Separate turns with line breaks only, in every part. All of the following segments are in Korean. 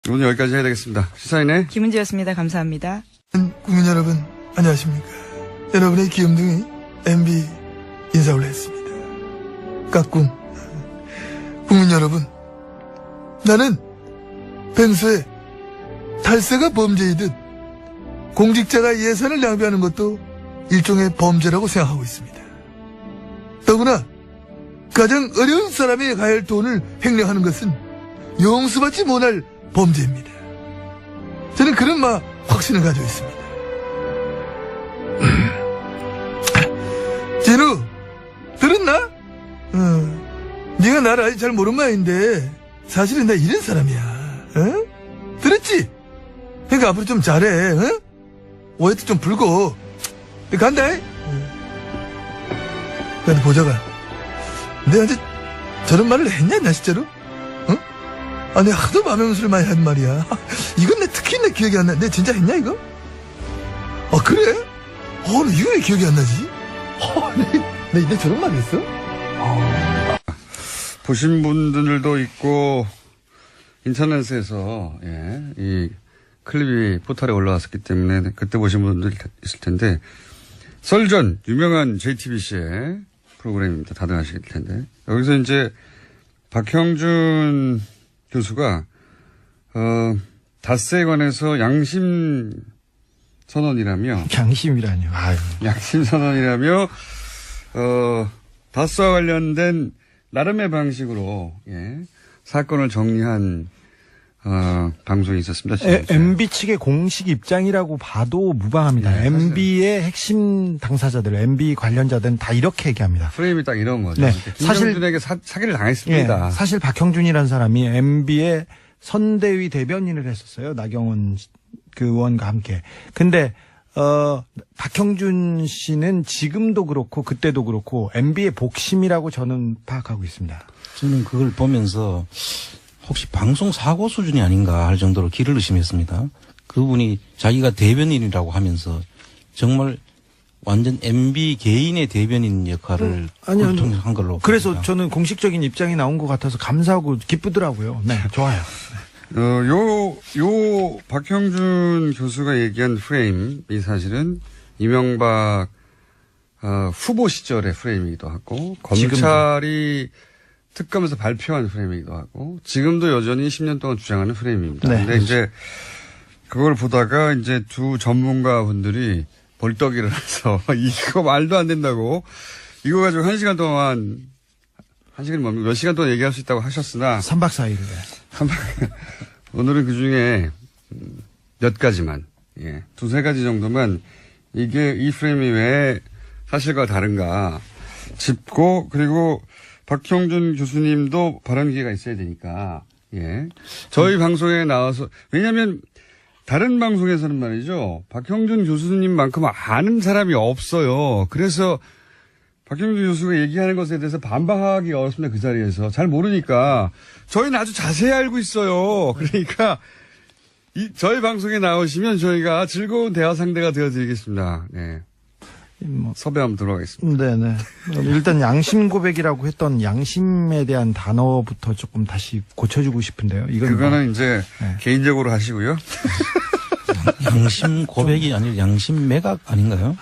오늘 여기까지 해야 되겠습니다. 시사인의
김은지였습니다. 감사합니다.
국민 여러분, 안녕하십니까. 여러분의 귀염둥이 MB 인사 올렸습니다. 까꿍. 국민 여러분, 나는 평소에 탈세가 범죄이듯 공직자가 예산을 낭비하는 것도 일종의 범죄라고 생각하고 있습니다. 더구나 가장 어려운 사람이 가야 할 돈을 횡령하는 것은 용서받지 못할 범죄입니다. 저는 그런 확신을 가지고 있습니다. 진우, 들었나? 네가 나를 아직 잘 모르는 모양인데 사실은 나 이런 사람이야. 들었지? 그러니까 앞으로 좀 잘해. 오해도 좀 풀고 간다. 근데 보자가 내가 이제 저런 말을 했냐 나 진짜로? 내가 하도 마명수를 많이 한 말이야. 이건 특히 내 기억이 안 나. 내가 진짜 했냐 이거? 그래? 나 이거 왜 기억이 안 나지? 내 저런 말 했어?
보신 분들도 있고 인터넷에서 이 클립이 포털에 올라왔었기 때문에 그때 보신 분들 있을 텐데 썰전 유명한 JTBC의 프로그램입니다. 다들 아실 텐데 여기서 이제 박형준 교수가 닷새에 관해서 양심 선언이라며
양심이라뇨.
양심 선언이라며 닷새와 관련된 나름의 방식으로 사건을 정리한 방송이 있었습니다.
MB 측의 공식 입장이라고 봐도 무방합니다. MB의 핵심 당사자들, MB 관련자들은 다 이렇게 얘기합니다.
프레임이 딱 이런 거죠.
네.
김형준에게 사기를 당했습니다.
사실 박형준이라는 사람이 MB의 선대위 대변인을 했었어요. 나경원 그 의원과 함께. 근데 박형준 씨는 지금도 그렇고 그때도 그렇고 MB의 복심이라고 저는 파악하고 있습니다.
저는 그걸 보면서 혹시 방송 사고 수준이 아닌가 할 정도로 길을 의심했습니다. 그분이 자기가 대변인이라고 하면서 정말 완전 MB 개인의 대변인 역할을 한 걸로.
그래서
봅니다.
저는 공식적인 입장이 나온 것 같아서 감사하고 기쁘더라고요. 네, 좋아요.
요 박형준 교수가 얘기한 프레임이 사실은 이명박 후보 시절의 프레임이기도 하고 검찰이 특검에서 발표한 프레임이기도 하고 지금도 여전히 10년 동안 주장하는 프레임입니다.
네,
근데 이제 그걸 보다가 이제 두 전문가 분들이 벌떡 일어나서 이거 말도 안 된다고 이거 가지고 1시간 동안 1시간이 뭡니까? 몇 시간 동안 얘기할 수 있다고 하셨으나
3박 4일.
오늘은 그 중에 몇 가지만, 두세 가지 정도만 이게 이 프레임이 왜 사실과 다른가 짚고 그리고 박형준 교수님도 발언 기회가 있어야 되니까, 저희 방송에 나와서, 왜냐면 다른 방송에서는 말이죠. 박형준 교수님만큼 아는 사람이 없어요. 그래서 박형준 교수가 얘기하는 것에 대해서 반박하기 어렵습니다. 그 자리에서. 잘 모르니까. 저희는 아주 자세히 알고 있어요. 그러니까 저희 방송에 나오시면 저희가 즐거운 대화 상대가 되어드리겠습니다. 네. 섭외 한번 들어가겠습니다.
네네. 일단 양심 고백이라고 했던 양심에 대한 단어부터 조금 다시 고쳐주고 싶은데요.
그거는 이제 개인적으로 하시고요.
양심 고백이 아니라 양심 매각 아닌가요?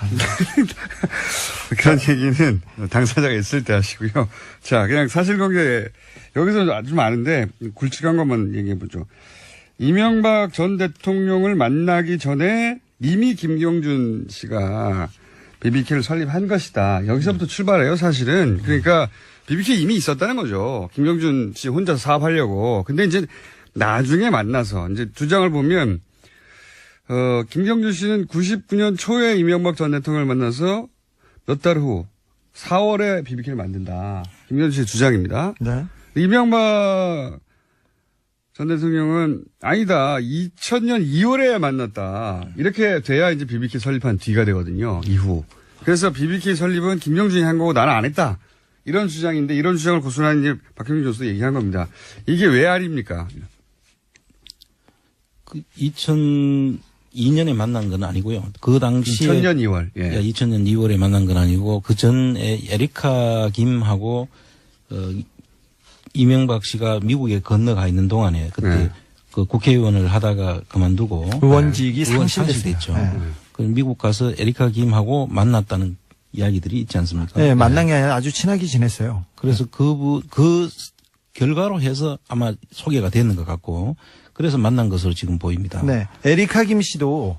그런 얘기는 당사자가 있을 때 하시고요. 자, 그냥 사실관계 여기서 좀 아는데 굵직한 것만 얘기해보죠. 이명박 전 대통령을 만나기 전에 이미 김경준 씨가 BBK를 설립한 것이다. 여기서부터 출발해요, 사실은. 그러니까 BBK 이미 있었다는 거죠. 김경준 씨 혼자서 사업하려고. 근데 이제 나중에 만나서 이제 주장을 보면 김경준 씨는 99년 초에 이명박 전 대통령을 만나서 몇 달 후 4월에 BBK를 만든다. 김경준 씨의 주장입니다.
네.
이명박 전 대통령은 아니다. 2000년 2월에 만났다. 이렇게 돼야 이제 BBK 설립한 뒤가 되거든요. 이후. 그래서 BBK 설립은 김경준이 한 거고 나는 안 했다. 이런 주장인데 이런 주장을 고수한 이제 박형준 교수도 얘기한 겁니다. 이게 왜 아닙니까?
2002년에 만난 건 아니고요. 그 당시에
2000년 2월.
2000년 2월에 만난 건 아니고 그 전에 에리카 김하고 이명박 씨가 미국에 건너가 있는 동안에 그때 그 국회의원을 하다가 그만두고
의원직이
의원
상실됐죠.
상실됐죠.
네.
그 미국 가서 에리카 김하고 만났다는 이야기들이 있지 않습니까?
네, 만난 게 아니라 아주 친하게 지냈어요.
그래서 그 결과로 해서 아마 소개가 됐는 것 같고 그래서 만난 것으로 지금 보입니다.
네. 에리카 김 씨도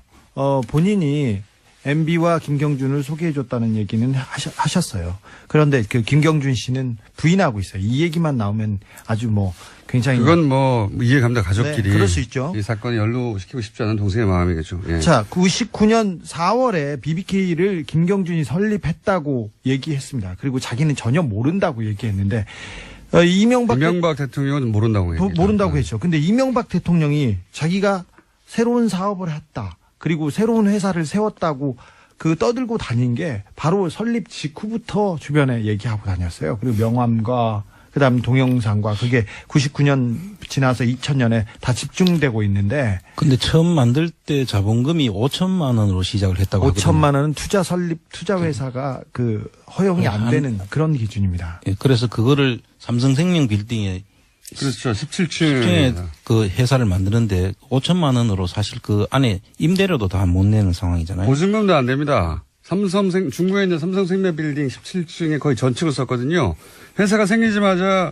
본인이 MB와 김경준을 소개해줬다는 얘기는 하셨어요. 그런데 그 김경준 씨는 부인하고 있어요. 이 얘기만 나오면 아주 뭐 굉장히.
그건 뭐 이해갑니다. 가족끼리.
네, 그럴 수 있죠.
이 사건을 연루시키고 싶지 않은 동생의 마음이겠죠. 예.
자, 99년 4월에 BBK를 김경준이 설립했다고 얘기했습니다. 그리고 자기는 전혀 모른다고 얘기했는데 이명박
대통령은 모른다고 얘기했죠.
모른다고 했죠. 근데 이명박 대통령이 자기가 새로운 사업을 했다. 그리고 새로운 회사를 세웠다고 그 떠들고 다닌 게 바로 설립 직후부터 주변에 얘기하고 다녔어요. 그리고 명함과 그다음 동영상과 그게 99년 지나서 2000년에 다 집중되고 있는데.
근데 처음 만들 때 자본금이 5천만 원으로 시작을 했다고 하거든요.
5천만 원은 투자 회사가 그 허용이 안 되는 그런 기준입니다.
예, 그래서 그거를 삼성생명 빌딩에
그렇죠. 17층에
그 회사를 만드는데 5천만 원으로 사실 그 안에 임대료도 다 못 내는 상황이잖아요.
보증금도 안 됩니다. 중구에 있는 삼성생명 빌딩 17층에 거의 전축을 썼거든요. 회사가 생기자마자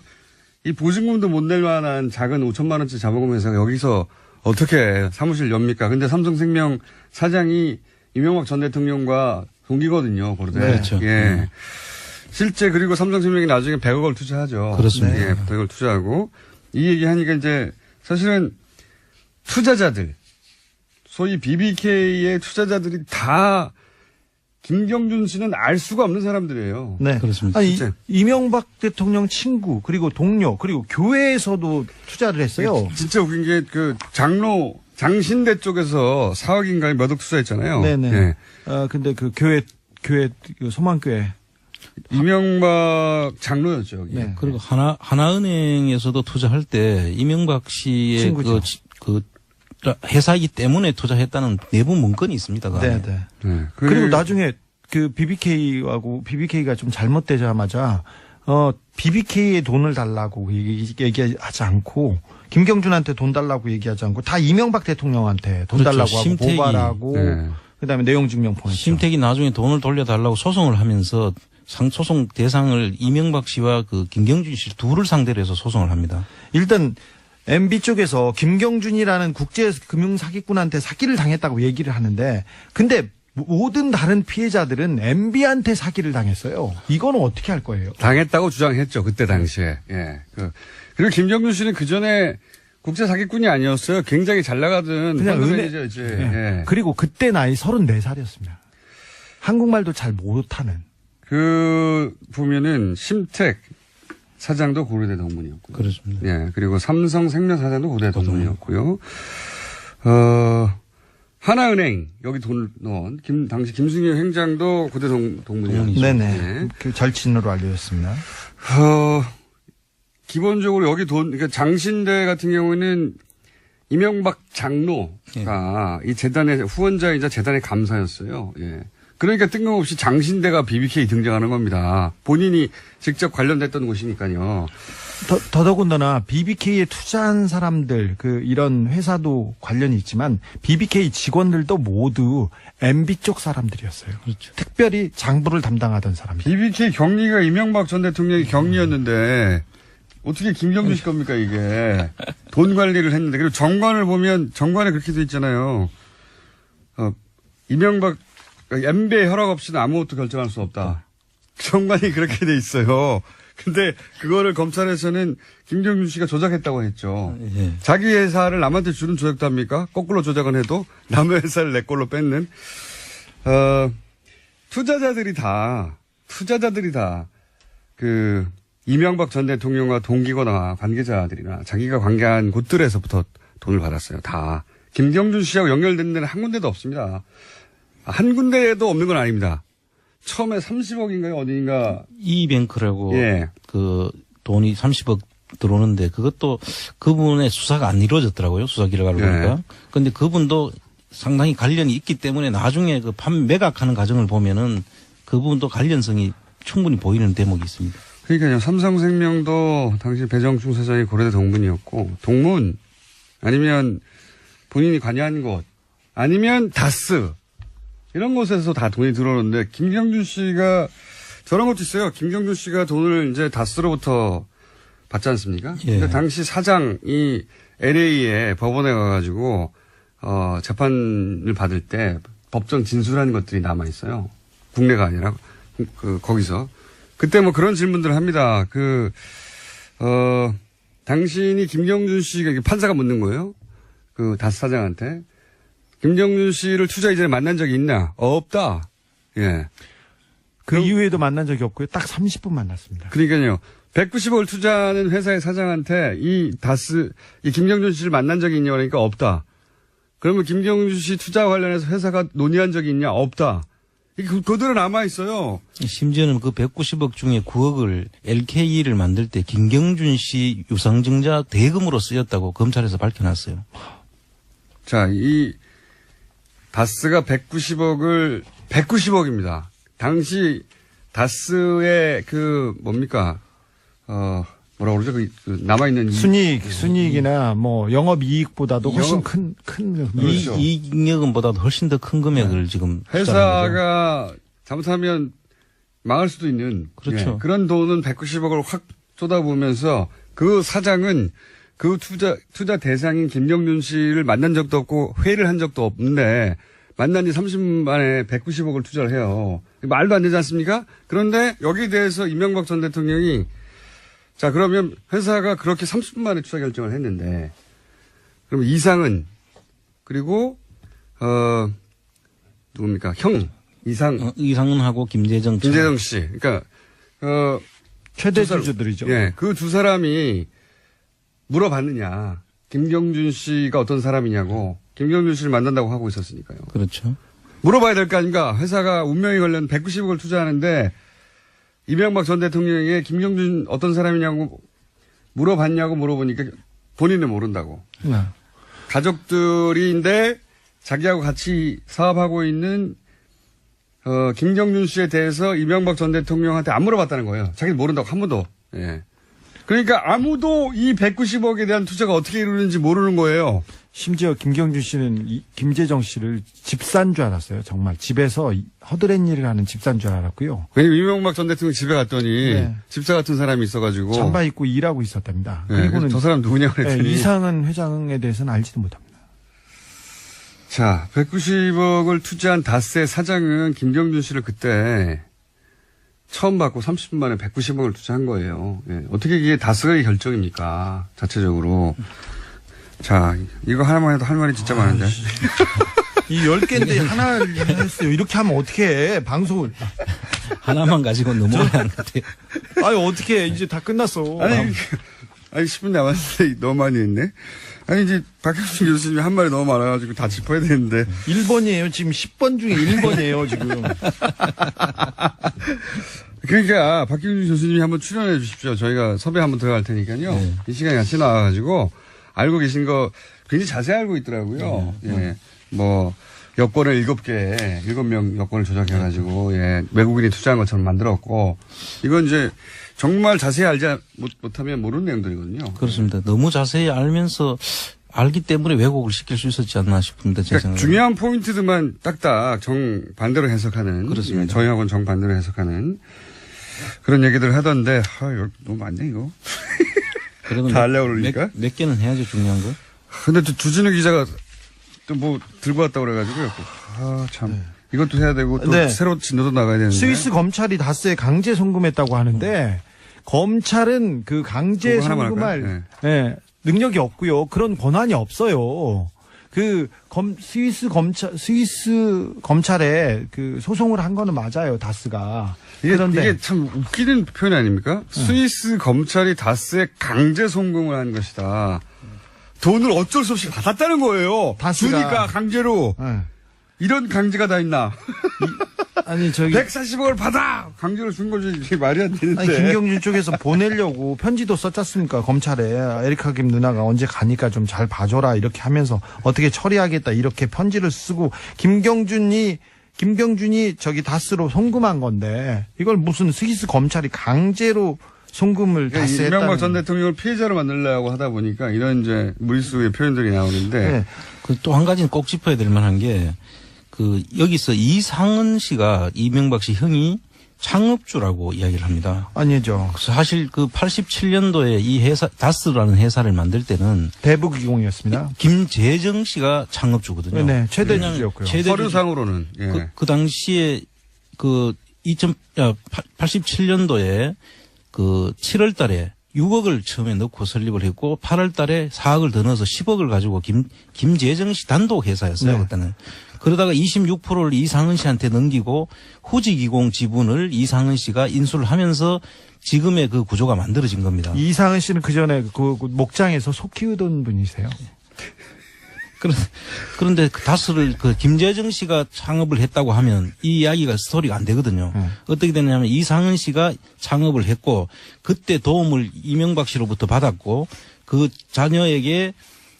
이 보증금도 못 낼 만한 작은 5천만 원짜리 자본금 회사가 여기서 어떻게 사무실 엽니까? 근데 삼성생명 사장이 이명박 전 대통령과 동기거든요. 고르되.
네, 그렇죠.
예. 실제 그리고 삼성생명이 나중에 100억을 투자하죠.
그렇습니다.
예, 100억을 투자하고 이 얘기하니까 이제 사실은 투자자들 소위 BBK의 투자자들이 다 김경준 씨는 알 수가 없는 사람들이에요.
네.
그렇습니다.
아니,
진짜.
이명박 대통령 친구 그리고 동료 그리고 교회에서도 투자를 했어요.
진짜 웃긴 게 그 장신대 쪽에서 4억인가 몇 억 투자했잖아요.
네네.
예.
근데 그 교회 그 소망교회.
이명박 장로였죠. 여기.
네.
그리고 하나은행에서도 투자할 때 이명박 씨의
친구죠.
그 회사이기 때문에 투자했다는 내부 문건이 있습니다. 그 안에.
네.
네.
그리고 나중에 그 BBK가 좀 잘못되자마자 BBK에 돈을 달라고 얘기하지 않고 김경준한테 돈 달라고 얘기하지 않고 다 이명박 대통령한테 돈
그렇죠.
달라고 하고
심택이.
고발하고
네.
그다음에 내용 증명 보냈죠.
심택이 나중에 돈을 돌려달라고 소송을 하면서 소송 대상을 이명박 씨와 그 김경준 씨 둘을 상대로 해서 소송을 합니다.
일단 MB 쪽에서 김경준이라는 국제 금융 사기꾼한테 사기를 당했다고 얘기를 하는데 근데 모든 다른 피해자들은 MB한테 사기를 당했어요. 이거는 어떻게 할 거예요?
당했다고 주장했죠. 그때 당시에. 예. 그리고 김경준 씨는 그 전에 국제 사기꾼이 아니었어요. 굉장히 잘 나가던
그냥
매니저였지.
네.
예.
그리고 그때 나이 34살이었습니다. 한국말도 잘 못하는.
보면은 심택 사장도 고려대 동문이었고요.
그렇습니다.
예. 그리고 삼성생명 사장도 고려대 동문이었고요. 하나은행 여기 돈을 넣은 당시 김승현 행장도 고대 동문이었죠.
네네.
예.
그 절친으로 알려졌습니다.
기본적으로 여기 그러니까 장신대 같은 경우에는 이명박 장로가 이 재단의 후원자이자 재단의 감사였어요. 예. 그러니까 뜬금없이 장신대가 BBK 등장하는 겁니다. 본인이 직접 관련됐던 곳이니까요.
더더군다나 BBK에 투자한 사람들, 이런 회사도 관련이 있지만 BBK 직원들도 모두 MB 쪽 사람들이었어요.
그렇죠.
특별히 장부를 담당하던 사람들.
BBK 경리가 이명박 전 대통령의 경리였는데 어떻게 김경준 씨 겁니까 이게. 돈 관리를 했는데. 그리고 정관을 보면 정관에 그렇게 돼 있잖아요. 이명박 MB의 허락 없이는 아무것도 결정할 수 없다. 정관이 그렇게 돼 있어요. 근데 그거를 검찰에서는 김경준 씨가 조작했다고 했죠.
예.
자기 회사를 남한테 주는 조작도 합니까? 거꾸로 조작은 해도 남의 회사를 내 걸로 뺏는. 투자자들이 다 이명박 전 대통령과 동기거나 관계자들이나 자기가 관계한 곳들에서부터 돈을 받았어요. 다. 김경준 씨하고 연결된 데는 한 군데도 없습니다. 한 군데도 없는 건 아닙니다. 처음에 30억인가요? 어디인가?
이뱅크라고
예.
그 돈이 30억 들어오는데 그것도 그분의 수사가 안 이루어졌더라고요. 수사 기록을 보니까.
예.
근데 그분도 상당히 관련이 있기 때문에 나중에 그 매각하는 과정을 보면은 그분도 관련성이 충분히 보이는 대목이 있습니다.
그러니까요. 삼성생명도 당시 배정충 사장이 고려대 동문이었고 동문 아니면 본인이 관여한 곳, 아니면 다스 이런 곳에서 다 돈이 들어오는데 김경준 씨가 저런 것도 있어요. 김경준 씨가 돈을 이제 다스로부터 받지 않습니까?
예.
근데 당시 사장이 LA에 법원에 가가지고 재판을 받을 때 법정 진술한 것들이 남아 있어요. 국내가 아니라 거기서 그때 뭐 그런 질문들을 합니다. 당신이 김경준 씨가 판사가 묻는 거예요. 그 다스 사장한테 김경준 씨를 투자 이전에 만난 적이 있나? 없다. 예.
그 이후에도 만난 적이 없고요. 딱 30분 만났습니다.
그러니까요. 190억을 투자하는 회사의 사장한테 이 김경준 씨를 만난 적이 있냐 그러니까 없다. 그러면 김경준 씨 투자 관련해서 회사가 논의한 적이 있냐? 없다. 이게 그대로 남아있어요.
심지어는 그 190억 중에 9억을 LKE를 만들 때 김경준 씨 유상증자 대금으로 쓰였다고 검찰에서 밝혀놨어요.
자, 이 다스가 190억입니다. 당시 다스의 뭐라고 그러죠? 남아있는
순이익이나 뭐 영업이익보다도 훨씬 큰
그렇죠.
이익금보다도 훨씬 더 큰 금액을 지금
회사가 잘못하면 망할 수도 있는
그렇죠.
그런 돈은 190억을 확 쏟아부으면서 그 사장은 그 투자 대상인 김경준 씨를 만난 적도 없고 회의를 한 적도 없는데 만난 지 30분 만에 190억을 투자를 해요. 말도 안 되지 않습니까? 그런데 여기에 대해서 이명박 전 대통령이 자, 그러면 회사가 그렇게 30분 만에 투자 결정을 했는데, 그럼 이상은, 그리고, 누굽니까?
이상은하고 김재정
씨. 그러니까,
최대 주주들이죠.
예, 그 두 사람이 물어봤느냐. 김경준 씨가 어떤 사람이냐고, 김경준 씨를 만난다고 하고 있었으니까요.
그렇죠.
물어봐야 될 거 아닌가. 회사가 운명이 걸린 190억을 투자하는데, 이명박 전 대통령에게 김경준 어떤 사람이냐고 물어봤냐고 물어보니까 본인은 모른다고.
네.
가족들인데 자기하고 같이 사업하고 있는 김경준 씨에 대해서 이명박 전 대통령한테 안 물어봤다는 거예요. 자기는 모른다고 한 번도. 예. 그러니까 아무도 이 190억에 대한 투자가 어떻게 이루는지 모르는 거예요.
심지어 김경준 씨는 김재정 씨를 집사인 줄 알았어요. 정말 집에서 허드렛 일을 하는 집사인 줄 알았고요.
왜냐면 이명박 전 대통령 집에 갔더니
네.
집사 같은 사람이 있어가지고
잠바 입고 일하고 있었답니다.
네,
그리고는
저 사람 누구냐고 그랬더니
이상은 회장에 대해서는 알지도 못합니다.
자, 190억을 투자한 다스의 사장은 김경준 씨를 그때 처음 받고 30분 만에 190억을 투자한 거예요. 예. 어떻게 이게 다스의 결정입니까? 자체적으로. 자, 이거 하나만 해도 할 말이 진짜 많은데.
이 10개인데 하나를 했어요. 이렇게 하면 어떻게 해? 방송을.
하나만 가지고 넘어가야 하는 것 같아요.
아니, 어떻게 해? 이제 다 끝났어.
아니 10분 남았는데 너무 많이 했네. 아니, 이제 박형준 교수님이 한 말이 너무 많아가지고 다 짚어야 되는데.
1번이에요. 지금 10번 중에 1번이에요, 지금.
그러니까 박형준 교수님이 한번 출연해 주십시오. 저희가 섭외 한번 들어갈 테니까요.
네.
이 시간에 같이 나와가지고 알고 계신 거 굉장히 자세히 알고 있더라고요. 예. 뭐, 여권을 7명 여권을 조작해가지고, 예. 외국인이 투자한 것처럼 만들었고, 이건 이제 정말 자세히 알지 못하면 모르는 내용들이거든요.
그렇습니다. 너무 자세히 알면서 알기 때문에 왜곡을 시킬 수 있었지 않나 싶은데, 제
그러니까
생각에.
중요한 포인트들만 딱딱 정반대로 해석하는.
그렇습니다.
예, 저희하고는 정반대로 해석하는 그런 얘기들 하던데, 이거 너무 많네, 이거.
그러면
다 하려고 그러니까?
몇 개는 해야죠, 중요한 거.
근데 또 주진우 기자가 또 뭐 들고 왔다고 그래가지고요. 참. 이것도 해야 되고 또
네.
새로 진도도 나가야 되는데.
스위스 검찰이 다스에 강제 송금했다고 하는데 검찰은 그 강제
그거 하나만
송금할
할까요?
예, 능력이 없고요. 그런 권한이 없어요. 스위스 검찰에 그 소송을 한 거는 맞아요. 다스가.
이게 참 웃기는 표현 아닙니까? 스위스 검찰이 다스에 강제 송금을 한 것이다. 돈을 어쩔 수 없이 받았다는 거예요.
다스가-
주니까 강제로.
예.
이런 강제가 다 있나.
아니
140억을 받아! 강제로 준 거지. 이게 말이 안 되는데.
아니, 김경준 쪽에서 보내려고 편지도 썼지 않습니까? 검찰에 에리카 김 누나가 언제 가니까 좀 잘 봐줘라 이렇게 하면서 어떻게 처리하겠다 이렇게 편지를 쓰고 김경준이 저기 다스로 송금한 건데 이걸 무슨 스위스 검찰이 강제로 송금을
그러니까
다스
이명박
했다는.
전 대통령을 피해자로 만들려고 하다 보니까 이런 이제 무리수의 표현들이 나오는데
네.
그 또 한 가지는 꼭 짚어야 될 만한 게 그 여기서 이상은 씨가 이명박 씨 형이 창업주라고 이야기를 합니다.
아니죠.
그래서 사실 그 87년도에 이 회사 다스라는 회사를 만들 때는
대북이공이었습니다.
김재정 씨가 창업주거든요.
네, 최대
왜냐하면
주주였고요.
최대
서류상으로는 예.
그 당시에 그 87년도에 그 7월 달에 6억을 처음에 넣고 설립을 했고 8월 달에 4억을 더 넣어서 10억을 가지고 김재정 씨 단독 회사였어요.
네.
그때는. 그러다가 26%를 이상은 씨한테 넘기고 후지기공 지분을 이상은 씨가 인수를 하면서 지금의 그 구조가 만들어진 겁니다.
이상은 씨는 그 전에 그 목장에서 소 키우던 분이세요.
그런데 그 다스를 그 김재정 씨가 창업을 했다고 하면 이 이야기가 스토리가 안 되거든요. 어떻게 되냐면 이상은 씨가 창업을 했고 그때 도움을 이명박 씨로부터 받았고 그 자녀에게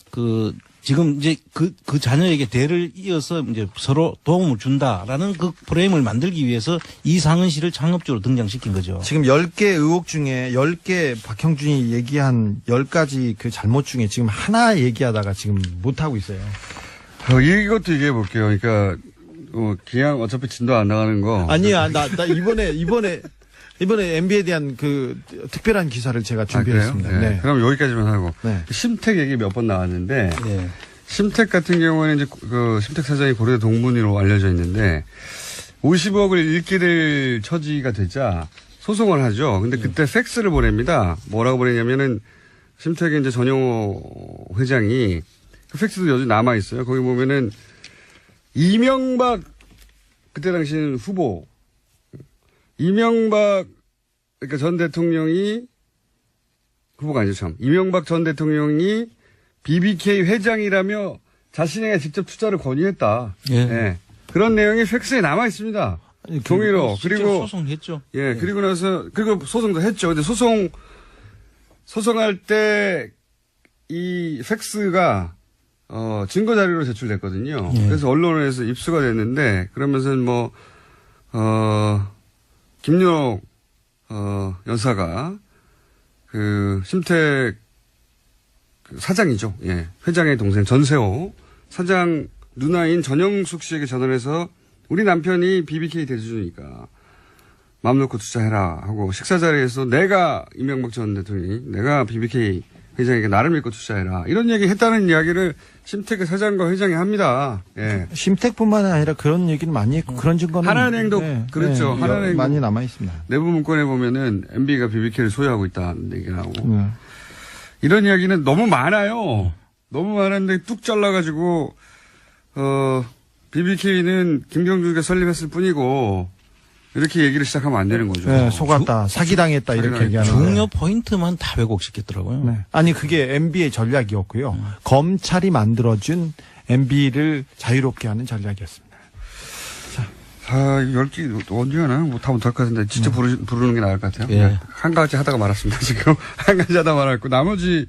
그 지금 이제 그 자녀에게 대를 이어서 이제 서로 도움을 준다라는 그 프레임을 만들기 위해서 이상은 씨를 창업주로 등장시킨 거죠.
지금 10개 의혹 중에 10개 박형준이 얘기한 10가지 그 잘못 중에 지금 하나 얘기하다가 지금 못하고 있어요.
이것도 얘기해 볼게요. 그러니까 기왕 어차피 진도 안 나가는 거.
아니야, 나 이번에 MB에 대한 그 특별한 기사를 제가 준비했습니다.
그래요?
네.
그럼 여기까지만 하고.
네.
심택 얘기 몇 번 나왔는데
네.
심택 같은 경우에는 이제 그 심택 사장이 고려대 동문이로 알려져 있는데 50억을 잃게 될 처지가 되자 소송을 하죠. 근데 그때 팩스를 보냅니다. 뭐라고 보내냐면은 심택의 이제 전용호 회장이 그 팩스도 여전히 남아 있어요. 거기 보면은 이명박 그때 당시는 후보 이명박 그러니까 전 대통령이 후보가 아니죠 참 이명박 전 대통령이 BBK 회장이라며 자신에게 직접 투자를 권유했다.
예.
예. 그런 내용이 팩스에 남아 있습니다. 종이로.
실제로
그리고
소송했죠.
예, 그리고 나서 그리고 소송도 했죠. 근데 소송할 때 이 팩스가 증거 자료로 제출됐거든요.
예.
그래서 언론에서 입수가 됐는데 그러면서 김용옥 여사가 그 심택 그 사장이죠. 예. 회장의 동생 전세호 사장 누나인 전영숙 씨에게 전화를 해서 우리 남편이 BBK 대주주니까 마음 놓고 투자해라 하고 식사 자리에서 내가 이명박 전 대통령이 내가 BBK 회장에게 나를 믿고 투자해라 이런 얘기 했다는 이야기를 심택의 사장과 회장이 합니다. 예.
심택뿐만 아니라 그런 얘기를 많이 했고 그런 증거는
하나은행도 그렇죠. 하나은행도
많이 남아 있습니다.
내부 문건에 보면은 MB가 BBK를 소유하고 있다는 얘기를 하고 이런 이야기는 너무 많아요. 너무 많은데 뚝 잘라가지고 BBK는 김경주가 설립했을 뿐이고 이렇게 얘기를 시작하면 안 되는 거죠.
네, 속았다, 사기당했다 이렇게 얘기하는
중요 포인트만 다 왜곡시켰더라고요.
네. 아니 그게 MB의 전략이었고요. 검찰이 만들어준 MB를 자유롭게 하는 전략이었습니다.
아, 10개 언제 하나? 뭐 다 못할 것 같은데 진짜 부르는 게 나을 것 같아요.
예.
한 가지 하다가 말았습니다. 지금 한 가지 하다 말았고 나머지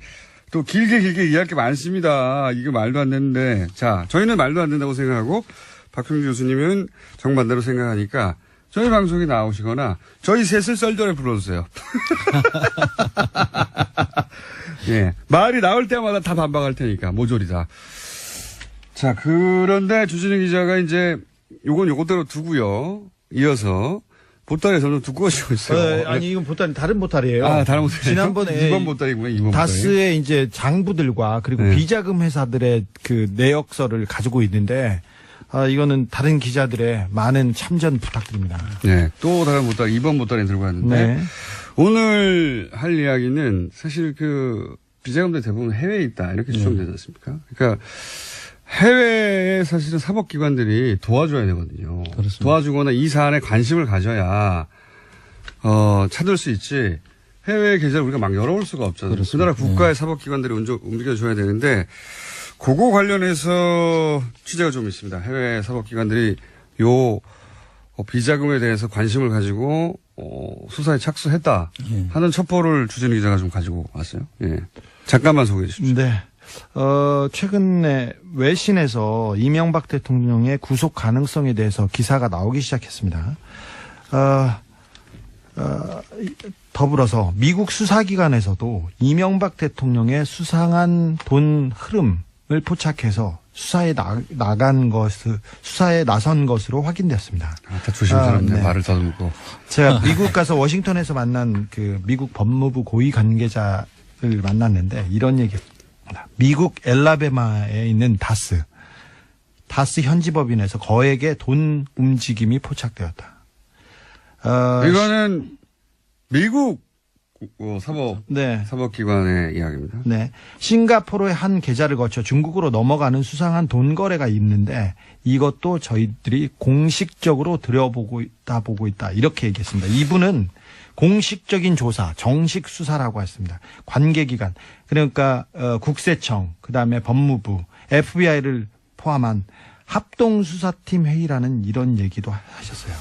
또 길게 이야기할 게 많습니다. 이게 말도 안 되는데 자 저희는 말도 안 된다고 생각하고 박형준 교수님은 정반대로 생각하니까 저희 방송에 나오시거나 저희 셋을 썰전에 불러주세요. 예, 말이 나올 때마다 다 반박할 테니까 모조리다. 자 그런데 주진우 기자가 이제 요건 요것대로 두고요. 이어서 보따리 점점 두꺼워지고 있어요.
아니 이건 보따리 다른 보따리예요.
아, 다른 보따리.
지난번에
2번 보따리구나. 2번 보따리.
다스의 이제 장부들과 그리고
네.
비자금 회사들의 그 내역서를 가지고 있는데 이거는 다른 기자들의 많은 참전 부탁드립니다.
네. 또 다른 보따리 2번 보따리 들고 왔는데
네.
오늘 할 이야기는 사실 그 비자금들 대부분 해외에 있다 이렇게 추정되지 않습니까? 그러니까 해외에 사실은 사법기관들이 도와줘야 되거든요.
그렇습니다.
도와주거나 이 사안에 관심을 가져야 찾을 수 있지 해외 계좌를 우리가 막 열어올 수가 없잖아요. 그 나라 국가의 사법기관들이 움직여줘야 되는데 그거 관련해서 취재가 좀 있습니다. 해외 사법기관들이 요 비자금에 대해서 관심을 가지고 수사에 착수했다 하는 첩보를 주진우 기자가 좀 가지고 왔어요. 예. 잠깐만 소개해 주십시오.
네. 최근에 외신에서 이명박 대통령의 구속 가능성에 대해서 기사가 나오기 시작했습니다. 더불어서 미국 수사기관에서도 이명박 대통령의 수상한 돈 흐름을 포착해서 수사에 나선 것으로 확인되었습니다.
다 조심스럽네.
네.
말을 더듬고.
제가 미국 가서 워싱턴에서 만난 그 미국 법무부 고위 관계자를 만났는데 이런 얘기입니다. 미국 엘라베마에 있는 다스 현지 법인에서 거액의 돈 움직임이 포착되었다.
이거는 미국
네.
사법기관의 이야기입니다.
네. 싱가포르의 한 계좌를 거쳐 중국으로 넘어가는 수상한 돈 거래가 있는데 이것도 저희들이 공식적으로 들여보고 있다. 이렇게 얘기했습니다. 이분은 공식적인 조사, 정식 수사라고 했습니다. 관계기관, 그러니까 국세청, 그다음에 법무부, FBI를 포함한 합동수사팀 회의라는 이런 얘기도 하셨어요.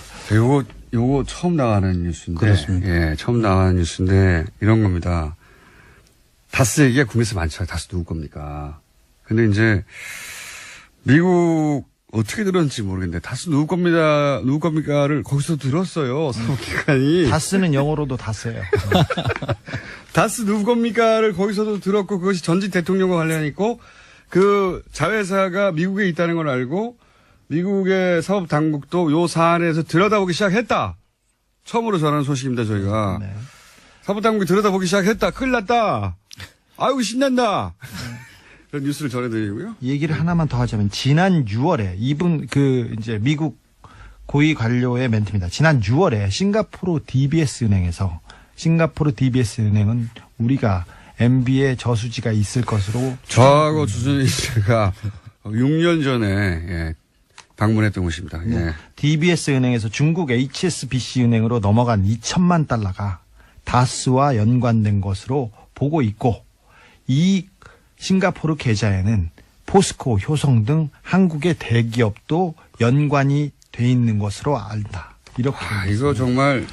요거 처음 나가는 뉴스인데.
그렇습니다.
예, 처음 나가는 뉴스인데 이런 겁니다. 다스 얘기가 국내에서 많죠. 다스 누구 겁니까? 근데 이제 미국 어떻게 들었는지 모르겠는데 다스 누구 겁니까를 거기서 들었어요. 사법기관이.
다스는 영어로도 다스예요.
다스 누구 겁니까를 거기서도 들었고 그것이 전직 대통령과 관련이 있고 그 자회사가 미국에 있다는 걸 알고 미국의 사법당국도 요 사안에서 들여다보기 시작했다. 처음으로 전하는 소식입니다, 저희가.
네.
사법당국이 들여다보기 시작했다. 큰일 났다. 아이고, 신난다. 그런 뉴스를 전해드리고요.
얘기를 하나만 더 하자면 지난 6월에 이분 이제 미국 고위 관료의 멘트입니다. 지난 6월에 싱가포르 DBS 은행은 우리가 MB의 저수지가 있을 것으로
저하고 주준희 씨가 6년 전에 예, 방문했던 곳입니다. 예.
DBS 은행에서 중국 HSBC 은행으로 넘어간 2천만 달러가 다스와 연관된 것으로 보고 있고 이 싱가포르 계좌에는 포스코, 효성 등 한국의 대기업도 연관이 돼 있는 것으로 알다. 이렇게.
이거 정말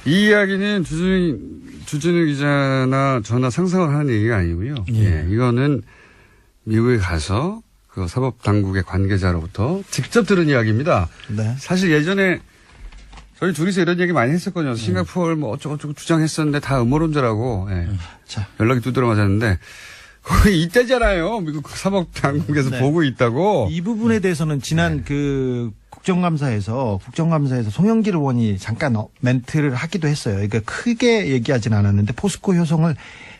이 이야기는 주진우 기자나 저나 상상을 하는 얘기가 아니고요. 예. 이거는 미국에 가서 그 사법당국의 관계자로부터 직접 들은 이야기입니다.
네.
사실 예전에 저희 둘이서 이런 얘기 많이 했었거든요. 싱가포르 뭐 어쩌고저쩌고 주장했었는데 다 음모론자라고 예.
자.
연락이 두드러 맞았는데 거의 이때잖아요. 미국 사법당국에서
네.
보고 있다고.
이 부분에 대해서는 지난 국정감사에서 송영길 의원이 잠깐 멘트를 하기도 했어요. 그러니까 크게 얘기하진 않았는데 포스코 효성을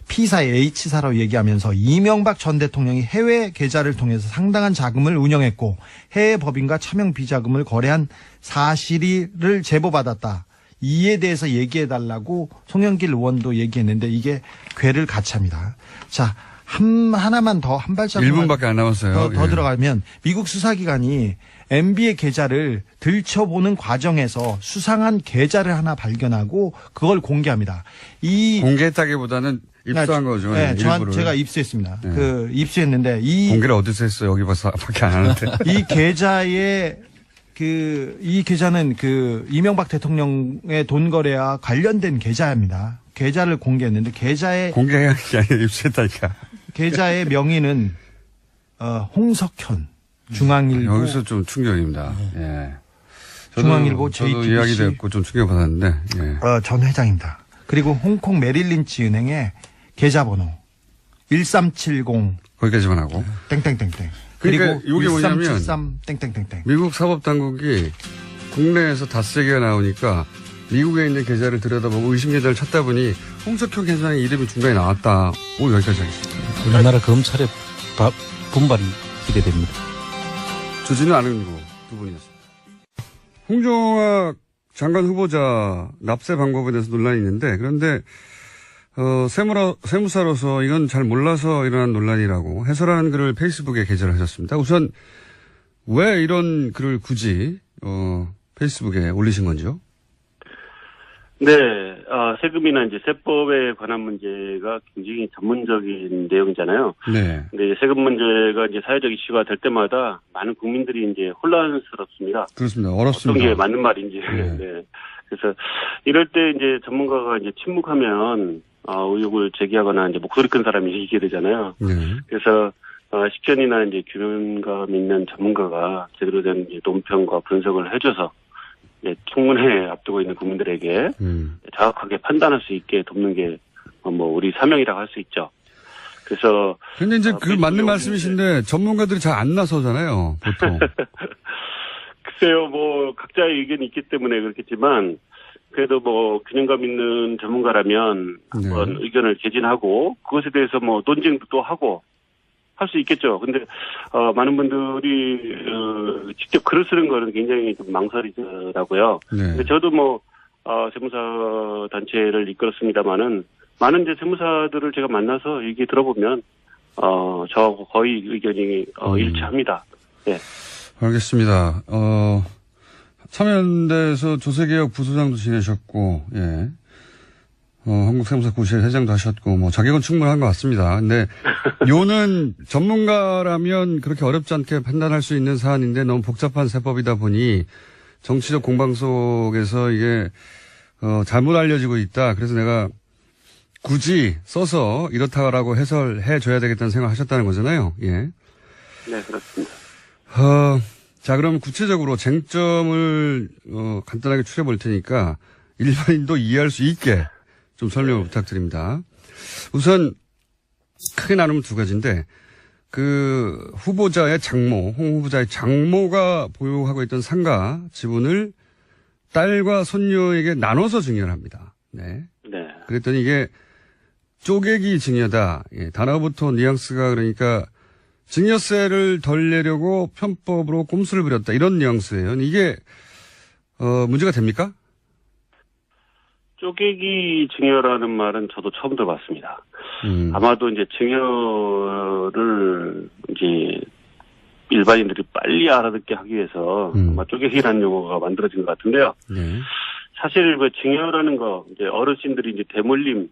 P사의 H사로 얘기하면서 이명박 전 대통령이 해외 계좌를 통해서 상당한 자금을 운영했고 해외 법인과 차명 비자금을 거래한 사실을 제보받았다. 이에 대해서 얘기해달라고 송영길 의원도 얘기했는데 이게 궤를 같이 합니다. 자, 하나만 더 한 발짝
1분밖에 안 남았어요.
더
예.
들어가면 미국 수사기관이 MB의 계좌를 들춰보는 과정에서 수상한 계좌를 하나 발견하고 그걸 공개합니다.
공개했다기보다는 입수한 거죠.
네,
일부를.
제가 입수했습니다.
네.
입수했는데
공개를 어디서 했어요? 여기 밖에 안 하는데.
이 계좌는 이명박 대통령의 돈 거래와 관련된 계좌입니다. 계좌를 공개했는데
공개한 게 아니라 입수했다니까.
계좌의 명의는 홍석현 중앙일보
여기서 좀 충격입니다. 예.
중앙일보
저도
JTBC
이야기 듣고 좀 충격받았는데. 예.
전 회장입니다. 그리고 홍콩 메릴린치 은행의 계좌번호 1370
거기까지만 하고.
땡땡땡땡.
그러니까
그리고
이게 뭐냐면
1373 땡땡땡땡.
미국 사법당국이 국내에서 다스 얘기가 나오니까 미국에 있는 계좌를 들여다보고 의심 계좌를 찾다 보니 홍석현 계좌의 이름이 중간에 나왔다. 여기까지 하겠습니다.
우리나라 검찰의 분발이 기대됩니다.
주진우 아는 두 분이었습니다. 홍종학 장관 후보자 납세 방법에 대해서 논란이 있는데 그런데 세무사로서 이건 잘 몰라서 일어난 논란이라고 해설하는 글을 페이스북에 게재를 하셨습니다. 우선 왜 이런 글을 굳이 페이스북에 올리신 건지요?
네, 세금이나 이제 세법에 관한 문제가 굉장히 전문적인 내용이잖아요.
네.
근데 이제 세금 문제가 이제 사회적 이슈가 될 때마다 많은 국민들이 이제 혼란스럽습니다.
그렇습니다. 어렵습니다.
어떤 게 맞는 말인지.
네.
네. 그래서 이럴 때 이제 전문가가 이제 침묵하면 의혹을 제기하거나 이제 목소리 큰 사람이 이기게 되잖아요.
네.
그래서 식견이나 이제 규명감 있는 전문가가 제대로 된 이제 논평과 분석을 해줘서 청문회 앞두고 있는 국민들에게 정확하게 판단할 수 있게 돕는 게 우리 사명이라고 할 수 있죠. 그래서
근데 이제 그 맞는 말씀이신데 전문가들이 잘 안 나서잖아요, 보통.
글쎄요, 각자의 의견이 있기 때문에 그렇겠지만 그래도 균형감 있는 전문가라면 한번 의견을 개진하고 그것에 대해서 논쟁도 또 하고 할 수 있겠죠. 근데 많은 분들이 직접 글을 쓰는 거는 굉장히 좀 망설이더라고요. 근데 저도 세무사 단체를 이끌었습니다마는 많은 이제 세무사들을 제가 만나서 얘기 들어보면 저하고 거의 의견이 일치합니다. 네.
알겠습니다. 참여연대에서 조세개혁 부소장도 지내셨고, 예. 한국세무사구실 회장도 하셨고, 자격은 충분한 것 같습니다. 근데, 요는 전문가라면 그렇게 어렵지 않게 판단할 수 있는 사안인데 너무 복잡한 세법이다 보니 정치적 공방 속에서 이게, 잘못 알려지고 있다. 그래서 내가 굳이 써서 이렇다라고 해설해 줘야 되겠다는 생각을 하셨다는 거잖아요. 예.
네, 그렇습니다.
자, 그럼 구체적으로 쟁점을, 간단하게 추려 볼 테니까 일반인도 이해할 수 있게 좀 설명을 부탁드립니다. 우선 크게 나누면 두 가지인데, 후보자의 장모, 홍 후보자의 장모가 보유하고 있던 상가 지분을 딸과 손녀에게 나눠서 증여합니다. 네.
네.
그랬더니 이게 쪼개기 증여다. 예, 단어부터 뉘앙스가 그러니까 증여세를 덜 내려고 편법으로 꼼수를 부렸다. 이런 뉘앙스예요. 이게 문제가 됩니까?
쪼개기 증여라는 말은 저도 처음 들어봤습니다. 아마도 이제 증여를 이제 일반인들이 빨리 알아듣게 하기 위해서 아마 쪼개기라는 용어가 만들어진 것 같은데요.
네.
사실 증여라는 거 이제 어르신들이 이제 대물림을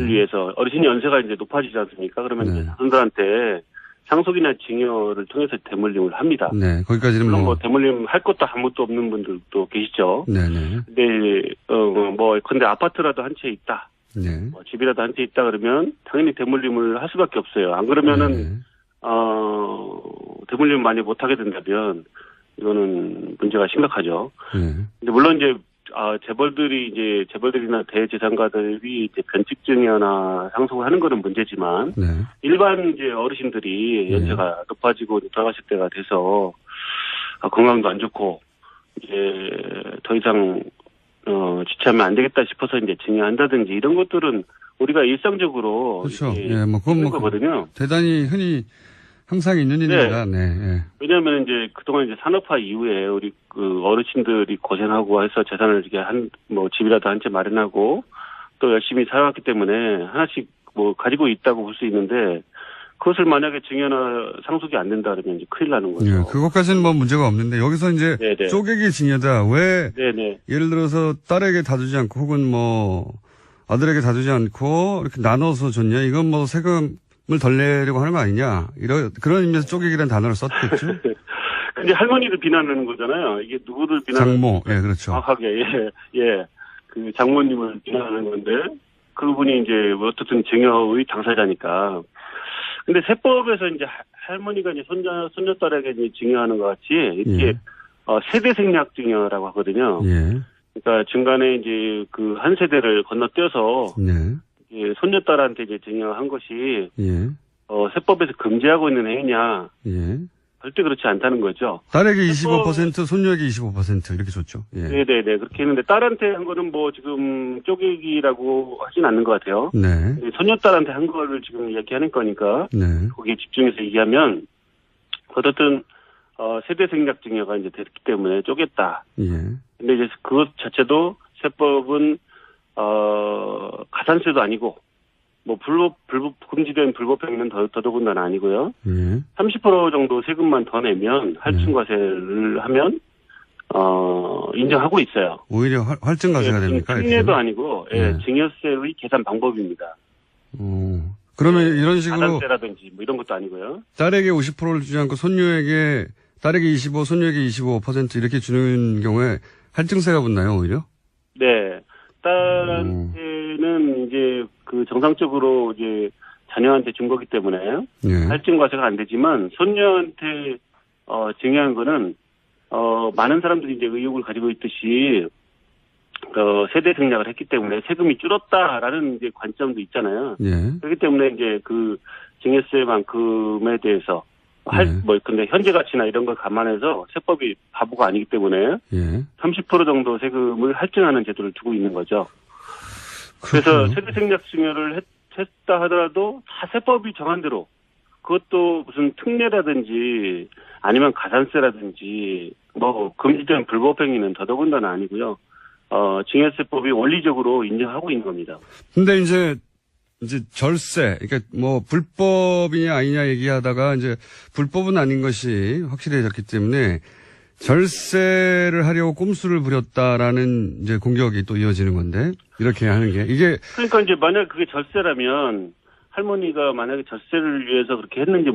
위해서 어르신 연세가 이제 높아지지 않습니까? 그러면 이제 자손들한테 상속이나 증여를 통해서 대물림을 합니다.
네, 거기까지는
물론 대물림 할 것도 아무것도 없는 분들도 계시죠.
네네.
근데 근데 아파트라도 한 채 있다.
네.
집이라도 한 채 있다 그러면 당연히 대물림을 할 수밖에 없어요. 안 그러면은 대물림 많이 못 하게 된다면 이거는 문제가 심각하죠. 근데 물론 이제 재벌들이나 대재산가들이 이제 변칙증여나 상속을 하는 거는 문제지만, 일반 이제 어르신들이 연세가 높아지고 돌아가실 때가 돼서, 건강도 안 좋고, 이제 더 이상, 지체하면 안 되겠다 싶어서 이제 증여한다든지 이런 것들은 우리가 일상적으로.
그렇죠. 예, 그건
거거든요.
대단히 흔히 항상 있는 일입니다. 네. 네.
왜냐하면 이제 그동안 이제 산업화 이후에 우리 어르신들이 고생하고 해서 재산을 이렇게 집이라도 한 채 마련하고 또 열심히 살아왔기 때문에 하나씩 가지고 있다고 볼 수 있는데 그것을 만약에 증여나 상속이 안 된다 그러면 이제 큰일 나는 거죠.
네, 그것까지는 문제가 없는데 여기서 이제 쪼개기 증여다. 왜 예를 들어서 딸에게 다주지 않고 혹은 아들에게 다주지 않고 이렇게 나눠서 줬냐? 이건 세금을 덜 내려고 하는 거 아니냐? 그런 의미에서 쪼개기라는 단어를 썼겠죠?
근데 할머니를 비난하는 거잖아요. 이게 누구를 비난하는
장모, 예, 그렇죠.
정확하게, 예. 그 장모님을 비난하는 건데, 그분이 이제 어떻든 증여의 당사자니까. 근데 세법에서 이제 할머니가 이제 손녀딸에게 이제 증여하는 것 같이, 이렇게, 세대 생략 증여라고 하거든요.
예.
그러니까 중간에 이제 한 세대를 건너뛰어서, 예, 손녀딸한테 이제 증여한 것이, 세법에서 금지하고 있는 행위냐.
예.
절대 그렇지 않다는 거죠.
딸에게 25%, 손녀에게 25% 이렇게 줬죠. 예.
네네네. 그렇게 했는데 딸한테 한 거는 지금 쪼개기라고 하진 않는 것 같아요.
네.
손녀딸한테 한 거를 지금 이야기하는 거니까. 거기에 집중해서 얘기하면 어쨌든 세대 생략 증여가 이제 됐기 때문에 쪼갰다. 예. 근데 이제 그것 자체도 세법은 가산세도 아니고. 금지된 불법행위는 더더군다나 아니고요. 30% 정도 세금만 더 내면 할증과세를 하면, 인정하고 있어요.
오히려 할증과세가 됩니까?
특례도 아니고, 증여세의 계산 방법입니다.
그러면 이런 식으로.
가산세라든지 이런 것도 아니고요.
딸에게 50%를 주지 않고 딸에게 25, 손녀에게 25% 이렇게 주는 경우에 할증세가 붙나요, 오히려?
네. 딸한테는 이제 정상적으로 이제 자녀한테 준 거기 때문에 할증과세가 안 되지만 손녀한테 증여한 거는 많은 사람들이 이제 의혹을 가지고 있듯이, 세대 생략을 했기 때문에 세금이 줄었다라는 이제 관점도 있잖아요.
예.
그렇기 때문에 이제 그 증여세만큼에 대해서 근데 현재 가치나 이런 걸 감안해서 세법이 바보가 아니기 때문에
예.
30% 정도 세금을 할증하는 제도를 두고 있는 거죠. 그래서
그렇군요.
세대 생략 증여를 했다 하더라도 다 세법이 정한 대로 그것도 무슨 특례라든지 아니면 가산세라든지 뭐 금지된 불법 행위는 더더군다나 아니고요. 증여세법이 원리적으로 인정하고 있는 겁니다.
근데 이제 절세, 그러니까 뭐 불법이냐 아니냐 얘기하다가 이제 불법은 아닌 것이 확실해졌기 때문에 절세를 하려고 꼼수를 부렸다라는 이제 공격이 또 이어지는 건데 이렇게 하는 게 이게
그러니까 이제 만약 그게 절세라면 할머니가 만약에 절세를 위해서 그렇게 했는지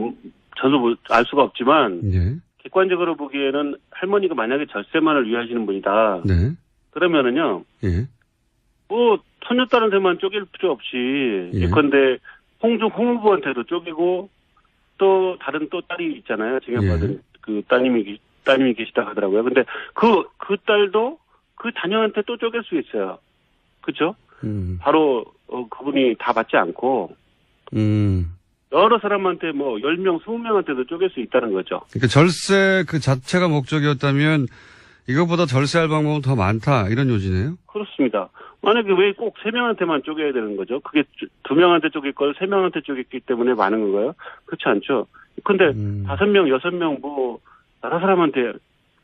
저도 뭐 알 수가 없지만
예.
객관적으로 보기에는 할머니가 만약에 절세만을 위하시는 분이다.
네.
그러면은요.
예.
뭐 손녀딸한테만 쪼갤 필요 없이
예.
예컨대 홍 후보한테도 쪼개고 또 다른 또 딸이 있잖아요. 증여받은
예.
그 따님이 계시다 하더라고요. 근데 그 딸도 그 자녀한테 또 쪼갤 수 있어요. 그렇죠? 바로 그분이 다 받지 않고 여러 사람한테 뭐 10명, 20명한테도 쪼갤 수 있다는 거죠.
그러니까 절세 그 자체가 목적이었다면 이것보다 절세할 방법은 더 많다 이런 요지네요.
그렇습니다. 만약에 왜 꼭 3명한테만 쪼개야 되는 거죠? 그게 2명한테 쪼갤 걸 3명한테 쪼갰기 때문에 많은 건가요? 그렇지 않죠. 근데 5명, 6명 뭐 여러 사람한테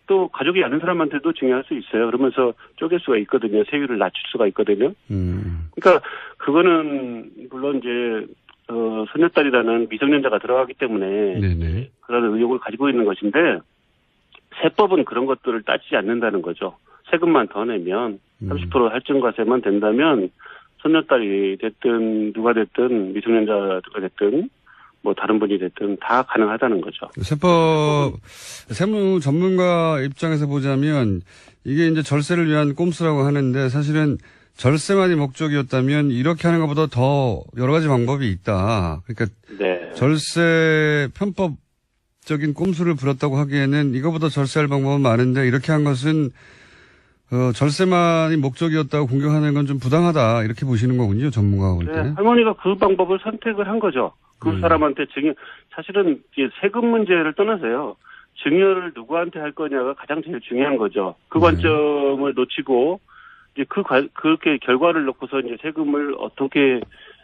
또 가족이 아는 사람한테도 증여할 수 있어요. 그러면서 쪼갤 수가 있거든요. 세율을 낮출 수가 있거든요. 그러니까 그거는 물론 이제 손녀딸이라는 미성년자가 들어가기 때문에
네네.
그런 의혹을 가지고 있는 것인데 세법은 그런 것들을 따지지 않는다는 거죠. 세금만 더 내면 30% 할증과세만 된다면 손녀딸이 됐든 누가 됐든 미성년자가 됐든 뭐 다른 분이 됐든 다 가능하다는 거죠.
세무 전문가 입장에서 보자면 이게 이제 절세를 위한 꼼수라고 하는데 사실은 절세만이 목적이었다면 이렇게 하는 것보다 더 여러 가지 방법이 있다. 그러니까
네.
절세 편법적인 꼼수를 부렸다고 하기에는 이거보다 절세할 방법은 많은데 이렇게 한 것은 절세만이 목적이었다고 공격하는 건 좀 부당하다 이렇게 보시는 거군요. 전문가가 볼 때.
네, 할머니가 그 방법을 선택을 한 거죠. 그 사람한테 사실은 이제 세금 문제를 떠나서요. 증여를 누구한테 할 거냐가 가장 제일 중요한 거죠. 그 관점을 놓치고 이제 그렇게 결과를 놓고서 이제 세금을 어떻게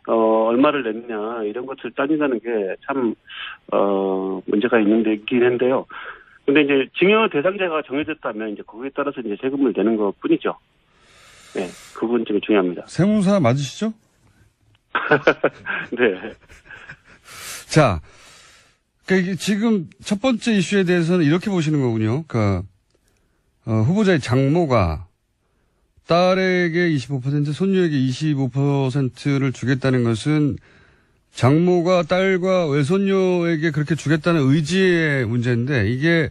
얼마를 냈냐 이런 것을 따진다는 게 참 문제가 있긴 한데요. 근데 이제 증여 대상자가 정해졌다면 이제 거기에 따라서 이제 세금을 내는 것 뿐이죠. 네, 그 부분 좀 중요합니다.
세무사 맞으시죠?
네.
자, 그러니까 지금 첫 번째 이슈에 대해서는 이렇게 보시는 거군요. 그러니까 후보자의 장모가 딸에게 25%, 손녀에게 25%를 주겠다는 것은 장모가 딸과 외손녀에게 그렇게 주겠다는 의지의 문제인데 이게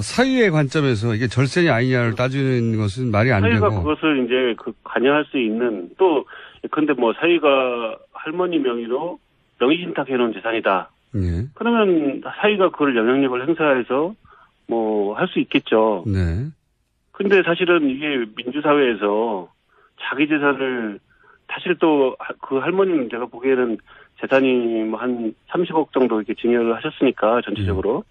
사위의 관점에서 이게 절세냐 아니냐를 따지는 것은 말이 안 되고.
사위가 그것을 이제 관여할 수 있는 또 근데 뭐 사위가 할머니 명의로 명의신탁해 놓은 재산이다.
예.
그러면 사위가 그걸 영향력을 행사해서 뭐 할 수 있겠죠.
네.
근데 사실은 이게 민주사회에서 자기 재산을 사실 또 그 할머니는 제가 보기에는 재산이 뭐 한 30억 정도 이렇게 증여를 하셨으니까 전체적으로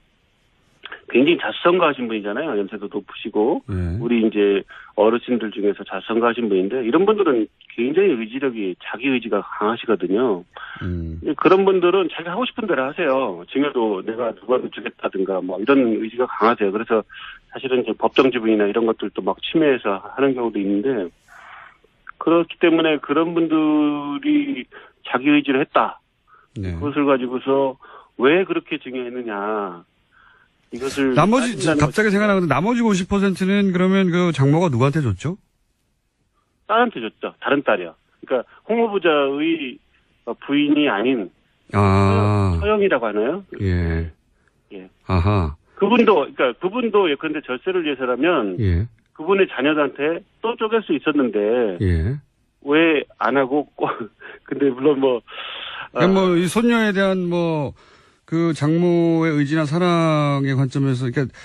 굉장히 자수성가하신 분이잖아요. 연세도 높으시고 우리 이제 어르신들 중에서 자수성가하신 분인데 이런 분들은 굉장히 의지력이 자기 의지가 강하시거든요. 그런 분들은 자기가 하고 싶은 대로 하세요. 증여도 내가 누구한테 주겠다든가 뭐 이런 의지가 강하세요. 그래서 사실은 이제 법정 지분이나 이런 것들도 막 침해해서 하는 경우도 있는데 그렇기 때문에 그런 분들이 자기 의지를 했다.
네.
그것을 가지고서 왜 그렇게 증여했느냐. 이것을
나머지 갑자기 생각나는데 나머지 50%는 그러면 그 장모가 누구한테 줬죠?
딸한테 줬죠. 다른 딸이요. 그러니까 홍 후보자의 부인이 아닌 서영이라고 하나요?
예.
예.
아하.
그분도 예컨대 절세를 위해서라면
예.
그분의 자녀한테 또 쪼갤 수 있었는데
예.
왜 안 하고 근데 물론 뭐
그러니까 뭐 이 손녀에 대한 뭐 그 장모의 의지나 사랑의 관점에서 그러니까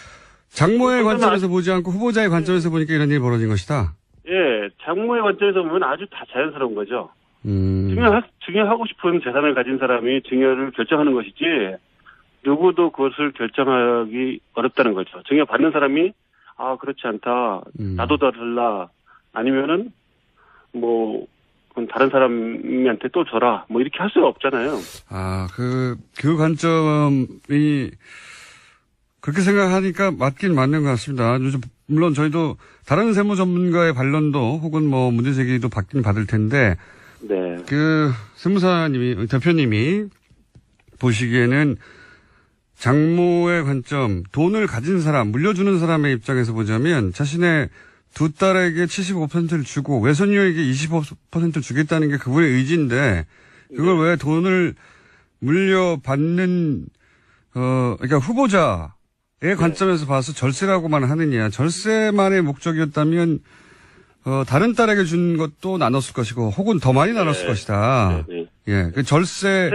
장모의 관점에서 보지 않고 후보자의 관점에서 보니까 이런 일이 벌어진 것이다.
예, 장모의 관점에서 보면 아주 다 자연스러운 거죠. 증여하고 싶은 재산을 가진 사람이 증여를 결정하는 것이지 누구도 그것을 결정하기 어렵다는 거죠. 증여 받는 사람이 그렇지 않다. 나도 더 달라. 아니면은 뭐 그럼 다른 사람한테 또 줘라. 뭐 이렇게 할 수가 없잖아요.
그 관점이 그렇게 생각하니까 맞긴 맞는 것 같습니다. 물론 저희도 다른 세무 전문가의 반론도 혹은 뭐 문제 제기도 받긴 받을 텐데,
네.
그 대표님이 보시기에는 장모의 관점, 돈을 가진 사람, 물려주는 사람의 입장에서 보자면 자신의 두 딸에게 75%를 주고 외손녀에게 25%를 주겠다는 게 그분의 의지인데 그걸 왜 돈을 물려받는 그러니까 후보자의 관점에서 봐서 절세라고만 하느냐. 절세만의 목적이었다면 다른 딸에게 준 것도 나눴을 것이고 혹은 더 많이 나눴을 것이다. 예, 그 절세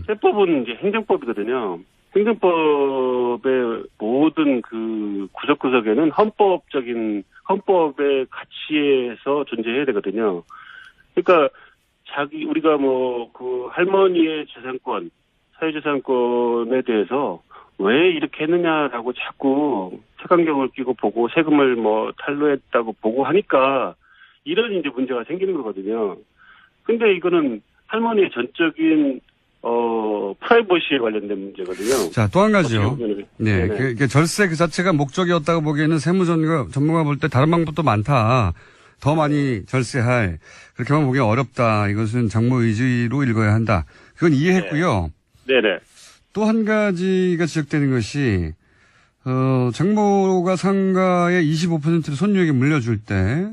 세법은 이제 행정법이거든요. 행정법의 모든 그 구석구석에는 헌법의 가치에서 존재해야 되거든요. 그러니까 우리가 뭐 그 할머니의 재산권, 사회재산권에 대해서 왜 이렇게 했느냐라고 자꾸 색안경을 끼고 보고 세금을 뭐 탈루했다고 보고 하니까 이런 이제 문제가 생기는 거거든요. 근데 이거는 할머니의 전적인 프라이버시에 관련된 문제거든요.
자, 또 한 가지요. 네. 그 절세 그 자체가 목적이었다고 보기에는 전문가 볼 때 다른 방법도 많다. 더 많이 절세할. 그렇게만 보기 어렵다. 이것은 장모 의지로 읽어야 한다. 그건 이해했고요.
네네.
또 한 가지가 지적되는 것이, 장모가 상가의 25%를 손녀에게 물려줄 때,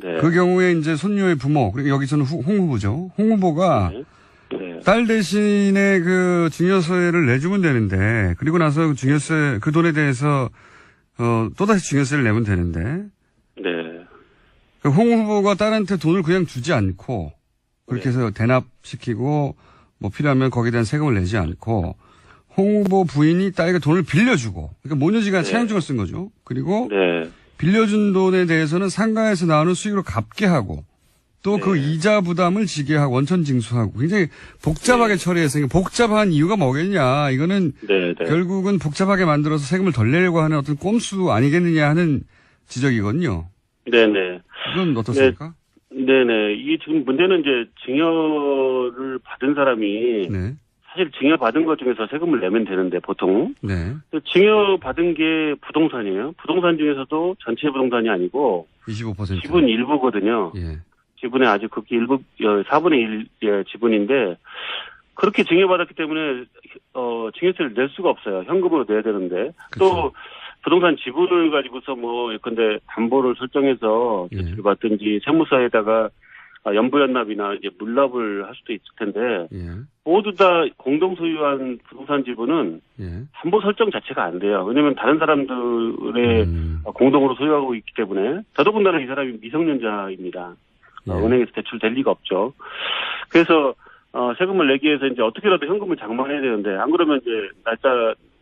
네.
그 경우에 이제 손녀의 부모, 그리고 여기서는 홍 후보죠. 홍 후보가
네.
딸 대신에 그 증여세를 내주면 되는데, 그리고 나서 그 증여세, 그 돈에 대해서, 또다시 증여세를 내면 되는데,
네.
그 홍 후보가 딸한테 돈을 그냥 주지 않고, 그렇게 해서 대납시키고, 뭐 필요하면 거기에 대한 세금을 내지 않고, 홍 후보 부인이 딸에게 돈을 빌려주고, 그러니까 모녀지간 차용증을 쓴 거죠. 그리고, 빌려준 돈에 대해서는 상가에서 나오는 수익으로 갚게 하고, 또 그 이자 부담을 지게 하고 원천 징수하고 굉장히 복잡하게 처리해서 복잡한 이유가 뭐겠냐. 이거는 결국은 복잡하게 만들어서 세금을 덜 내려고 하는 어떤 꼼수 아니겠느냐 하는 지적이거든요.
네네.
이건 어떻습니까?
네네. 이게 지금 문제는 이제 증여를 받은 사람이 사실 증여받은 것 중에서 세금을 내면 되는데 보통 증여받은 게 부동산이에요. 부동산 중에서도 전체 부동산이 아니고
25%
지분 일부거든요. 지분의 아주 극히 4분의 1 지분인데 그렇게 증여받았기 때문에 증여세를 낼 수가 없어요. 현금으로 내야 되는데 또 부동산 지분을 가지고서 뭐 예컨대 담보를 설정해서 대출을 받든지 세무사에다가 연부연납이나 이제 물납을 할 수도 있을 텐데 모두 다 공동 소유한 부동산 지분은 담보 설정 자체가 안 돼요. 왜냐하면 다른 사람들의 공동으로 소유하고 있기 때문에 더더군다나 이 사람이 미성년자입니다. 은행에서 대출 될 리가 없죠. 그래서 세금을 내기 위해서 이제 어떻게라도 현금을 장만해야 되는데 안 그러면 이제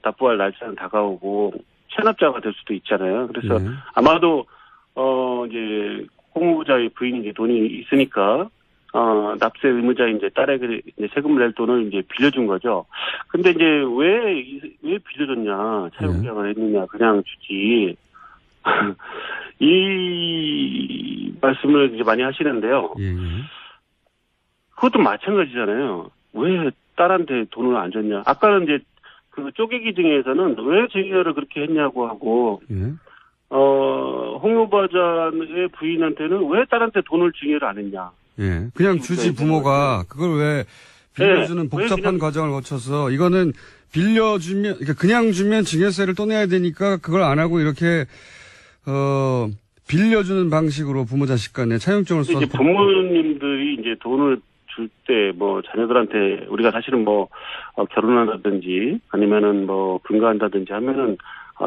납부할 날짜는 다가오고 체납자가 될 수도 있잖아요. 그래서 아마도 이제 홍 후보자의 부인이 이제 돈이 있으니까 납세 의무자인 이제 딸에게 이제 세금을 낼 돈을 이제 빌려준 거죠. 근데 이제 왜 빌려줬냐, 차용증을 했느냐, 그냥 주지. 이 말씀을 이제 많이 하시는데요. 그것도 마찬가지잖아요. 왜 딸한테 돈을 안 줬냐. 아까는 이제 그 쪼개기 중에서는 왜 증여를 그렇게 했냐고 하고, 홍 후보자의 부인한테는 왜 딸한테 돈을 증여를 안 했냐.
그냥 주지 부모가 그걸 왜 빌려주는 복잡한 과정을 거쳐서 이거는 빌려주면, 그냥 주면 증여세를 또 내야 되니까 그걸 안 하고 이렇게 빌려주는 방식으로 부모 자식 간에 차용증을 써서.
이제 부모님들이 이제 돈을 줄 때 뭐 자녀들한테 우리가 사실은 뭐 결혼한다든지 아니면은 뭐 분가한다든지 하면은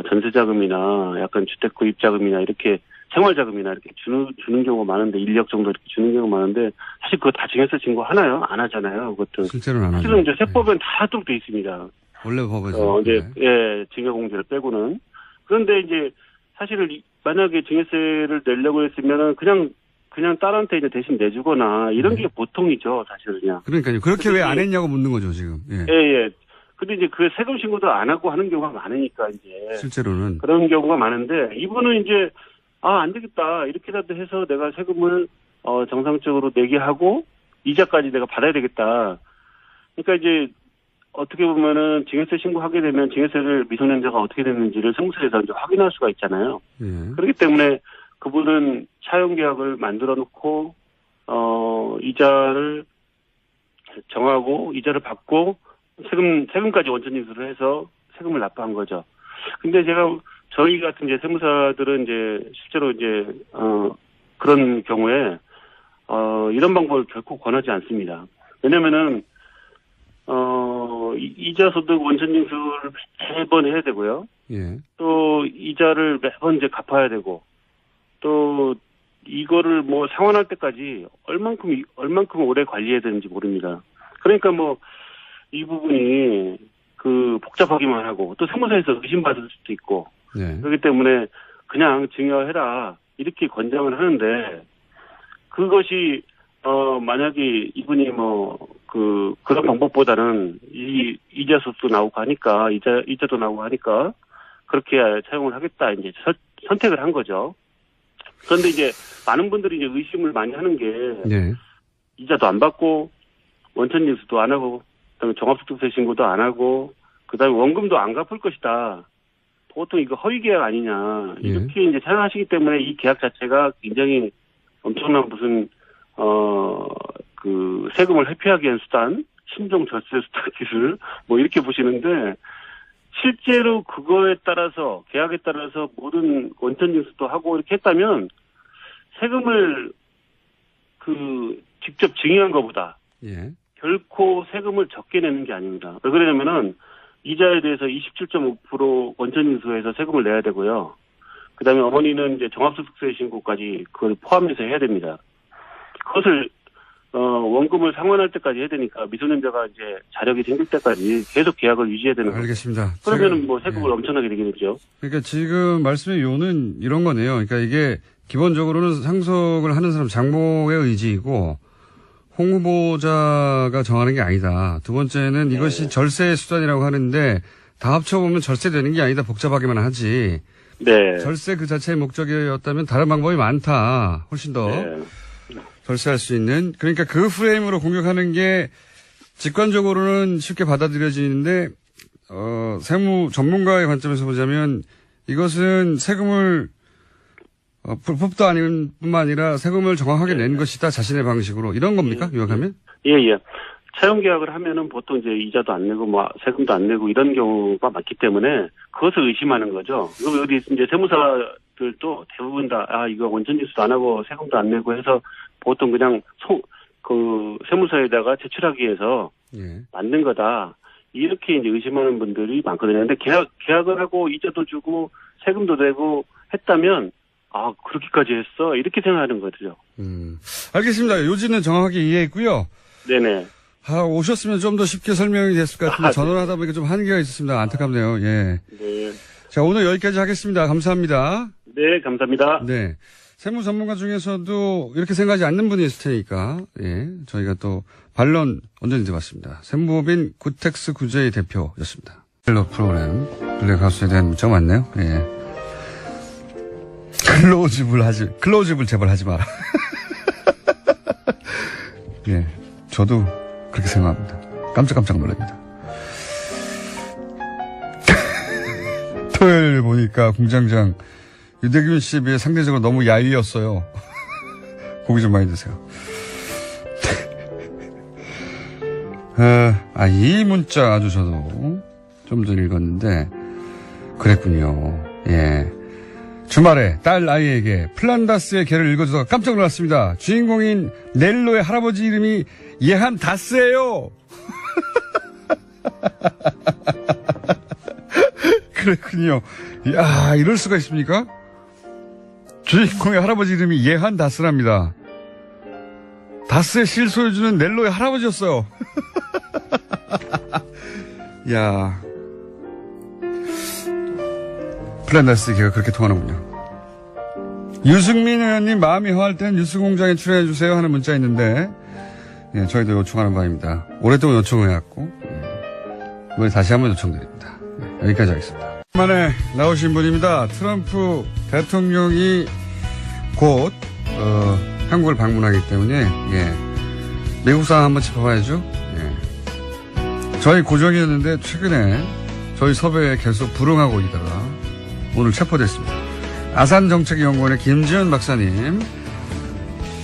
전세자금이나 약간 주택 구입자금이나 이렇게 생활자금이나 이렇게 주는 경우가 많은데 1억 정도 이렇게 주는 경우가 많은데 사실 그거 다 증여세 신고 하나요? 안 하잖아요. 그것도.
실제로는 안 하죠.
실은 이제 세법엔 다 하도록 돼 있습니다.
원래 법에서.
이제,
네.
예, 증여공제를 빼고는. 그런데 이제 사실은 만약에 증여세를 내려고 했으면은 그냥 딸한테 이제 대신 내주거나 이런 게 보통이죠, 사실은 그냥.
그러니까요. 그렇게
근데
왜 안 했냐고 묻는 거죠, 지금. 예.
예. 근데 이제 그 세금 신고도 안 하고 하는 경우가 많으니까 이제.
실제로는.
그런 경우가 많은데 이분은 이제 안 되겠다 이렇게라도 해서 내가 세금을 정상적으로 내게 하고 이자까지 내가 받아야 되겠다. 그러니까 이제 어떻게 보면은 증여세 신고하게 되면 증여세를 미성년자가 어떻게 됐는지를 세무서에서 이제 확인할 수가 있잖아요.
예.
그렇기 때문에 그분은 차용 계약을 만들어 놓고 이자를 정하고 이자를 받고 세금까지 원천 징수를 해서 세금을 납부한 거죠. 근데 저희 같은 이제 세무사들은 이제 실제로 이제 그런 경우에 이런 방법을 결코 권하지 않습니다. 왜냐면은 이자 소득 원천 징수를 매번 해야 되고요.
예.
또 이자를 매번 이제 갚아야 되고 또 이거를 뭐 상환할 때까지 얼만큼 오래 관리해야 되는지 모릅니다. 그러니까 뭐 이 부분이 복잡하기만 하고 또 세무서에서 의심받을 수도 있고
네.
그렇기 때문에 그냥 증여해라 이렇게 권장을 하는데 그것이 만약에 이분이 그런 방법보다는 이자 소득도 나오고 하니까 이자도 나오고 하니까 그렇게 사용을 하겠다 이제 선택을 한 거죠. 그런데 이제 많은 분들이 이제 의심을 많이 하는 게
네.
이자도 안 받고 원천 징수도 안 하고 그다음에 종합소득세 신고도 안 하고 그다음에 원금도 안 갚을 것이다. 보통 이거 허위 계약 아니냐 이렇게 이제 생각하시기 때문에 이 계약 자체가 굉장히 엄청난 무슨 세금을 회피하기 위한 수단, 신종 절세 수단 기술 뭐 이렇게 보시는데 실제로 그거에 따라서 계약에 따라서 모든 원천 징수도 하고 이렇게 했다면 세금을 직접 증여한 것보다
예.
결코 세금을 적게 내는 게 아닙니다. 왜 그러냐면은 이자에 대해서 27.5% 원천 징수해서 세금을 내야 되고요. 그다음에 어머니는 이제 종합소득세 신고까지 그걸 포함해서 해야 됩니다. 그것을 원금을 상환할 때까지 해야 되니까 미성년자가 이제 자력이 생길 때까지 계속 계약을 유지해야 되는 거죠.
알겠습니다.
그러면은 뭐 세금을 엄청나게 내게 되죠.
그러니까 지금 말씀의 요는 이런 거네요. 그러니까 이게 기본적으로는 상속을 하는 사람 장모의 의지이고 홍 후보자가 정하는 게 아니다. 두 번째는 이것이 절세 수단이라고 하는데 다 합쳐보면 절세되는 게 아니다. 복잡하게만 하지.
네.
절세 그 자체의 목적이었다면 다른 방법이 많다. 훨씬 더 절세할 수 있는. 그러니까 그 프레임으로 공격하는 게 직관적으로는 쉽게 받아들여지는데 세무 전문가의 관점에서 보자면 이것은 세금을 불법도 아닌 뿐만 아니라 세금을 정확하게 낸 것이다. 자신의 방식으로. 이런 겁니까? 요약하면?
예. 차용 계약을 하면은 보통 이제 이자도 안 내고 세금도 안 내고 이런 경우가 많기 때문에 그것을 의심하는 거죠. 그리고 어디 이제 세무사들도 대부분 다 이거 원천 징수도 안 하고 세금도 안 내고 해서 보통 그냥 세무서에다가 제출하기 위해서 만든 거다. 이렇게 이제 의심하는 분들이 많거든요. 근데 계약을 하고 이자도 주고 세금도 내고 했다면 그렇게까지 했어? 이렇게 생각하는 거죠.
알겠습니다. 요지는 정확하게 이해했고요.
네네.
오셨으면 좀 더 쉽게 설명이 됐을 것 같은데 전화를 하다 보니까 좀 한계가 있었습니다. 안타깝네요. 예.
네.
자, 오늘 여기까지 하겠습니다. 감사합니다.
네, 감사합니다.
네. 세무 전문가 중에서도 이렇게 생각하지 않는 분이 있을 테니까, 예. 저희가 또 반론 언제든지 받습니다. 세무법인 구텍스 구제의 대표였습니다. 헬로 프로그램, 블랙하우스에 대한 문자가 많네요. 예. 클로즈업을 제발 하지 마라. 예. 저도 그렇게 생각합니다. 깜짝깜짝 놀랍니다. 토요일 보니까 공장장 유대균 씨에 비해 상대적으로 너무 야위였어요. 고기 좀 많이 드세요. 이 문자 아주 저도 좀 전에 읽었는데 그랬군요. 예. 주말에 딸 아이에게 플란다스의 개를 읽어주다가 깜짝 놀랐습니다. 주인공인 넬로의 할아버지 이름이 예한 다스예요. 그랬군요. 이야, 이럴 수가 있습니까? 주인공의 할아버지 이름이 예한 다스랍니다. 다스의 실소유주는 넬로의 할아버지였어요. 야, 플랜다스 기가 그렇게 통하는군요. 유승민 의원님 마음이 허할 땐 뉴스공장에 출연해주세요 하는 문자 있는데, 예, 저희도 요청하는 바입니다. 오랫동안 요청해왔고, 예, 이번에 다시 한번 요청드립니다. 예, 여기까지 하겠습니다. 오랜만에 나오신 분입니다. 트럼프 대통령이 곧, 한국을 방문하기 때문에, 예, 미국 상황 한번 짚어봐야죠. 예. 저희 고정이었는데, 최근에 저희 섭외에 계속 불응하고 있다가 오늘 체포됐습니다. 아산정책연구원의 김지은 박사님.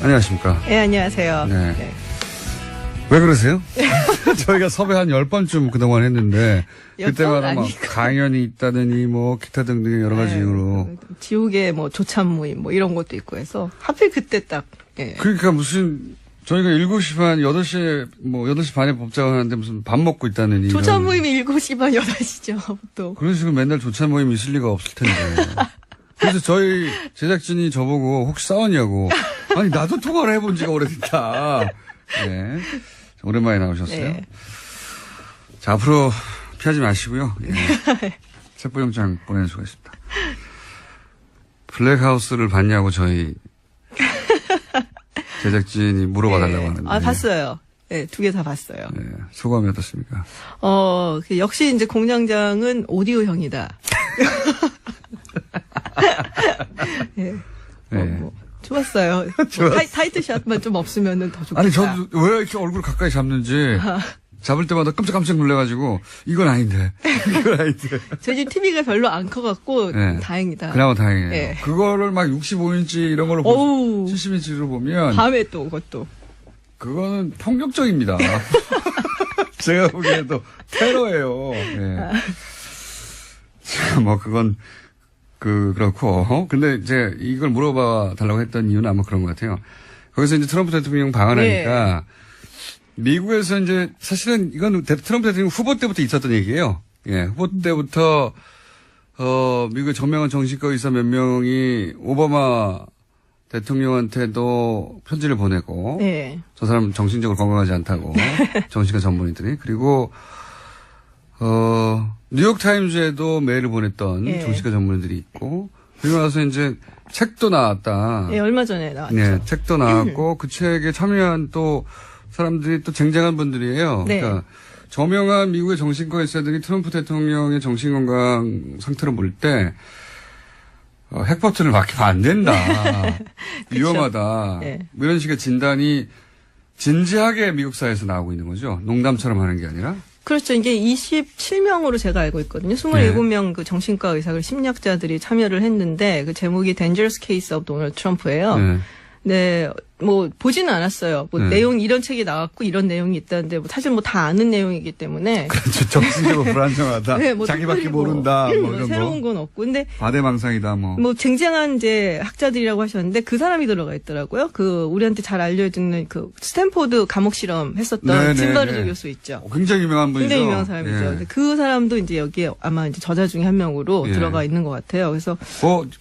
안녕하십니까.
네, 안녕하세요.
네.
네.
왜 그러세요? 저희가 섭외 한 10번쯤 그동안 했는데, 그때마다 막 강연이 있다더니 뭐 기타 등등의 여러 가지 이유로.
지옥의 뭐 조찬 모임 뭐 이런 것도 있고 해서 하필 그때 딱. 예.
그러니까 무슨 저희가 7시 반, 8시에 뭐 8시 반에 법자고 하는데 무슨 밥 먹고 있다느니.
조찬 모임이 7시 반 8시죠. 또.
그런 식으로 맨날 조찬 모임이 있을 리가 없을 텐데. 그래서 저희 제작진이 저보고 혹시 싸웠냐고. 아니 나도 통화를 해본 지가 오래됐다. 네. 오랜만에 나오셨어요.
네.
자, 앞으로 피하지 마시고요. 예. 체포영장 보내주고 있습니다. 블랙하우스를 봤냐고 저희 제작진이 물어봐달라고 하는데.
아, 봤어요. 네, 2개 다 봤어요.
네, 소감이 어떻습니까?
역시 이제 공장장은 오디오형이다. 네.
네.
좋았어요. 타이트샷만 좀 없으면 더 좋겠다.
아니, 저도 왜 이렇게 얼굴 가까이 잡는지 잡을 때마다 깜짝깜짝 놀래가지고 이건 아닌데. 이건 아닌데.
저희 집 TV가 별로 안 커갖고
네.
다행이다.
그나마 다행이에요.
네.
그거를 막 65인치 이런 걸로
어우.
70인치로 보면
밤에 또 그것도.
그거는 폭력적입니다. 제가 보기에도 테러예요. 네. 뭐 그건 그렇고 근데 이제 이걸 물어봐 달라고 했던 이유는 아마 그런 것 같아요. 거기서 이제 트럼프 대통령 방한하니까 미국에서 이제 사실은 이건 트럼프 대통령 후보 때부터 있었던 얘기예요. 예, 후보 때부터 미국의 저명한 정신과 의사 몇 명이 오바마 대통령한테도 편지를 보내고
네.
저 사람 정신적으로 건강하지 않다고 정신과 전문의들이 그리고 뉴욕타임즈에도 메일을 보냈던
네.
정신과 전문의들이 있고 그리고 나서 이제 책도 나왔다.
네, 얼마 전에 나왔죠.
네, 책도 나왔고 그 책에 참여한 또 사람들이 또 쟁쟁한 분들이에요.
네.
그러니까 저명한 미국의 정신과 의사들이 트럼프 대통령의 정신건강 상태를 볼 때 핵버튼을 막히면 안 된다. 위험하다.
네.
뭐 이런 식의 진단이 진지하게 미국 사회에서 나오고 있는 거죠. 농담처럼 하는 게 아니라.
그렇죠. 이게 27명으로 제가 알고 있거든요. 27명 그 정신과 의사, 심리학자들이 참여를 했는데 그 제목이 Dangerous Case of Donald Trump예요.
네.
네, 뭐 보지는 않았어요. 뭐
네.
내용 이런 책이 나왔고 이런 내용이 있다는데 뭐 사실 뭐 다 아는 내용이기 때문에
그렇죠. 정신적으로 불안정하다.
네, 뭐
자기밖에
특별히
모른다. 뭐 이런
새로운
거.
건 없고 근데
과대망상이다.
뭐 쟁쟁한 이제 학자들이라고 하셨는데 그 사람이 들어가 있더라고요. 그 우리한테 잘 알려지는 그 스탠포드 감옥 실험 했었던
네,
짐바르드
네.
교수 있죠.
굉장히 유명한 분이죠.
굉장히 유명한 사람이죠.
예.
근데 그 사람도 이제 여기에 아마 이제 저자 중에 한 명으로
예.
들어가 있는 것 같아요. 그래서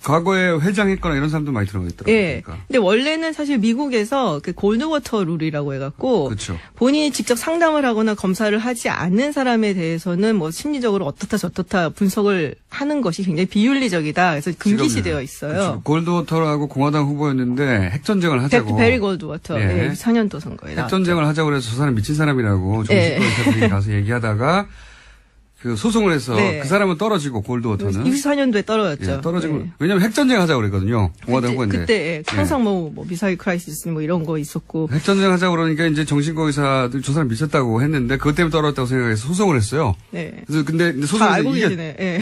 과거에 회장했거나 이런 사람도 많이 들어가 있더라고요.
예.
그러니까.
근데 원래는 사실 미국에서 그 골드워터 룰이라고 해갖고
그렇죠.
본인이 직접 상담을 하거나 검사를 하지 않는 사람에 대해서는 뭐 심리적으로 어떻다 저떻다 분석을 하는 것이 굉장히 비윤리적이다. 그래서 금기시되어 있어요.
그렇죠. 골드워터라고 공화당 후보였는데 핵전쟁을 하자고.
베리 골드워터.
예.
예. 4년도 선거에 나왔죠.
핵전쟁을 하자고 그래서 저 사람 미친 사람이라고 정신과 의사들이 가서 얘기하다가 그 소송을 해서
네.
그 사람은 떨어지고 골드워터는
64년도에 떨어졌죠.
예, 떨어지고
예.
왜냐면 핵전쟁 하자고 그랬거든요. 공화당 후보인데.
그때 예. 항상 뭐 미사일 크라이시스 뭐 이런 거 있었고.
핵전쟁 하자고 그러니까 이제 정신과 의사들 저 사람 미쳤다고 했는데 그것 때문에 떨어졌다고 생각해서 소송을 했어요.
네.
그래서 근데
잘
소송에서
알고 계시네. 예.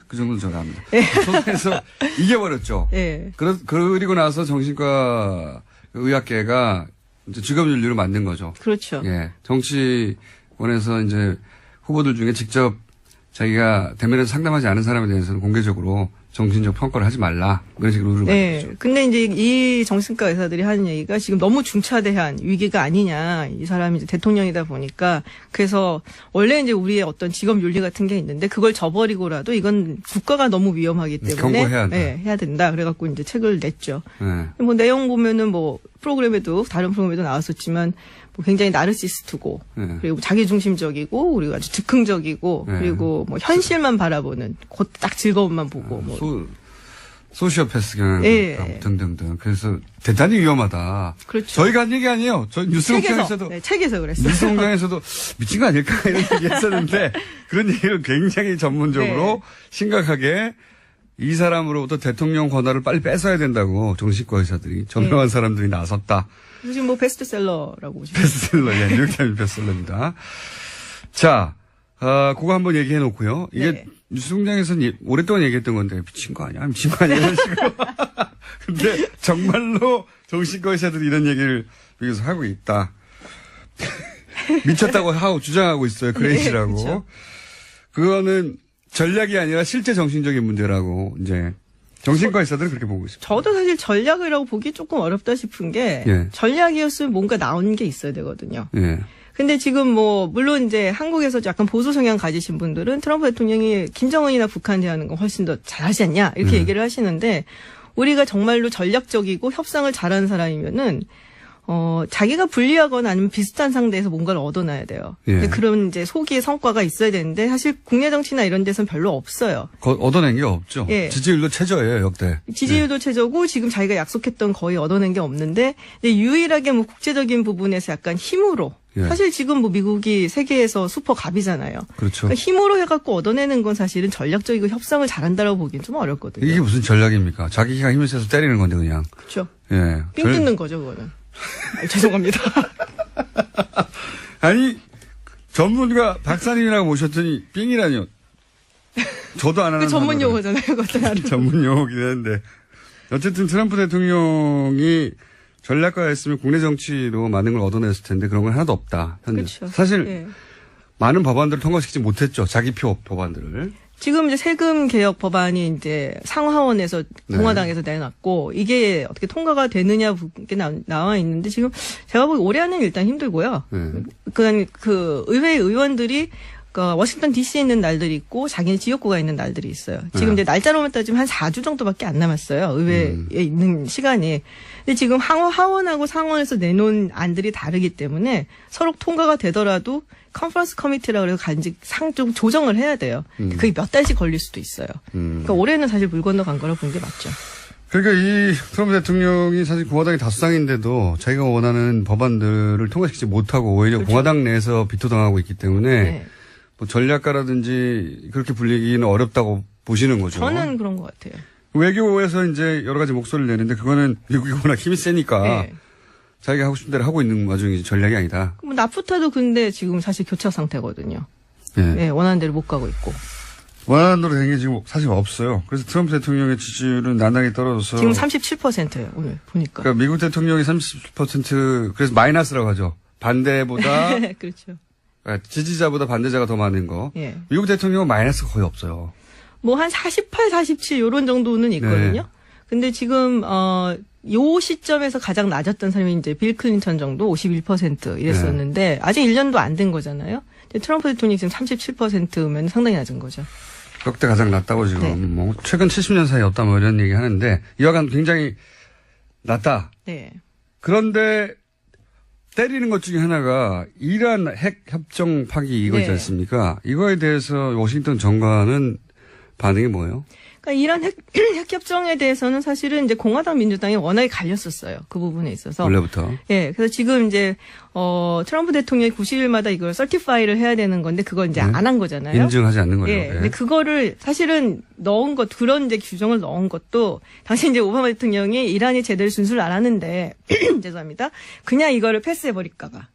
그 정도는 제가 압니다. 소송에서 이겨버렸죠.
예.
그리고 나서 정신과 의학계가 이제 직업윤리로 만든 거죠.
그렇죠.
예. 정치원에서 이제 후보들 중에 직접 자기가 대면에서 상담하지 않은 사람에 대해서는 공개적으로 정신적 평가를 하지 말라. 이런 식으로 룰을
네.
만들었죠.
근데 이제 이 정신과 의사들이 하는 얘기가 지금 너무 중차대한 위기가 아니냐. 이 사람이 이제 대통령이다 보니까. 그래서 원래 이제 우리의 어떤 직업 윤리 같은 게 있는데 그걸 저버리고라도 이건 국가가 너무 위험하기 때문에.
경고해야 한다.
네, 해야 된다. 그래갖고 이제 책을 냈죠.
네.
뭐 내용 보면은 뭐 다른 프로그램에도 나왔었지만 뭐 굉장히 나르시스트고
네.
그리고 자기중심적이고 그리고 아주 즉흥적이고
네.
그리고 뭐 현실만 바라보는 곧 딱 즐거움만 보고 뭐
소시오패스 경향
예.
등등등. 그래서 대단히 위험하다.
그렇죠.
저희가 한 얘기 아니에요. 저희 뉴스공장에서도
책에서 그랬어요.
뉴스공장에서도 미친 거 아닐까 이런 얘기 했었는데 그런 얘기를 굉장히 전문적으로
네.
심각하게 이 사람으로부터 대통령 권한을 빨리 뺏어야 된다고 정신과 의사들이 전명한 사람들이 나섰다.
지금 뭐 베스트셀러라고 보시면
베스트셀러, 예, 뉴욕타임즈 베스트셀러입니다. 자, 그거 한번 얘기해 놓고요. 이게
네.
뉴스공장에서는 오랫동안 얘기했던 건데 미친 거 아니야? 미친 거 아니야? 이런 식으로. 근데 정말로 정신과 의사들이 이런 얘기를 여기서 하고 있다. 미쳤다고 하고 주장하고 있어요. 그레이시라고.
네, 그렇죠.
그거는 전략이 아니라 실제 정신적인 문제라고 이제 정신과 의사들은 그렇게 보고 있습니다.
저도 사실 전략이라고 보기 조금 어렵다 싶은 게
예.
전략이었으면 뭔가 나온 게 있어야 되거든요.
예.
근데 지금 뭐 물론 이제 한국에서 약간 보수 성향 가지신 분들은 트럼프 대통령이 김정은이나 북한 대하는 건 훨씬 더 잘하지 않냐 이렇게 얘기를 하시는데 우리가 정말로 전략적이고 협상을 잘하는 사람이면은 자기가 불리하거나 아니면 비슷한 상대에서 뭔가를 얻어놔야 돼요.
예.
근데 그런 이제 소기의 성과가 있어야 되는데 사실 국내 정치나 이런 데서는 별로 없어요.
얻어낸 게 없죠.
예.
지지율도 최저예요, 역대.
지지율도 최저고 지금 자기가 약속했던 거의 얻어낸 게 없는데 근데 유일하게 뭐 국제적인 부분에서 약간 힘으로
예.
사실 지금 뭐 미국이 세계에서 슈퍼갑이잖아요.
그렇죠.
그러니까 힘으로 해갖고 얻어내는 건 사실은 전략적이고 협상을 잘한다고 보기엔 좀 어렵거든요.
이게 무슨 전략입니까? 자기가 힘을 써서 때리는 건데 그냥.
그렇죠.
예.
삥 뜯는 거죠, 그거는. 죄송합니다.
아니 전문가 박사님이라고 모셨더니 삥이라뇨. 저도 안 하는
그 전문
단어를.
용어잖아요, 그것도 나름.
전문 용어긴 한데 어쨌든 트럼프 대통령이 전략가였으면 국내 정치로 많은 걸 얻어냈을 텐데 그런 건 하나도 없다. 현재.
그렇죠.
사실
예.
많은 법안들을 통과시키지 못했죠. 자기 표 법안들을.
지금 이제 세금 개혁 법안이 이제 상하원에서
네.
공화당에서 내놨고 이게 어떻게 통과가 되느냐 게 나와 있는데 지금 제가 보기 올해 안은 일단 힘들고요.
네.
그 의회 의원들이 그 워싱턴 DC에 있는 날들이 있고 자기네 지역구가 있는 날들이 있어요. 지금
네.
이제 날짜로만 따지면 한 4주 정도밖에 안 남았어요. 의회에 있는 시간이. 근데 지금 하원하고 상원에서 내놓은 안들이 다르기 때문에 서로 통과가 되더라도 컨퍼런스 커미티라고 해서 간직 좀 조정을 해야 돼요. 그게 몇 달씩 걸릴 수도 있어요. 그러니까 올해는 사실 물 건너간 거라고 보는 게 맞죠.
그러니까 이 트럼프 대통령이 사실 공화당이 다수당인데도 자기가 원하는 법안들을 통과시키지 못하고 오히려
그렇죠.
공화당 내에서 비토당하고 있기 때문에
네.
뭐 전략가라든지 그렇게 불리기는 어렵다고 보시는 거죠.
저는 그런 것 같아요.
외교에서 이제 여러 가지 목소리를 내는데 그거는 미국이 워낙 힘이 세니까
네.
자기가 하고 싶은 대로 하고 있는 와중이지 전략이 아니다.
뭐 나프타도 근데 지금 사실 교착 상태거든요.
예.
네, 원하는 대로 못 가고 있고.
원하는 대로 된 게 지금 사실 없어요. 그래서 트럼프 대통령의 지지율은 나날이 떨어져서
지금 37%예요, 오늘 보니까.
그러니까 미국 대통령이 30% 그래서 마이너스라고 하죠. 반대보다
그렇죠.
지지자보다 반대자가 더 많은 거.
예.
미국 대통령은 마이너스가 거의 없어요.
뭐 한 48, 47 요런 정도는 있거든요.
네.
근데 지금 요 시점에서 가장 낮았던 사람이 이제 빌 클린턴 정도 51% 이랬었는데 아직 1년도 안 된 거잖아요. 근데 트럼프 대통령이 지금 37%면 상당히 낮은 거죠.
역대 가장 낮다고 지금
네.
뭐 최근 70년 사이 없다 뭐 이런 얘기 하는데 여하간 굉장히 낮다.
네.
그런데 때리는 것 중에 하나가 이란 핵 협정 파기 이거지
네.
않습니까? 이거에 대해서 워싱턴 정관은 반응이 뭐예요?
그러니까 이란 핵협정에 대해서는 사실은 이제 공화당 민주당이 워낙에 갈렸었어요. 그 부분에 있어서.
원래부터.
예, 그래서 지금 이제 트럼프 대통령이 90일마다 이걸 서티파이를 해야 되는 건데 그걸 이제
네.
안 한 거잖아요.
인증하지 않는 거예요.
예, 근데 그거를 사실은 넣은 것 그런 이제 규정을 넣은 것도 당시 이제 오바마 대통령이 이란이 제대로 준수를 안 하는데 죄송합니다. 그냥 이거를 패스해 버릴까봐.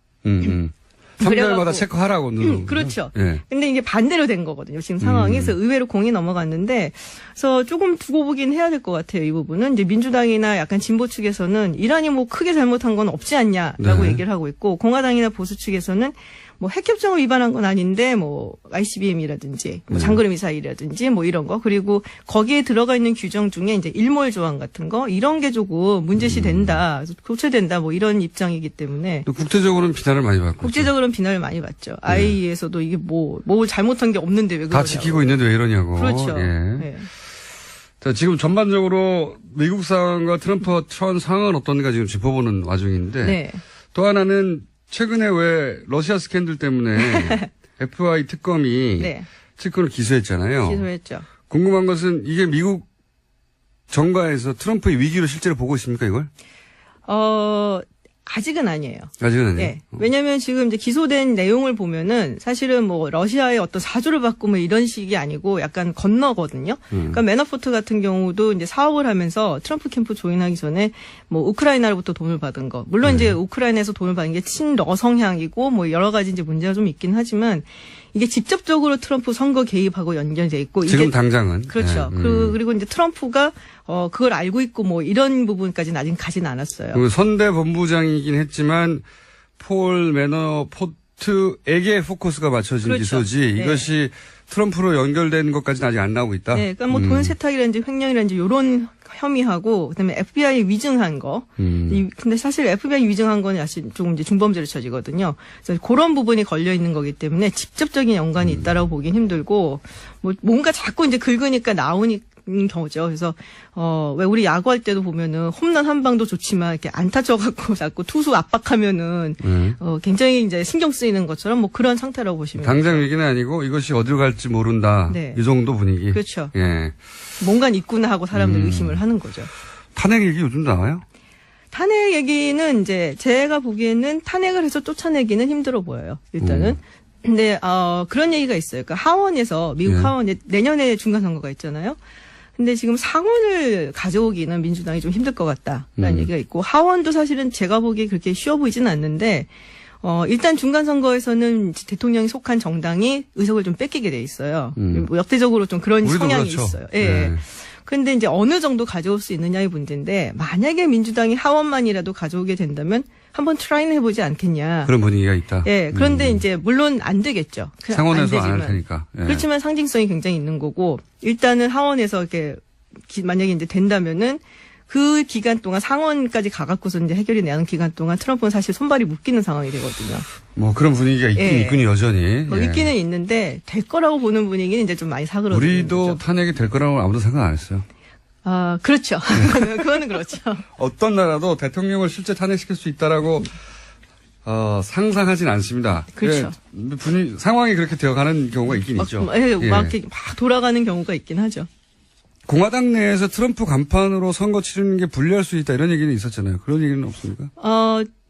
3개월마다
그래갖고.
체크하라고 누르는
그렇죠.
예.
근데 이게 반대로 된 거거든요. 지금 상황이. 그래서 의외로 공이 넘어갔는데, 그래서 조금 두고 보긴 해야 될 것 같아요. 이 부분은. 이제 민주당이나 약간 진보 측에서는 이란이 뭐 크게 잘못한 건 없지 않냐라고
네.
얘기를 하고 있고, 공화당이나 보수 측에서는 뭐 핵협정을 위반한 건 아닌데, 뭐 ICBM이라든지, 뭐 장거리 미사일이라든지, 뭐 이런 거. 그리고 거기에 들어가 있는 규정 중에 이제 일몰 조항 같은 거, 이런 게 조금 문제시 된다. 그래서 교체된다. 뭐 이런 입장이기 때문에.
또 국제적으로는 비난을 많이 받고.
국제적으로는 비난을 많이 받죠. IAEA에서도 이게 뭐 잘못한 게 없는데 왜 그러냐고.
다 지키고 있는데 왜 이러냐고.
그렇죠.
예.
네.
자, 지금 전반적으로 미국 상황과 트럼프 상황은 어떤가 지금 짚어보는 와중인데.
네.
또 하나는 최근에 왜 러시아 스캔들 때문에 FBI 특검이
네.
측근을 기소했잖아요.
기소했죠.
궁금한 것은 이게 미국 정가에서 트럼프의 위기로 실제로 보고 있습니까, 이걸?
아직은 아니에요.
아직은 아니에요.
네. 왜냐면 지금 이제 기소된 내용을 보면은 뭐 러시아의 어떤 사주를 받고 뭐 이런 식이 아니고 약간 건너거든요. 그러니까 매너포트 같은 경우도 이제 사업을 하면서 트럼프 캠프 조인하기 전에 뭐 우크라이나로부터 돈을 받은 거. 물론 이제 우크라이나에서 돈을 받은 게 친러 성향이고 뭐 여러 가지 이제 문제가 좀 있긴 하지만 이게 직접적으로 트럼프 선거 개입하고 연결돼 있고
지금
이게
당장은.
그렇죠.
네.
그리고 이제 트럼프가 그걸 알고 있고 뭐 이런 부분까지는 아직 가진 않았어요.
그 선대 본부장이긴 했지만 폴 매너포트에게 포커스가 맞춰진
그렇죠.
기소지
네.
이것이 트럼프로 연결된 것까지는 아직 안 나오고 있다.
네, 그러니까 뭐 돈 세탁이라든지 횡령이라든지 이런 혐의하고 그다음에 FBI 위증한 거. 근데 사실 FBI 위증한 거는 사실 조금 이제 중범죄로 쳐지거든요. 그래서 그런 부분이 걸려 있는 거기 때문에 직접적인 연관이 있다라고 보긴 힘들고 뭐 뭔가 자꾸 이제 긁으니까 나오는 경우죠. 그래서 왜 우리 야구할 때도 보면은 홈런 한 방도 좋지만 이렇게 안타 쳐갖고 자꾸 투수 압박하면은 굉장히 이제 신경 쓰이는 것처럼 뭐 그런 상태라고 보시면
당장 위기는 아니고 이것이 어디로 갈지 모른다.
네.
이 정도 분위기.
그렇죠.
예.
뭔가 있구나 하고 사람들 의심을 하는 거죠.
탄핵 얘기 요즘 나와요?
탄핵 얘기는 이제 제가 보기에는 탄핵을 해서 쫓아내기는 힘들어 보여요. 일단은. 근데 그런 얘기가 있어요. 그러니까 하원에서 미국
예.
하원에 내년에 중간 선거가 있잖아요. 근데 지금 상원을 가져오기는 민주당이 좀 힘들 것 같다라는 얘기가 있고 하원도 사실은 제가 보기에 그렇게 쉬워 보이지는 않는데 일단 중간 선거에서는 대통령이 속한 정당이 의석을 좀 뺏기게 돼 있어요. 뭐 역대적으로 좀 그런
우리도
성향이
그렇죠.
있어요. 예.
네.
그런데 이제 어느 정도 가져올 수 있느냐의 문제인데 만약에 민주당이 하원만이라도 가져오게 된다면 한번 트라이는 해보지 않겠냐.
그런 분위기가 있다.
예. 그런데 이제 물론 안 되겠죠.
상원에서 안 할
되지만.
테니까. 예.
그렇지만 상징성이 굉장히 있는 거고 일단은 하원에서 이렇게 만약에 이제 된다면은 그 기간 동안 상원까지 가갖고서 이제 해결이 나는 기간 동안 트럼프는 사실 손발이 묶이는 상황이 되거든요.
뭐 그런 분위기가 있긴
예.
있군요, 여전히.
뭐
예.
있기는 있는데 될 거라고 보는 분위기는 이제 좀 많이 사그러지는
우리도
거죠.
탄핵이 될 거라고 아무도 생각 안 했어요.
아, 그렇죠. 그거는 그렇죠.
어떤 나라도 대통령을 실제 탄핵시킬 수 있다라고 상상하진 않습니다.
그렇죠.
예, 상황이 그렇게 되어가는 경우가 있긴 있죠.
막
예.
이렇게 막 돌아가는 경우가 있긴 하죠.
공화당 내에서 트럼프 간판으로 선거 치르는 게 불리할 수 있다 이런 얘기는 있었잖아요. 그런 얘기는 없습니까?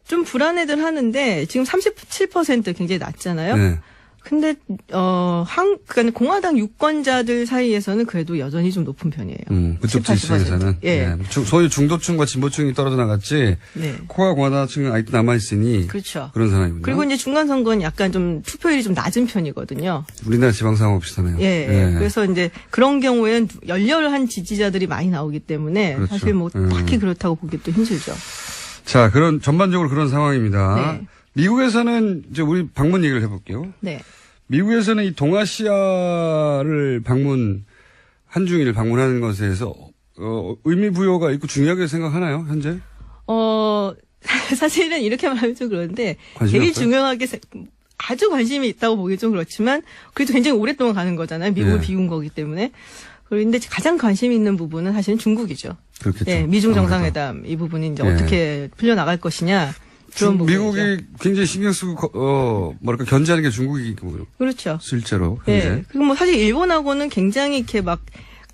좀 불안해들 하는데 지금 37% 굉장히 낮잖아요.
네.
근데 그러니까 공화당 유권자들 사이에서는 그래도 여전히 좀 높은 편이에요.
그쪽
70, 80%.
지지층에서는
예.
소위 중도층과 진보층이 떨어져 나갔지
네.
코가 공화당층은 아직도 남아있으니
그렇죠.
그런 상황이군요.
그리고 이제 중간 선거는 약간 좀 투표율이 좀 낮은 편이거든요.
우리나라 지방선거 비슷하네요.
예. 그래서 이제 그런 경우에는 열렬한 지지자들이 많이 나오기 때문에
그렇죠.
사실 뭐 딱히 그렇다고 보기 또 힘들죠.
자, 전반적으로 그런 상황입니다.
네.
미국에서는 이제 우리 방문 얘기를 해볼게요.
네.
미국에서는 이 동아시아를 한중일 방문하는 것에 대해서 의미 부여가 있고 중요하게 생각하나요, 현재?
사실은 이렇게 말하면 좀 그런데
관심이
제일
없어요?
중요하게 아주 관심이 있다고 보기 좀 그렇지만 그래도 굉장히 오랫동안 가는 거잖아요. 미국을
예.
비운 거기 때문에. 그런데 가장 관심이 있는 부분은 사실은 중국이죠.
그렇겠죠.
예, 미중 정상회담 이 부분이 이제
예.
어떻게 풀려나갈 것이냐. 그런 부분이죠.
미국이 굉장히 신경 쓰고 견제하는 게 중국이고
그렇죠.
실제로 현재.
예. 그리고 뭐 사실 일본하고는 굉장히 이렇게 막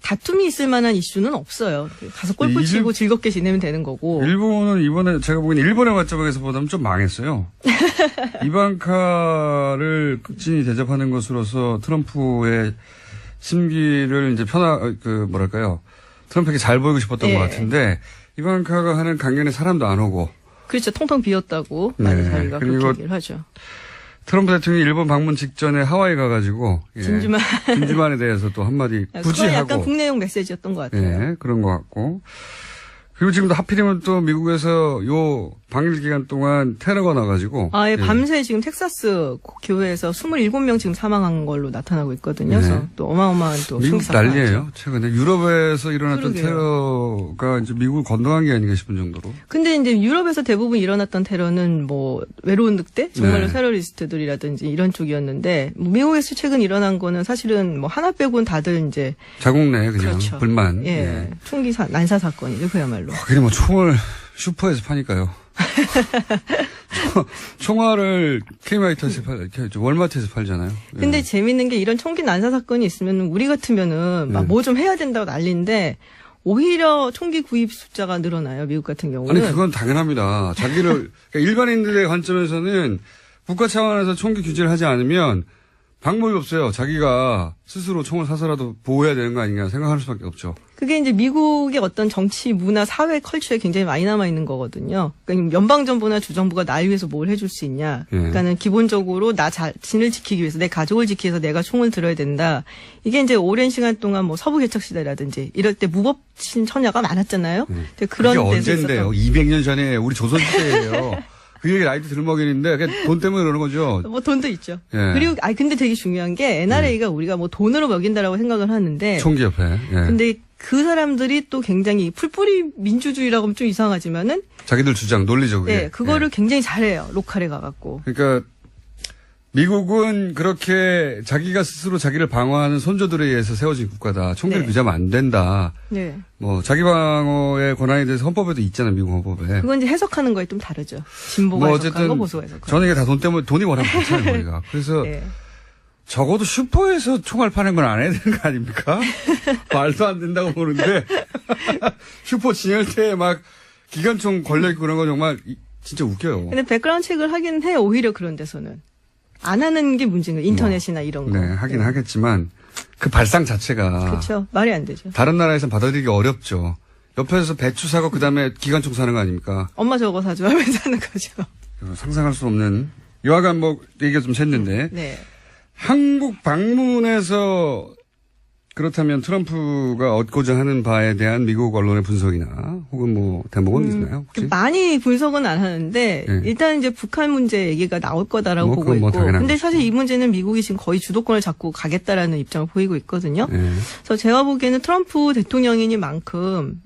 다툼이 있을 만한 이슈는 없어요. 가서 골프 치고 즐겁게 지내면 되는 거고.
일본은 이번에 제가 보기엔 일본의 관점에서 보다는 좀 망했어요. 이방카를 극진히 대접하는 것으로서 트럼프의 심기를 이제 트럼프에게 잘 보이고 싶었던
예.
것 같은데 이방카가 하는 강연에 사람도 안 오고.
그렇죠. 텅텅 비었다고 많이
네.
자기가
그리고
그렇게 얘기를 하죠.
트럼프 대통령이 일본 방문 직전에 하와이 가가지고 진주만에 대해서 또 한마디 굳이
그건
하고
약간 국내용 메시지였던 것 같아요.
네, 그런 것 같고 그리고 지금도 하필이면 또 미국에서 요 방일 기간 동안 테러가 나가지고
예, 밤새 지금 텍사스 교회에서 27명 지금 사망한 걸로 나타나고 있거든요.
네.
그래서 또 어마어마한 또
미국
총기 사건.
난리예요. 최근에 유럽에서 일어났던
그러게요.
테러가 이제 미국을 건너간 게 아닌가 싶은 정도로.
근데 이제 유럽에서 대부분 일어났던 테러는 뭐 외로운 늑대, 정말로
네.
테러리스트들이라든지 이런 쪽이었는데 뭐 미국에서 최근 일어난 거는 사실은 뭐 하나 빼고는 다들 이제
자국 내 그냥
그렇죠.
불만.
예, 총기 난사 사건이죠 그야말로.
그래 뭐 총을 슈퍼에서 파니까요. 총알을 K마이트에서 월마트에서 팔잖아요.
근데
예.
재밌는 게 이런 총기 난사 사건이 있으면 우리 같으면은 막 뭐 좀 해야 된다고 난리인데 오히려 총기 구입 숫자가 늘어나요. 미국 같은 경우는.
아니 그건 당연합니다. 자기를 그러니까 일반인들의 관점에서는 국가 차원에서 총기 규제를 하지 않으면 방법이 없어요. 자기가 스스로 총을 사서라도 보호해야 되는 거 아닌가 생각할 수밖에 없죠.
그게 이제 미국의 어떤 정치, 문화, 사회 컬처에 굉장히 많이 남아있는 거거든요. 그러니까 연방정부나 주정부가 날 위해서 뭘 해줄 수 있냐.
예.
그러니까는 기본적으로 나 자신을 지키기 위해서, 내 가족을 지키기 위해서 내가 총을 들어야 된다. 이게 이제 오랜 시간 동안 뭐 서부 개척 시대라든지 이럴 때 무법신 처녀가 많았잖아요. 근데 그런
그게
데서
언젠데요?
있었던
200년 전에 우리 조선시대예요. 그 얘기 라이트 들먹이는데 그냥 돈 때문에 그러는 거죠.
뭐 돈도 있죠.
예.
그리고 근데 되게 중요한 게 NRA가 우리가 뭐 돈으로 먹인다라고 생각을 하는데
총기 옆에. 예.
근데 그 사람들이 또 굉장히 풀뿌리 민주주의라고 하면 좀 이상하지만은
자기들 주장 논리죠. 그게.
네, 그거를
예.
굉장히 잘해요. 로컬에 가갖고.
그러니까 미국은 그렇게 자기가 스스로 자기를 방어하는 손조들에 의해서 세워진 국가다. 총기를
네.
규제하면 안 된다.
네.
뭐 자기 방어의 권한에 대해서 헌법에도 있잖아요. 미국 헌법에.
그건 이제 해석하는 거에 좀 다르죠. 진보가
뭐
해석하는 거, 보수가 해석하는 거.
저는 이게 다 돈 때문에 돈이 워낙 많잖아요. 우리가. 그래서
네.
적어도 슈퍼에서 총알 파는 건 안 해야 되는 거 아닙니까? 말도 안 된다고 보는데 슈퍼 진열대에 막 기관총 걸려있고 그런 건 정말 진짜 웃겨요.
근데 백그라운드 체크를 하긴 해요. 오히려 그런 데서는. 안 하는 게 문제인 거예요. 인터넷이나 이런 거.
네, 하긴 하겠지만 그 발상 자체가
그렇죠. 말이 안 되죠.
다른 나라에서는 받아들이기 어렵죠. 옆에서 배추 사고 그다음에 기관총 사는 거 아닙니까?
엄마 저거 사줘 하면서 하는 거죠.
상상할 수 없는 여하간 뭐 얘기가 좀 샜는데
네.
한국 방문에서 그렇다면 트럼프가 얻고자 하는 바에 대한 미국 언론의 분석이나 혹은 뭐 대목은 있나요? 혹시?
많이 분석은 안 하는데
네.
일단 이제 북한 문제 얘기가 나올 거다라고
뭐
보고
그건 뭐
있고.
당연한
근데
거죠.
사실 이 문제는 미국이 지금 거의 주도권을 잡고 가겠다라는 입장을 보이고 있거든요.
네.
그래서 제가 보기에는 트럼프 대통령이니만큼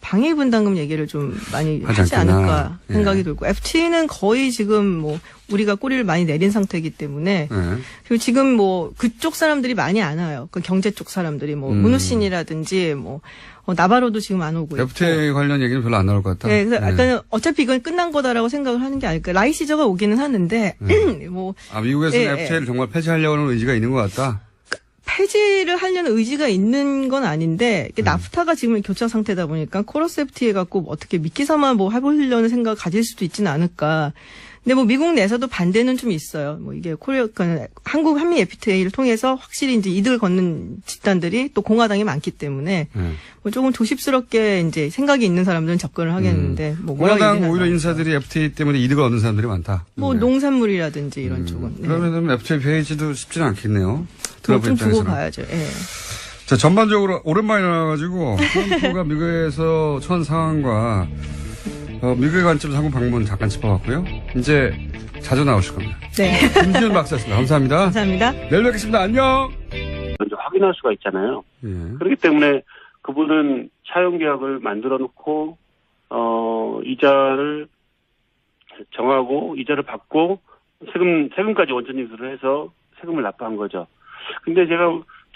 방위 분담금 얘기를 좀 많이
하지
하지
않구나.
않을까 생각이
예.
들고 FTA는 거의 지금 뭐 우리가 꼬리를 많이 내린 상태이기 때문에
네.
그리고 지금 뭐 그쪽 사람들이 많이 안 와요. 그 경제 쪽 사람들이 뭐 문우신이라든지 뭐 나바로도 지금 안 오고 있고.
FTA 관련 얘기는 별로 안 나올 것 같다.
네, 그래서
네.
약간 어차피 이건 끝난 거다라고 생각을 하는 게 아닐까. 라이시저가 오기는 하는데 뭐
미국에서는
예,
FTA를 정말 폐지하려고 하는 의지가 있는 것 같다.
폐지를 하려는 의지가 있는 건 아닌데 이게 나프타가 지금 교착 상태다 보니까 코러스 FTA 갖고 어떻게 미끼 삼아 뭐 해보려는 생각 가질 수도 있지는 않을까. 근데 뭐 미국 내에서도 반대는 좀 있어요. 뭐 이게 한국 한미 FTA를 통해서 확실히 이제 이득을 걷는 집단들이 또 공화당이 많기 때문에 뭐 조금 조심스럽게 이제 생각이 있는 사람들은 접근을 하겠는데 뭐 뭐라고
공화당
얘기는
오히려
안
인사들이 FTA 때문에 이득을 얻는 사람들이 많다.
뭐
네.
농산물이라든지 이런 쪽은. 네.
그러면 FTA 폐지도 쉽지는 않겠네요. 트럼프
좀 두고
입장에서는.
봐야죠. 예.
자, 전반적으로 오랜만에 나와가지고 트럼프가 미국에서 처한 상황과 미국의 관점에서 한국 방문 잠깐 짚어봤고요. 이제 자주 나오실 겁니다.
네.
김지훈 박사였습니다. 감사합니다.
감사합니다.
내일 뵙겠습니다. 안녕.
먼저 확인할 수가 있잖아요.
예.
그렇기 때문에 그분은 차용 계약을 만들어 놓고 이자를 정하고 이자를 받고 세금까지 원천 징수를 해서 세금을 납부한 거죠. 근데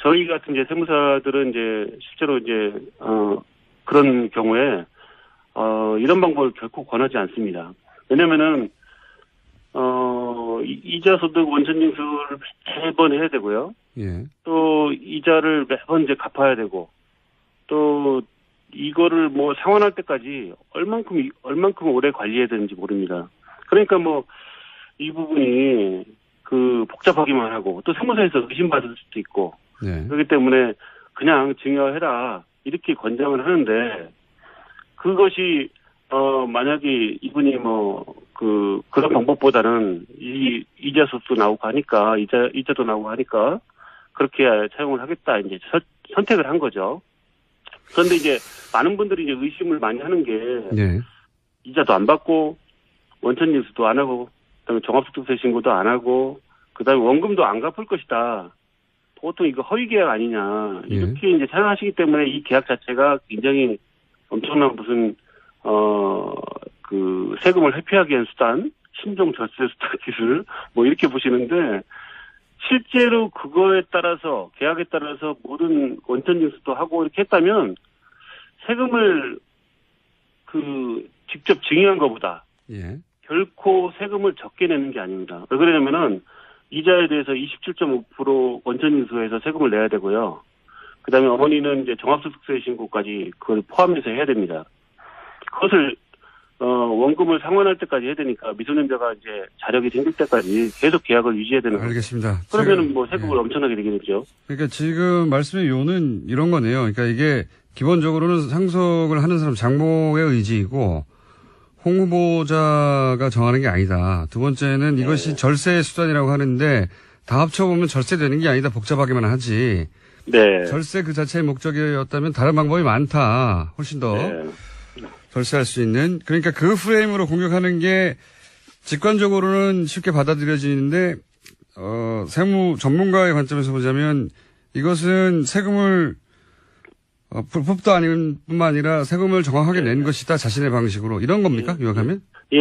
저희 같은 이제 세무사들은 이제 실제로 이제 그런 경우에 이런 방법을 결코 권하지 않습니다. 왜냐면은 이자 소득 원천 징수를 매번 해야 되고요.
예.
또 이자를 매번 이제 갚아야 되고 또 이거를 뭐 상환할 때까지 얼만큼 오래 관리해야 되는지 모릅니다. 그러니까 뭐 이 부분이 복잡하기만 하고 또 세무사에서 의심받을 수도 있고
네.
그렇기 때문에 그냥 증여해라 이렇게 권장을 하는데 그것이 만약에 이분이 그런 방법보다는 이자 수도 나오고 하니까 이자도 나오고 하니까 그렇게 사용을 하겠다 이제 선택을 한 거죠. 그런데 이제 많은 분들이 이제 의심을 많이 하는 게
예.
이자도 안 받고 원천 징수도 안 하고 그다음에 종합소득세 신고도 안 하고 그다음에 원금도 안 갚을 것이다. 보통 이거 허위 계약 아니냐 이렇게 이제 생각하시기 때문에 이 계약 자체가 굉장히 엄청난 무슨 세금을 회피하기 위한 수단, 신종 절세 수단 기술 뭐 이렇게 보시는데 실제로 그거에 따라서 계약에 따라서 모든 원천 징수도 하고 이렇게 했다면 세금을 직접 증여한 것보다
예.
결코 세금을 적게 내는 게 아닙니다. 왜 그러냐면은 이자에 대해서 27.5% 원천 징수해서 세금을 내야 되고요. 그다음에 어머니는 이제 종합소득세 신고까지 그걸 포함해서 해야 됩니다. 그것을 원금을 상환할 때까지 해야 되니까 미성년자가 이제 자력이 생길 때까지 계속 계약을 유지해야 되는 거죠.
알겠습니다.
그러면은 뭐 세금을
예.
엄청나게 되겠죠.
그러니까 지금 말씀의 요는 이런 거네요. 그러니까 이게 기본적으로는 상속을 하는 사람 장모의 의지이고 홍 후보자가 정하는 게 아니다. 두 번째는 이것이 절세 수단이라고 하는데 다 합쳐보면 절세되는 게 아니다. 복잡하게만 하지.
네.
절세 그 자체의 목적이었다면 다른 방법이 많다. 훨씬 더
네.
절세할 수 있는. 그러니까 그 프레임으로 공격하는 게 직관적으로는 쉽게 받아들여지는데 세무 전문가의 관점에서 보자면 이것은 세금을 불법도 아닌 뿐만 아니라 세금을 정확하게 낸 것이다. 자신의 방식으로. 이런 겁니까? 요약하면?
예.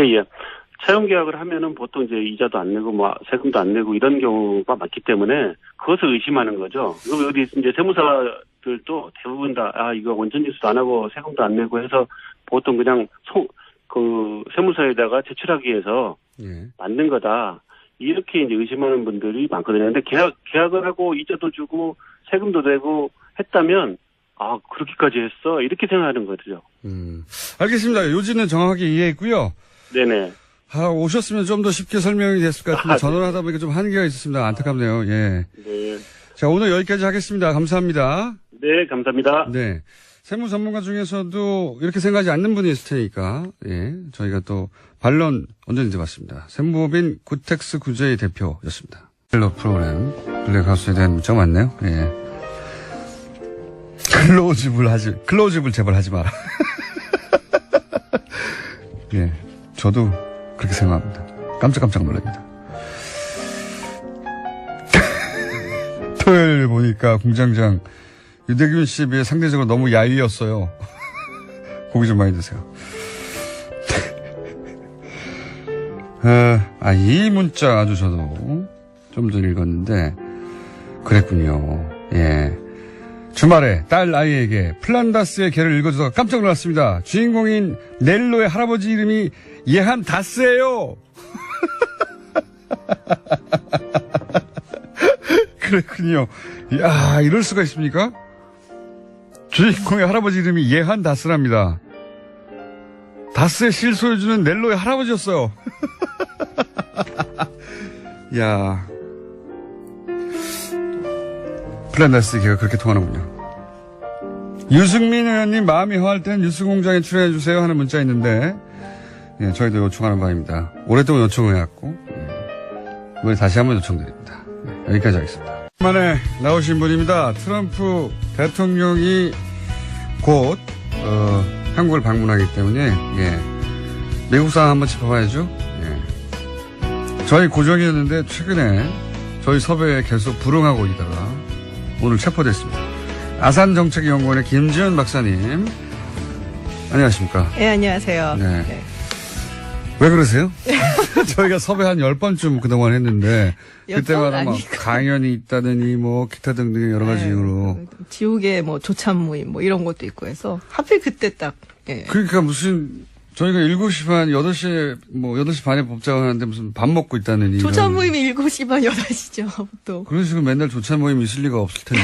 차용 계약을 하면은 보통 이제 이자도 안 내고 뭐 세금도 안 내고 이런 경우가 많기 때문에 그것을 의심하는 거죠. 그리고 어디 이제 세무사들도 대부분 다 이거 원천징수도 안 하고 세금도 안 내고 해서 보통 그냥 세무서에다가 제출하기 위해서
예.
만든 거다. 이렇게 이제 의심하는 분들이 많거든요. 근데 계약을 하고 이자도 주고 세금도 내고 했다면 그렇게까지 했어? 이렇게 생각하는 거죠.
알겠습니다. 요지는 정확하게 이해했고요.
네네.
오셨으면 좀 더 쉽게 설명이 됐을 것 같은데 전화를 하다 보니까 좀 한계가 있었습니다. 안타깝네요. 예.
네.
자, 오늘 여기까지 하겠습니다. 감사합니다.
네, 감사합니다.
네. 세무 전문가 중에서도 이렇게 생각하지 않는 분이 있을 테니까, 예. 저희가 또 반론 언제든지 받습니다. 세무법인 구텍스 구제의 대표였습니다. 헬로 프로그램, 블랙하우스에 대한 문자가 많네요. 예. 클로즈업을 제발 하지 마라. 예. 저도 그렇게 생각합니다. 깜짝깜짝 놀랍니다. 토요일 보니까 공장장 유대균 씨에 비해 상대적으로 너무 야위였어요. 고기 좀 많이 드세요. 이 문자 아주 저도 좀 전에 읽었는데 그랬군요. 예. 주말에 딸 아이에게 플란다스의 개를 읽어줘서 깜짝 놀랐습니다. 주인공인 넬로의 할아버지 이름이 예한 다스예요. 그랬군요. 이야, 이럴 수가 있습니까? 주인공의 할아버지 이름이 예한 다스랍니다. 다스의 실소유주는 넬로의 할아버지였어요. 이야. 플란다스 개가 그렇게 통하는군요. 유승민 의원님 마음이 허할 때는 뉴스공장에 출연해주세요 하는 문자 있는데, 예, 저희도 요청하는 바입니다. 오랫동안 요청해왔고, 이번에 다시 한번 요청드립니다. 예, 여기까지 하겠습니다. 만에 나오신 분입니다. 트럼프 대통령이 곧, 한국을 방문하기 때문에, 예, 미국 상황 한번 짚어봐야죠. 예. 저희 고정이었는데, 최근에 저희 섭외에 계속 불응하고 있다가, 오늘 체포됐습니다. 아산정책연구원의 김지연 박사님. 안녕하십니까.
네, 안녕하세요.
네.
네.
왜 그러세요? 저희가 섭외 한 10번쯤 그동안 했는데, 그때마다 막 강연이 있다느니 뭐 기타 등등 여러 가지 이유로.
지옥의 뭐 조참 모임 뭐 이런 것도 있고 해서 하필 그때 딱. 예.
그러니까 무슨 저희가 7시 반, 8시에 뭐 8시 반에 법자고 하는데 무슨 밥 먹고 있다느니.
조참 모임이 7시 반 8시죠. 또.
그런 식으로 맨날 조참 모임 있을 리가 없을 텐데.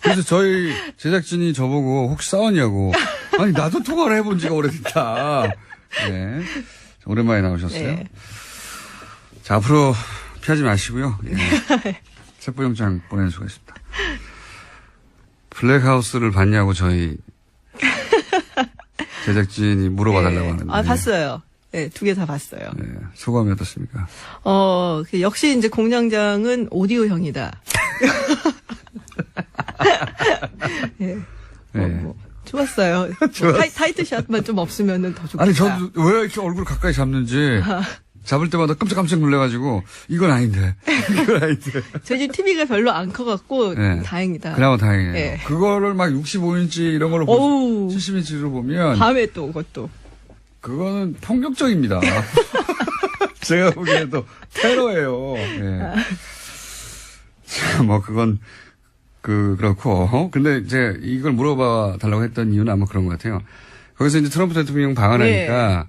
그래서 저희 제작진이 저보고 혹시 싸웠냐고. 아니 나도 통화를 해본 지가 오래됐다. 네. 오랜만에 나오셨어요.
네.
자, 앞으로 피하지 마시고요. 예. 체포영장 보내는 수가 있습니다. 블랙하우스를 봤냐고 저희 제작진이 물어봐달라고 하는데.
봤어요. 네, 2개 다 봤어요.
네, 소감이 어떻습니까?
역시 이제 공장장은 오디오형이다. 네.
네.
좋았어요. 타이트샷만 좀 없으면은 더 좋겠다.
아니, 저도 왜 이렇게 얼굴 가까이 잡는지 잡을 때마다 깜짝깜짝 놀래가지고 이건 아닌데. 이건 아닌데.
저희 집 TV가 별로 안 커갖고
네.
다행이다.
그나마 다행이에요.
네.
그거를 막 65인치 이런 걸로 70인치로 보면
밤에 또 그것도.
그거는 폭력적입니다. 제가 보기에도 테러예요. 예. 뭐 그건 그렇고 근데 이제 이걸 물어봐 달라고 했던 이유는 아마 그런 것 같아요. 거기서 이제 트럼프 대통령 방한하니까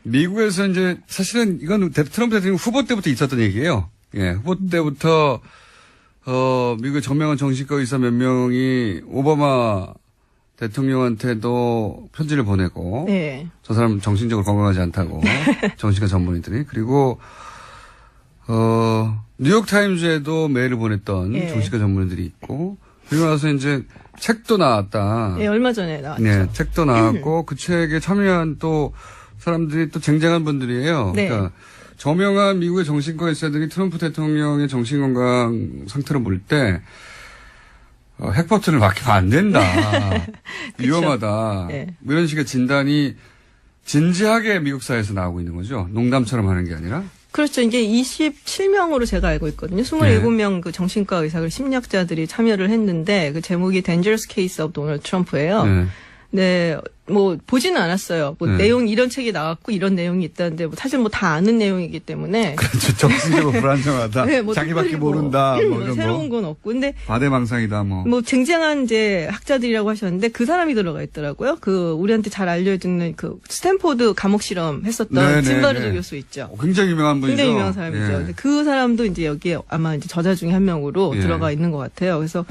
미국에서 이제 사실은 이건 트럼프 대통령 후보 때부터 있었던 얘기예요. 예, 후보 때부터 미국의 저명한 정신과 의사 몇 명이 오바마 대통령한테도 편지를 보내고
네.
저 사람 정신적으로 건강하지 않다고 정신과 전문의들이 그리고 뉴욕타임즈에도 메일을 보냈던
예.
정신과 전문의들이 있고 그리고 나서 이제 책도 나왔다.
네, 얼마 전에 나왔죠.
네, 책도 나왔고 그 책에 참여한 또 사람들이 또 쟁쟁한 분들이에요.
네.
그러니까 저명한 미국의 정신과 의사들이 트럼프 대통령의 정신건강 상태를 볼 때 핵버튼을 맡기면 안 된다. 위험하다.
네.
뭐 이런 식의 진단이 진지하게 미국 사회에서 나오고 있는 거죠. 농담처럼 하는 게 아니라.
그렇죠. 이게 27명으로 제가 알고 있거든요. 27명 그 정신과 의사, 심리학자들이 참여를 했는데 그 제목이 Dangerous Case of Donald Trump예요.
네.
네, 뭐 보지는 않았어요. 뭐
네.
내용 이런 책이 나왔고 이런 내용이 있다는데 뭐 사실 뭐 다 아는 내용이기 때문에
그렇죠. 정신적으로 불안정하다.
네, 뭐
자기밖에
특별히 뭐,
모른다. 뭐 이런
새로운
거.
건 없고 근데
과대망상이다.
뭐 쟁쟁한 이제 학자들이라고 하셨는데 그 사람이 들어가 있더라고요. 그 우리한테 잘 알려주는 그 스탠포드 감옥 실험 했었던
네, 네,
짐바르조
네.
교수 있죠.
굉장히 유명한 분이죠.
굉장히 유명한 사람이죠.
예.
근데 그 사람도 이제 여기에 아마 이제 저자 중에 한 명으로
예.
들어가 있는 것 같아요. 그래서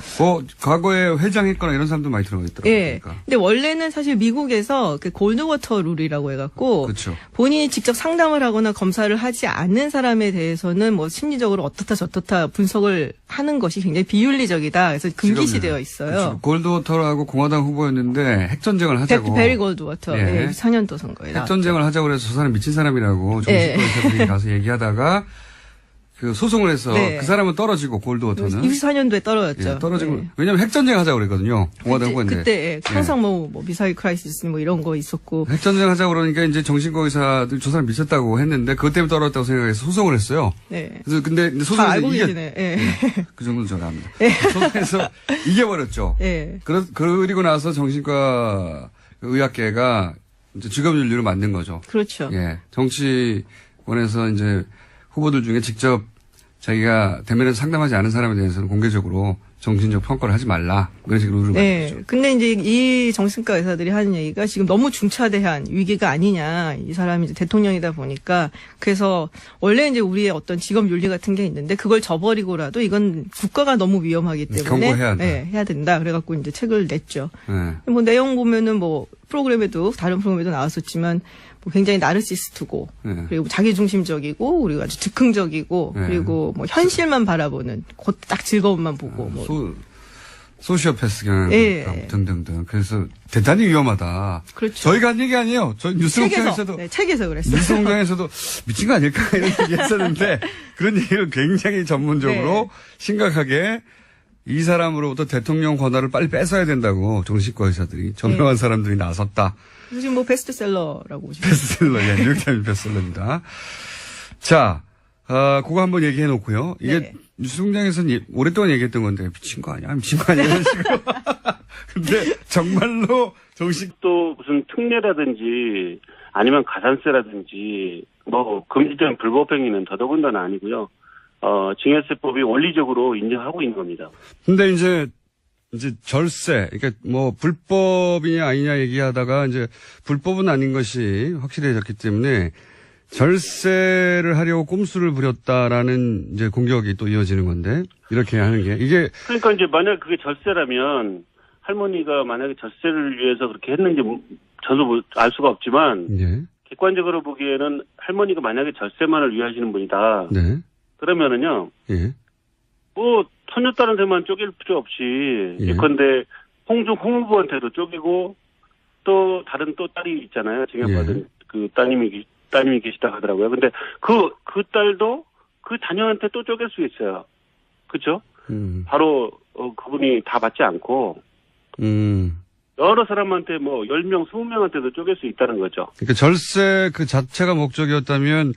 과거에 회장했거나 이런 사람도 많이 들어가 있더라고요.
예.
그러니까.
근데 원래는 사실 미국에서 그 골드워터 룰이라고 해갖고
그렇죠.
본인이 직접 상담을 하거나 검사를 하지 않는 사람에 대해서는 뭐 심리적으로 어떻다 저떻다 분석을 하는 것이 굉장히 비윤리적이다. 그래서 금기시되어 있어요.
그렇죠. 골드워터라고 공화당 후보였는데 핵전쟁을 하자고.
베리 골드워터.
예.
예. 4년도 선거에
핵전쟁을 하자고 그래서 저 사람 미친 사람이라고 정신과 의사들이 가서 얘기하다가 그 소송을 해서
네.
그 사람은 떨어지고 골드워터는
64년도에 떨어졌죠.
예, 떨어지고
예.
왜냐면 핵전쟁 하자고 그랬거든요. 공화당 후보인데.
그때 예, 항상 뭐 미사일 크라이시스 뭐 이런 거 있었고
핵전쟁 하자고 그러니까 이제 정신과 의사들 저 사람 미쳤다고 했는데 그것 때문에 떨어졌다고 생각해서 소송을 했어요.
네.
그래서 근데
다
소송에서
알고
이게
계시네. 예.
그 정도는 제가 압니다. 소송에서 이겨버렸죠.
예.
그리고 나서 정신과 의학계가 이제 직업윤리로 만든 거죠.
그렇죠.
예. 정치권에서 이제 후보들 중에 직접 자기가 대면에서 상담하지 않은 사람에 대해서는 공개적으로 정신적 평가를 하지 말라. 그런 식으로 룰을
네.
만들었죠.
근데 이제 이 정신과 의사들이 하는 얘기가 지금 너무 중차대한 위기가 아니냐. 이 사람이 이제 대통령이다 보니까. 그래서 원래 이제 우리의 어떤 직업 윤리 같은 게 있는데 그걸 저버리고라도 이건 국가가 너무 위험하기 때문에.
경고해야 한다.
네, 해야 된다. 그래갖고 이제 책을 냈죠.
예.
뭐 내용 보면은 뭐 프로그램에도 다른 프로그램에도 나왔었지만 뭐 굉장히 나르시스트고
네.
그리고 자기중심적이고 그리고 아주 즉흥적이고
네.
그리고 뭐 현실만 바라보는 곧 딱 즐거움만 보고 뭐
소시오패스 경향
예.
등등등. 그래서 대단히 위험하다.
그렇죠.
저희가 한 얘기 아니에요. 저 뉴스공장에서도
네, 책에서 그랬어요.
뉴스공장에서도 미친 거 아닐까 이런 얘기 했었는데 그런 얘기를 굉장히 전문적으로
네.
심각하게 이 사람으로부터 대통령 권한을 빨리 뺏어야 된다고 정신과 의사들이 저명한 사람들이 나섰다.
지금 뭐 베스트셀러라고 보시면
베스트셀러, 예, 뉴욕타임즈 베스트셀러입니다. 자, 그거 한번 얘기해 놓고요. 이게
네.
뉴스공장에서는 오랫동안 얘기했던 건데 미친 거 아니야? 미친 거 아니야? 이런 식으로. 근데 정말로
또 무슨 특례라든지 아니면 가산세라든지 뭐 금지된 불법행위는 더더군다나 아니고요. 증여세법이 원리적으로 인정하고 있는 겁니다.
근데 이제 절세, 그러니까 뭐 불법이냐 아니냐 얘기하다가 이제 불법은 아닌 것이 확실해졌기 때문에 절세를 하려고 꼼수를 부렸다라는 이제 공격이 또 이어지는 건데 이렇게 하는 게 이게
그러니까 이제 만약 그게 절세라면 할머니가 만약에 절세를 위해서 그렇게 했는지 저도 뭐 알 수가 없지만
예,
객관적으로 보기에는 할머니가 만약에 절세만을 위하시는 분이다.
네,
그러면은요.
예,
뭐 손녀딸한테만 쪼갤 필요 없이
예.
예컨대 홍 후보한테도 쪼개고 또 다른 또 딸이 있잖아요. 증여받은
예.
그 따님이 계시다 하더라고요. 근데 그 딸도 그 자녀한테 또 쪼갤 수 있어요. 그렇죠? 바로 그분이 다 받지 않고 여러 사람한테 뭐 10명, 20명한테도 쪼갤 수 있다는 거죠.
그러니까 절세 그 자체가 목적이었다면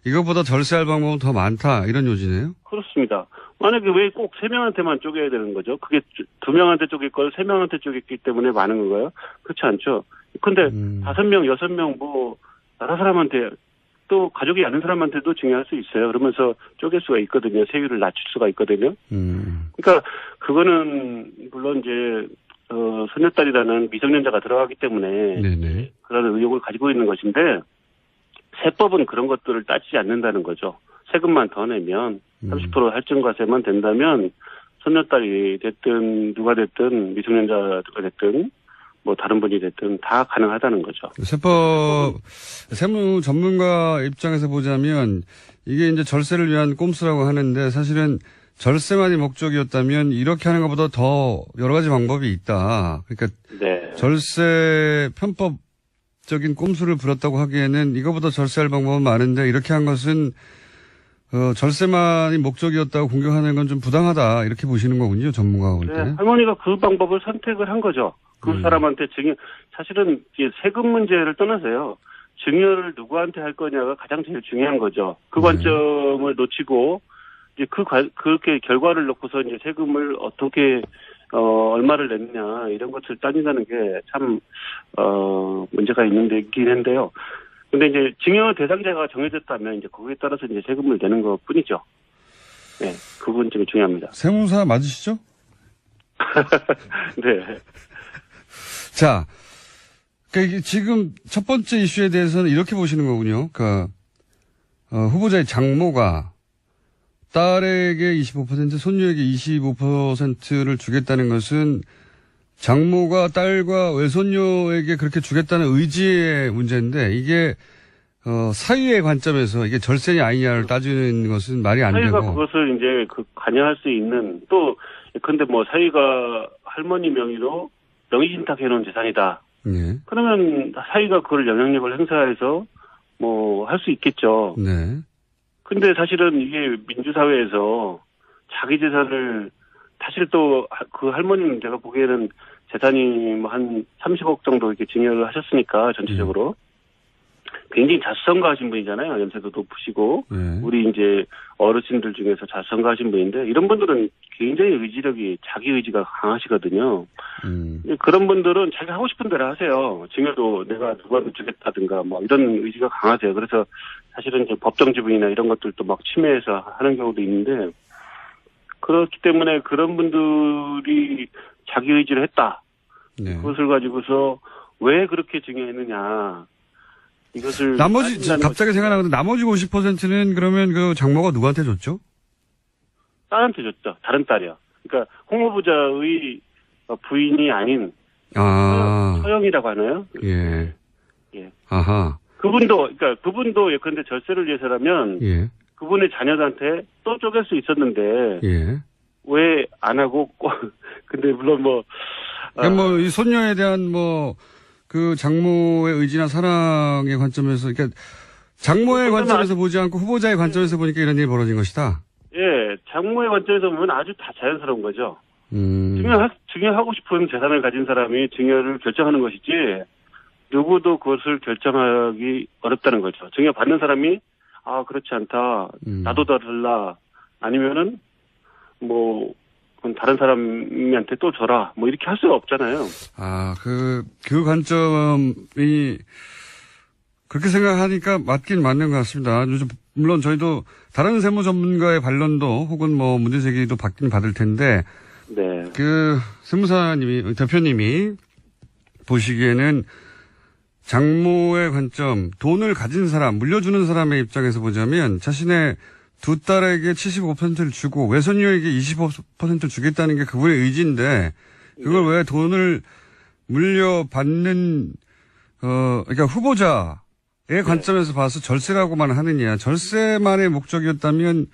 이것보다 절세할 방법은 더 많다 이런 요지네요.
그렇습니다. 만약에 왜 꼭 3명한테만 쪼개야 되는 거죠? 그게 2명한테 쪼갤 걸 3명한테 쪼갰기 때문에 많은 건가요? 그렇지 않죠. 근데 5명, 6명 뭐 여러 사람한테 또 가족이 아는 사람한테도 증여할 수 있어요. 그러면서 쪼갤 수가 있거든요. 세율을 낮출 수가 있거든요. 그러니까 그거는 물론 이제 손녀딸이라는 미성년자가 들어가기 때문에
네네.
그런 의혹을 가지고 있는 것인데 세법은 그런 것들을 따지지 않는다는 거죠. 세금만 더 내면 30% 할증과세만 된다면 손녀딸이 됐든 누가 됐든 미성년자가 됐든 뭐 다른 분이 됐든 다 가능하다는 거죠.
세무 전문가 입장에서 보자면 이게 이제 절세를 위한 꼼수라고 하는데 사실은 절세만이 목적이었다면 이렇게 하는 것보다 더 여러 가지 방법이 있다. 그러니까
네.
절세 편법적인 꼼수를 부렸다고 하기에는 이거보다 절세할 방법은 많은데 이렇게 한 것은 절세만이 목적이었다고 공격하는 건 좀 부당하다 이렇게 보시는 거군요. 전문가가 볼 때.
네, 할머니가 그 방법을 선택을 한 거죠. 그 사람한테 사실은 이제 세금 문제를 떠나서요. 증여를 누구한테 할 거냐가 가장 제일 중요한 거죠. 그 관점을 놓치고 이제 그렇게 결과를 놓고서 이제 세금을 어떻게 얼마를 냈냐 이런 것을 따진다는 게 참 문제가 있긴 한데요. 근데 이제 증여 대상자가 정해졌다면 이제 거기에 따라서 이제 세금을 내는 것 뿐이죠. 네, 그 부분이 중요합니다.
세무사 맞으시죠?
네.
자, 그러니까 지금 첫 번째 이슈에 대해서는 이렇게 보시는 거군요. 그러니까 후보자의 장모가 딸에게 25%, 손녀에게 25%를 주겠다는 것은 장모가 딸과 외손녀에게 그렇게 주겠다는 의지의 문제인데 이게 사위의 관점에서 이게 절세냐 아니냐를 따지는 것은 말이 안
사위가
되고.
그것을 이제 관여할 수 있는 또 근데 뭐 사위가 할머니 명의로 명의신탁해 놓은 재산이다.
네.
그러면 사위가 그걸 영향력을 행사해서 뭐 할 수 있겠죠.
네.
근데 사실은 이게 민주사회에서 자기 재산을 사실 또 그 할머니는 제가 보기에는 재산이 뭐 한 30억 정도 이렇게 증여를 하셨으니까 전체적으로 굉장히 자수성가하신 분이잖아요. 연세도 높으시고
네.
우리 이제 어르신들 중에서 자수성가하신 분인데 이런 분들은 굉장히 의지력이 자기 의지가 강하시거든요. 그런 분들은 자기 하고 싶은 대로 하세요. 증여도 내가 누구한테 주겠다든가 뭐 이런 의지가 강하세요. 그래서 사실은 이제 법정 지분이나 이런 것들도 막 침해해서 하는 경우도 있는데 그렇기 때문에 그런 분들이 자기 의지를 했다.
네.
그것을 가지고서 왜 그렇게 증여했느냐. 이것을
나머지 갑자기 생각나는데 나머지 50%는 그러면 그 장모가 누구한테 줬죠?
딸한테 줬죠. 다른 딸이요. 그러니까 홍 후보자의 부인이 아닌 서영이라고 하나요?
예.
예.
아하.
그분도 그런데 절세를 위해서라면
예.
그분의 자녀들한테 또 쪼갤 수 있었는데
예.
왜 안 하고 근데 물론 뭐
그러니까 뭐 이 손녀에 대한 그 장모의 의지나 사랑의 관점에서 그러니까 장모의 관점에서 보지 않고 후보자의 관점에서 보니까 이런 일이 벌어진 것이다.
예, 장모의 관점에서 보면 아주 다 자연스러운 거죠. 증여하고 싶은 재산을 가진 사람이 증여를 결정하는 것이지 누구도 그것을 결정하기 어렵다는 거죠. 증여 받는 사람이 그렇지 않다. 나도 더 달라. 아니면은 뭐 다른 사람한테 또 줘라. 뭐 이렇게 할 수가 없잖아요.
그 관점이 그렇게 생각하니까 맞긴 맞는 것 같습니다. 물론 저희도 다른 세무 전문가의 반론도 혹은 뭐 문제 제기도 받긴 받을 텐데
네.
그 세무사님이 대표님이 보시기에는 장모의 관점, 돈을 가진 사람, 물려주는 사람의 입장에서 보자면 자신의 두 딸에게 75%를 주고 외손녀에게 25%를 주겠다는 게 그분의 의지인데 그걸 왜 돈을 물려받는 그러니까 후보자의 관점에서 봐서 절세라고만 하느냐. 절세만의 목적이었다면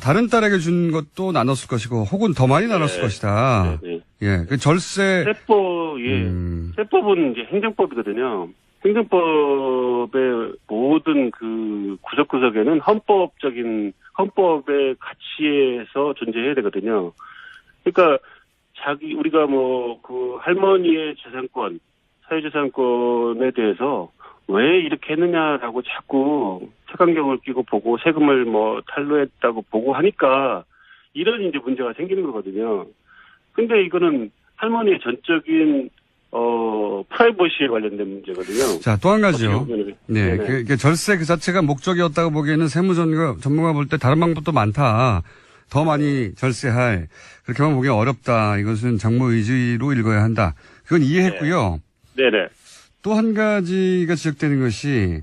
다른 딸에게 준 것도 나눴을 것이고 혹은 더 많이 나눴을 것이다.
네.
예, 그 절세
세법은 이제 행정법이거든요. 행정법의 모든 그 구석구석에는 헌법의 가치에서 존재해야 되거든요. 그러니까 우리가 뭐 그 할머니의 재산권, 사회재산권에 대해서 왜 이렇게 했느냐라고 자꾸 색안경을 끼고 보고 세금을 뭐 탈루했다고 보고 하니까 이런 이제 문제가 생기는 거거든요. 근데 이거는 할머니의 전적인 프라이버시에 관련된 문제거든요.
자, 또 한 가지요. 네.
네네.
그 절세 그 자체가 목적이었다고 보기에는 전문가 볼 때 다른 방법도 많다. 더 많이 절세할. 그렇게만 보기 어렵다. 이것은 장모 의지로 읽어야 한다. 그건 이해했고요.
네네.
또 한 가지가 지적되는 것이,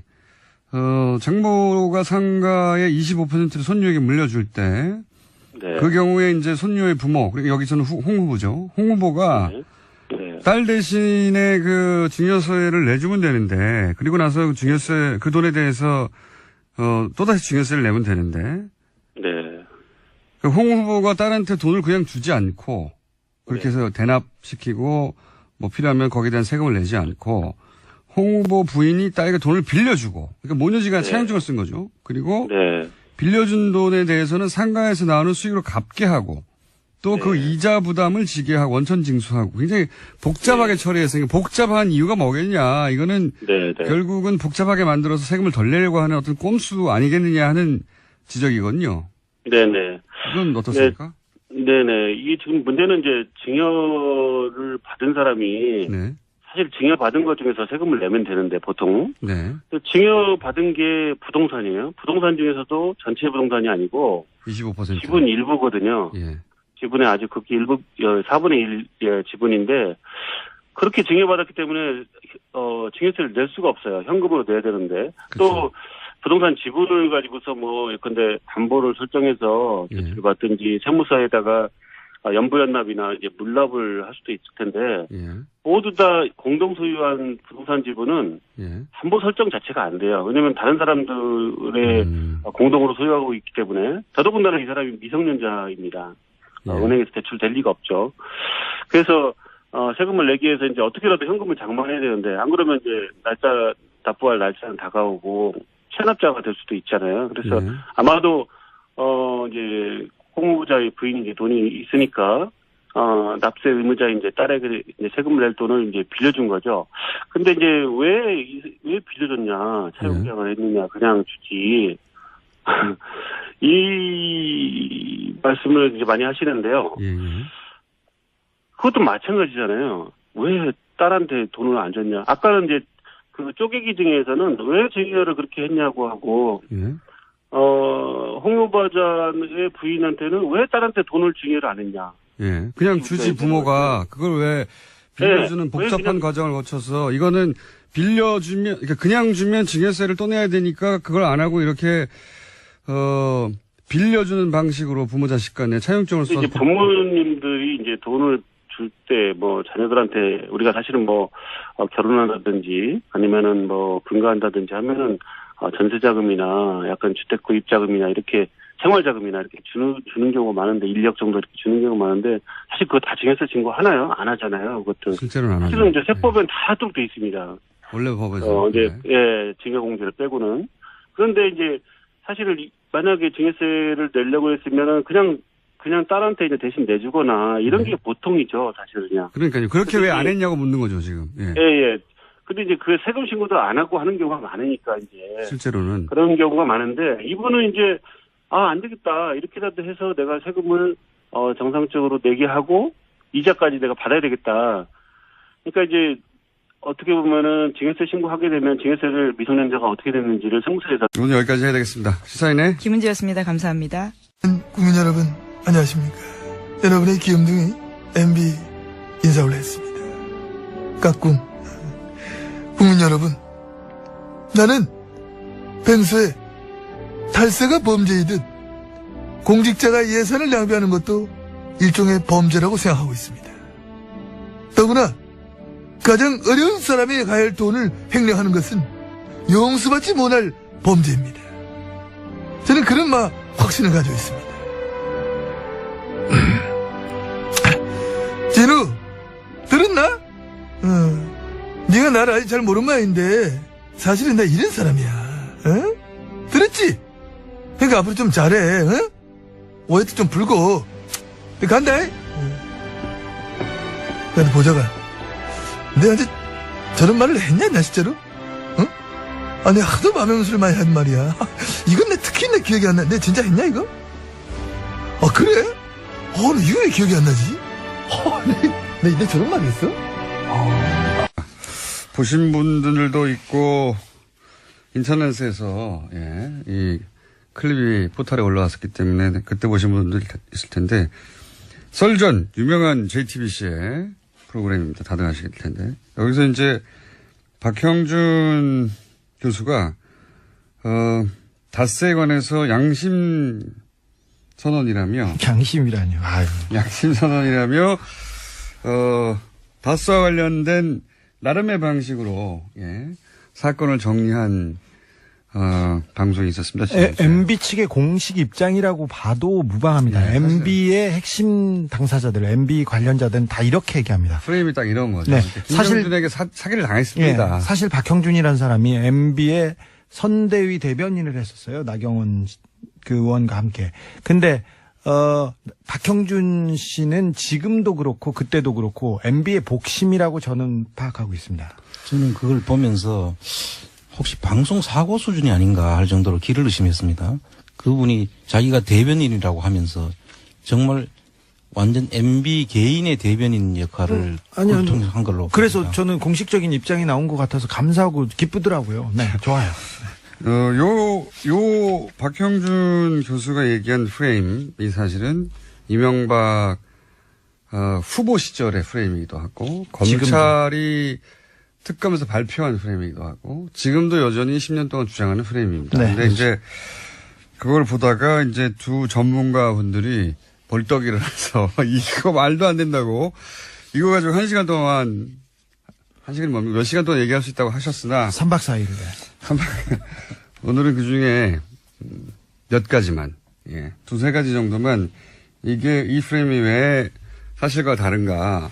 장모가 상가의 25%를 손녀에게 물려줄 때,
네.
그 경우에 이제 손녀의 부모, 그리고 여기서는 홍 후보죠. 홍 후보가
네. 네.
딸 대신에 그 증여세를 내주면 되는데, 그리고 나서 그 증여세, 그 돈에 대해서, 또다시 증여세를 내면 되는데,
네.
그 홍 후보가 딸한테 돈을 그냥 주지 않고, 그렇게 해서 대납시키고, 뭐 필요하면 거기에 대한 세금을 내지 않고, 홍 후보 부인이 딸에게 돈을 빌려주고, 그러니까 모녀지간
네.
차용증을 쓴 거죠. 그리고
네.
빌려준 돈에 대해서는 상가에서 나오는 수익으로 갚게 하고, 또 그
네.
이자 부담을 지게 하고 원천 징수하고 굉장히 복잡하게 처리해서 복잡한 이유가 뭐겠냐. 이거는
네. 네.
결국은 복잡하게 만들어서 세금을 덜 내려고 하는 어떤 꼼수 아니겠느냐 하는 지적이거든요.
네네.
이건 어떻습니까?
네네. 이게 지금 문제는 이제 증여를 받은 사람이
네.
사실 증여받은 것 중에서 세금을 내면 되는데 보통
네.
증여받은 게 부동산이에요. 부동산 중에서도 전체 부동산이 아니고
25%.
지분 일부거든요.
예.
지분의 아주 극히 일부 4분의 1 지분인데 그렇게 증여받았기 때문에 증여세를 낼 수가 없어요. 현금으로 내야 되는데
그쵸.
또 부동산 지분을 가지고서 뭐 예컨대 담보를 설정해서
예.
대출받든지 세무사에다가 연부연납이나 이제 물납을 할 수도 있을 텐데
예.
모두 다 공동 소유한 부동산 지분은
예.
담보 설정 자체가 안 돼요. 왜냐하면 다른 사람들의 공동으로 소유하고 있기 때문에 더더군다나 이 사람이 미성년자입니다.
예.
은행에서 대출 될 리가 없죠. 그래서 세금을 내기 위해서 이제 어떻게라도 현금을 장만해야 되는데 안 그러면 이제 날짜 납부할 날짜는 다가오고 체납자가 될 수도 있잖아요. 그래서
예.
아마도 이제 홍 후보자의 부인이 이제 돈이 있으니까 납세 의무자인 이제 딸에게 이제 세금을 낼 돈을 이제 빌려준 거죠. 근데 이제 왜 빌려줬냐? 차용증을 했느냐? 그냥 주지. 이 말씀을 이제 많이 하시는데요.
예.
그것도 마찬가지잖아요. 왜 딸한테 돈을 안 줬냐? 아까는 이제 그 쪼개기 중에서는 왜 증여를 그렇게 했냐고 하고,
예.
홍 후보자의 부인한테는 왜 딸한테 돈을 증여를 안 했냐?
예. 그냥 주지 부모가 그걸 왜 빌려주는
네.
복잡한
왜 그냥-
과정을 거쳐서 이거는 빌려주면, 그러니까 그냥 주면 증여세를 또 내야 되니까 그걸 안 하고 이렇게, 빌려주는 방식으로 부모 자식 간에 차용증을 써서.
이제 부모님들이 이제 돈을 줄 때 뭐 자녀들한테 우리가 사실은 뭐 결혼한다든지 아니면은 뭐 분가한다든지 하면은 전세자금이나 약간 주택 구입자금이나 이렇게 생활자금이나 이렇게 주는 경우가 많은데 1억 정도 이렇게 주는 경우가 많은데 사실 그거 다 증여세 신고 하나요? 안 하잖아요. 그것도.
실제로는 안 하죠.
실은 이제 세법엔 다 하도록 돼 있습니다.
원래 법에서.
이제,
네.
예, 증여공제를 빼고는. 그런데 이제, 사실은 만약에 증여세를 내려고 했으면은 그냥 딸한테 이제 대신 내주거나 이런 게 보통이죠, 사실은요.
그러니까요. 그렇게
근데
왜 안
이게-
했냐고 묻는 거죠, 지금. 예.
예. 근데 이제 그 세금 신고도 안 하고 하는 경우가 많으니까 이제.
실제로는.
그런 경우가 많은데, 이분은 이제, 안 되겠다. 이렇게라도 해서 내가 세금을, 정상적으로 내게 하고, 이자까지 내가 받아야 되겠다. 그러니까 이제, 어떻게 보면은 증여세 신고하게 되면 증여세를 미성년자가 어떻게 됐는지를 세무서에서
오늘 여기까지 해야 되겠습니다. 시사인의
김은지였습니다. 감사합니다.
국민 여러분, 안녕하십니까. 여러분의 귀염둥이 MB 인사 올렸습니다. 까꿍. 국민 여러분, 나는 평소에 탈세가 범죄이듯 공직자가 예산을 낭비하는 것도 일종의 범죄라고 생각하고 있습니다. 더구나 가장 어려운 사람이 가야 할 돈을 횡령하는 것은 용서받지 못할 범죄입니다. 저는 그런 확신을 가지고 있습니다. 진우, 들었나? 네가 나를 아직 잘 모르는 모양인데 사실은 나 이런 사람이야. 들었지? 그러니까 앞으로 좀 잘해. 오해도 좀 풀고 간다. 나도 보자가 내한테 저런 말을 했냐, 나 진짜로? 아니, 하도 마명수를 많이 한 말이야. 이건 특히 내 기억이 안 나. 내 진짜 했냐, 이거? 그래? 나 이거 왜 기억이 안 나지? 내 저런 말 했어?
보신 분들도 있고 인터넷에서 이 클립이 포털에 올라왔었기 때문에 그때 보신 분들 있을 텐데 썰전 유명한 JTBC의 프로그램입니다. 다들 아실 텐데 여기서 이제 박형준 교수가 다스에 관해서 양심 선언이라며,
양심이라뇨. 아유.
양심 선언이라며, 다스와 관련된 나름의 방식으로, 예, 사건을 정리한, 방송이 있었습니다.
MB 측의 공식 입장이라고 봐도 무방합니다.
네,
MB의 핵심 당사자들, MB 관련자들은 다 이렇게 얘기합니다.
프레임이 딱 이런 거죠.
네,
김경준에게 사기를 당했습니다.
예, 사실 박형준이라는 사람이 MB의 선대위 대변인을 했었어요. 나경원 그 의원과 함께. 근데 박형준 씨는 지금도 그렇고 그때도 그렇고 MB의 복심이라고 저는 파악하고 있습니다.
저는 그걸 보면서 혹시 방송 사고 수준이 아닌가 할 정도로 길을 의심했습니다. 그분이 자기가 대변인이라고 하면서 정말 완전 MB 개인의 대변인 역할을
아니요.
한 걸로.
그래서
봅니다.
저는 공식적인 입장이 나온 것 같아서 감사하고 기쁘더라고요. 네, 좋아요.
요 박형준 교수가 얘기한 프레임이 사실은 이명박 후보 시절의 프레임이기도 하고 검찰이 특검에서 발표한 프레임이기도 하고 지금도 여전히 10년 동안 주장하는 프레임입니다.
네,
근데 이제 그걸 보다가 이제 두 전문가 분들이 벌떡 일어나서 이거 말도 안 된다고 이거 가지고 1시간 동안 1시간이 뭡니까? 몇 시간 동안 얘기할 수 있다고 하셨으나
3박 4일.
오늘은 그 중에 몇 가지만, 예, 두세 가지 정도만 이게 이 프레임이 왜 사실과 다른가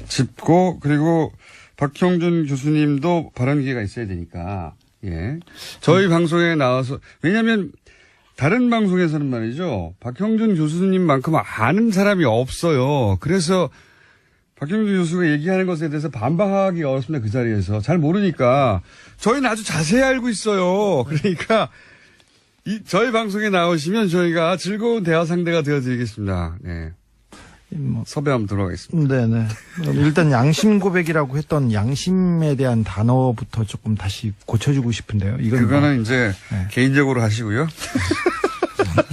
짚고 그리고 박형준 교수님도 발언 기회가 있어야 되니까, 예. 저희 방송에 나와서, 왜냐면 다른 방송에서는 말이죠. 박형준 교수님만큼 아는 사람이 없어요. 그래서 박형준 교수가 얘기하는 것에 대해서 반박하기 어렵습니다. 그 자리에서. 잘 모르니까. 저희는 아주 자세히 알고 있어요. 그러니까 저희 방송에 나오시면 저희가 즐거운 대화 상대가 되어드리겠습니다. 네.
뭐.
섭외 한번 들어가겠습니다.
네네. 일단 양심 고백이라고 했던 양심에 대한 단어부터 조금 다시 고쳐주고 싶은데요. 이건
그거는 이제
네.
개인적으로 하시고요.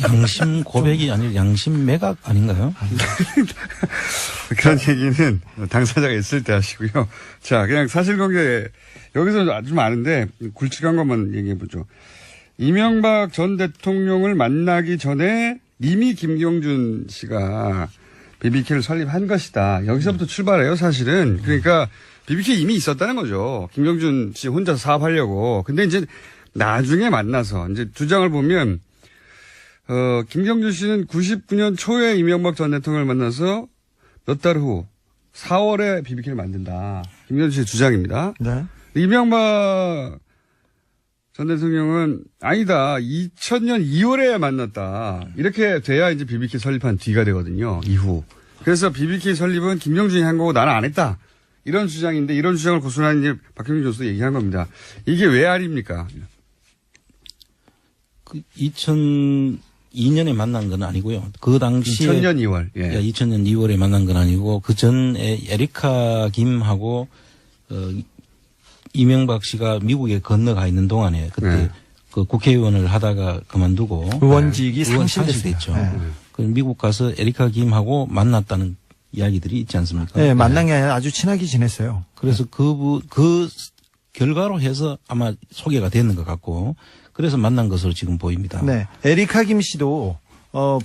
양심 고백이 아니라 양심 매각 아닌가요?
그런 얘기는 당사자가 있을 때 하시고요. 자, 그냥 사실관계 여기서 좀 아는데 굵직한 것만 얘기해보죠. 이명박 전 대통령을 만나기 전에 이미 김경준 씨가 BBK를 설립한 것이다. 여기서부터 출발해요, 사실은. 그러니까 BBK 이미 있었다는 거죠. 김경준 씨 혼자서 사업하려고. 근데 이제 나중에 만나서 이제 두 장을 보면 김경준 씨는 99년 초에 이명박 전 대통령을 만나서 몇 달 후 4월에 BBK를 만든다. 김경준 씨의 주장입니다.
네.
이명박 전 대통령은 아니다. 2000년 2월에 만났다. 이렇게 돼야 이제 BBK 설립한 뒤가 되거든요. 이후. 그래서 BBK 설립은 김경준이 한 거고 나는 안 했다. 이런 주장인데 이런 주장을 고수한 이제 박형준 교수도 얘기한 겁니다. 이게 왜 아닙니까?
그 2002년에 만난 건 아니고요. 그 당시에
2000년 2월. 예.
2000년 2월에 만난 건 아니고 그 전에 에리카 김하고 이명박 씨가 미국에 건너가 있는 동안에 그때
네.
그 국회의원을 하다가 그만두고
의원직이
의원
상실됐죠.
상실됐죠.
네.
그 미국 가서 에리카 김하고 만났다는 이야기들이 있지 않습니까?
네, 만난 게 아니라 아주 친하게 지냈어요.
그래서 그 결과로 해서 아마 소개가 됐는 것 같고 그래서 만난 것으로 지금 보입니다.
네. 에리카 김 씨도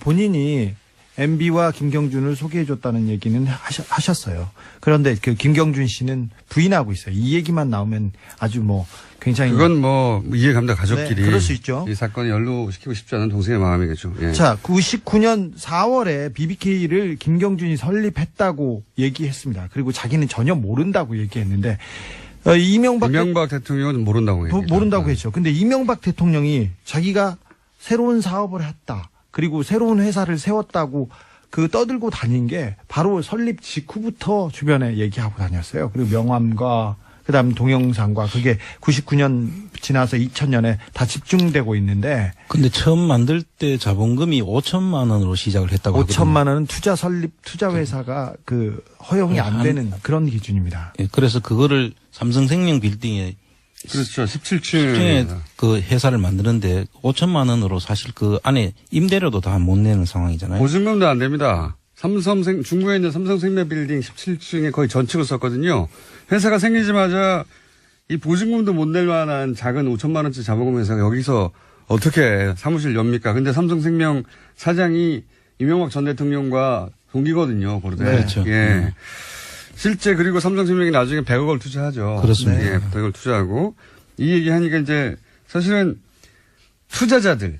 본인이 MB와 김경준을 소개해줬다는 얘기는 하셨어요. 그런데 그 김경준 씨는 부인하고 있어요. 이 얘기만 나오면 아주 뭐 굉장히.
그건 뭐 이해갑니다. 가족끼리.
네, 그럴 수 있죠.
이 사건을 연루시키고 싶지 않은 동생의 마음이겠죠. 예.
자, 99년 4월에 BBK를 김경준이 설립했다고 얘기했습니다. 그리고 자기는 전혀 모른다고 얘기했는데 이명박
대통령은 모른다고 했죠.
모른다고 했죠. 근데 이명박 대통령이 자기가 새로운 사업을 했다. 그리고 새로운 회사를 세웠다고 떠들고 다닌 게 바로 설립 직후부터 주변에 얘기하고 다녔어요. 그리고 명함과 그다음 동영상과 그게 99년 지나서 2000년에 다 집중되고 있는데.
근데 처음 만들 때 자본금이 5천만 원으로 시작을 했다고
5천만 원은 투자 회사가 허용이 안 되는 그런 기준입니다.
예, 그래서 그거를 삼성생명 빌딩에
그렇죠. 17층에
그 회사를 만드는데 5천만 원으로 사실 그 안에 임대료도 다 못 내는 상황이잖아요.
보증금도 안 됩니다. 중구에 있는 삼성생명 빌딩 17층에 거의 전축을 썼거든요. 회사가 생기자마자 이 보증금도 못 낼 만한 작은 5천만 원짜리 자본금 회사가 여기서 어떻게 사무실 엽니까? 근데 삼성생명 사장이 이명박 전 대통령과 동기거든요, 고르되.
네. 그렇죠.
예. 실제 그리고 삼성생명이 나중에 100억을 투자하죠.
그렇습니다.
예, 100억을 투자하고 이 얘기하니까 이제 사실은 투자자들,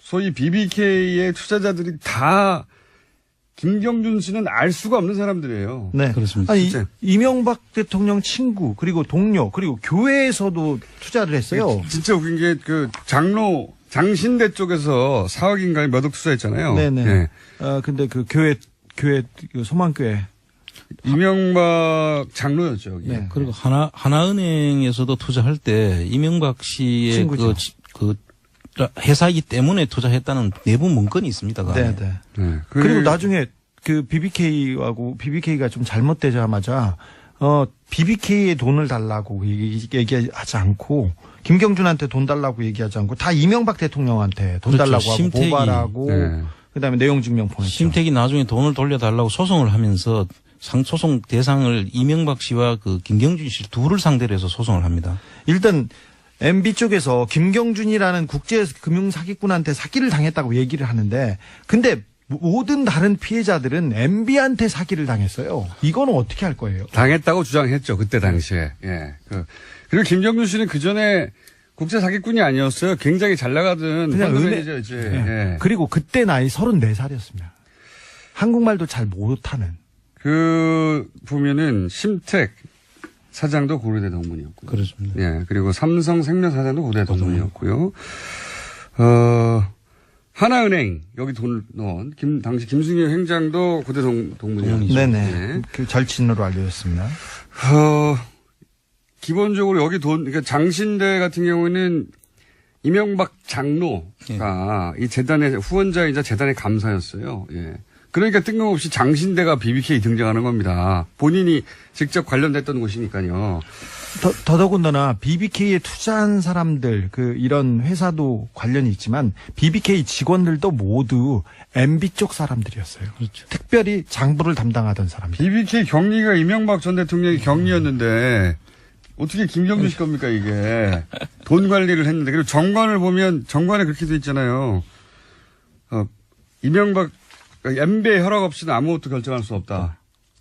소위 BBK의 투자자들이 다 김경준 씨는 알 수가 없는 사람들이에요.
네.
그렇습니다.
아니,
진짜.
이명박 대통령 친구, 그리고 동료, 그리고 교회에서도 투자를 했어요.
진짜 웃긴 게 그 장로 장신대 쪽에서 4억인가 몇 억 투자했잖아요.
네네.
예.
근데 그 교회, 그 소망교회.
이명박 장로였죠. 여기.
네.
그리고 하나은행에서도 투자할 때 이명박 씨의
친구죠.
그 회사이기 때문에 투자했다는 내부 문건이 있습니다. 그 안에.
네네.
네.
그리고 나중에 그 BBK가 좀 잘못되자마자 BBK에 돈을 달라고 얘기하지 않고 김경준한테 돈 달라고 얘기하지 않고 다 이명박 대통령한테 돈
그렇죠.
달라고 하고
심택이.
고발하고
네.
그다음에 내용 증명 보냈죠.
심택이 나중에 돈을 돌려달라고 소송을 하면서 소송 대상을 이명박 씨와 그 김경준 씨 둘을 상대로 해서 소송을 합니다.
일단 MB 쪽에서 김경준이라는 국제 금융 사기꾼한테 사기를 당했다고 얘기를 하는데 근데 모든 다른 피해자들은 MB한테 사기를 당했어요. 이거는 어떻게 할 거예요?
당했다고 주장했죠. 그때 당시에. 예. 그리고 김경준 씨는 그 전에 국제 사기꾼이 아니었어요. 굉장히 잘 나가던
그냥
펀드
은행-
매니저였지.
네.
예.
그리고 그때 나이 34살이었습니다. 한국말도 잘 못하는.
보면은 심택 사장도 고려대 동문이었고요.
그렇습니다.
예. 그리고 삼성생명 사장도 고려대 동문이었고요. 하나은행 여기 돈을 넣은 당시 김승희 행장도 고대 동문이었죠.
네네.
예.
그 절친으로 알려졌습니다.
기본적으로 여기 그러니까 장신대 같은 경우에는 이명박 장로가 이 재단의 후원자이자 재단의 감사였어요. 예. 그러니까 뜬금없이 장신대가 BBK 등장하는 겁니다. 본인이 직접 관련됐던 곳이니까요.
더더군다나 BBK에 투자한 사람들, 이런 회사도 관련이 있지만 BBK 직원들도 모두 MB 쪽 사람들이었어요.
그렇죠.
특별히 장부를 담당하던 사람들.
BBK 경리가 이명박 전 대통령이 경리였는데 어떻게 김경준 씨 겁니까 이게. 돈 관리를 했는데. 그리고 정관을 보면 정관에 그렇게 돼 있잖아요. 이명박 MB의 허락 없이는 아무것도 결정할 수 없다.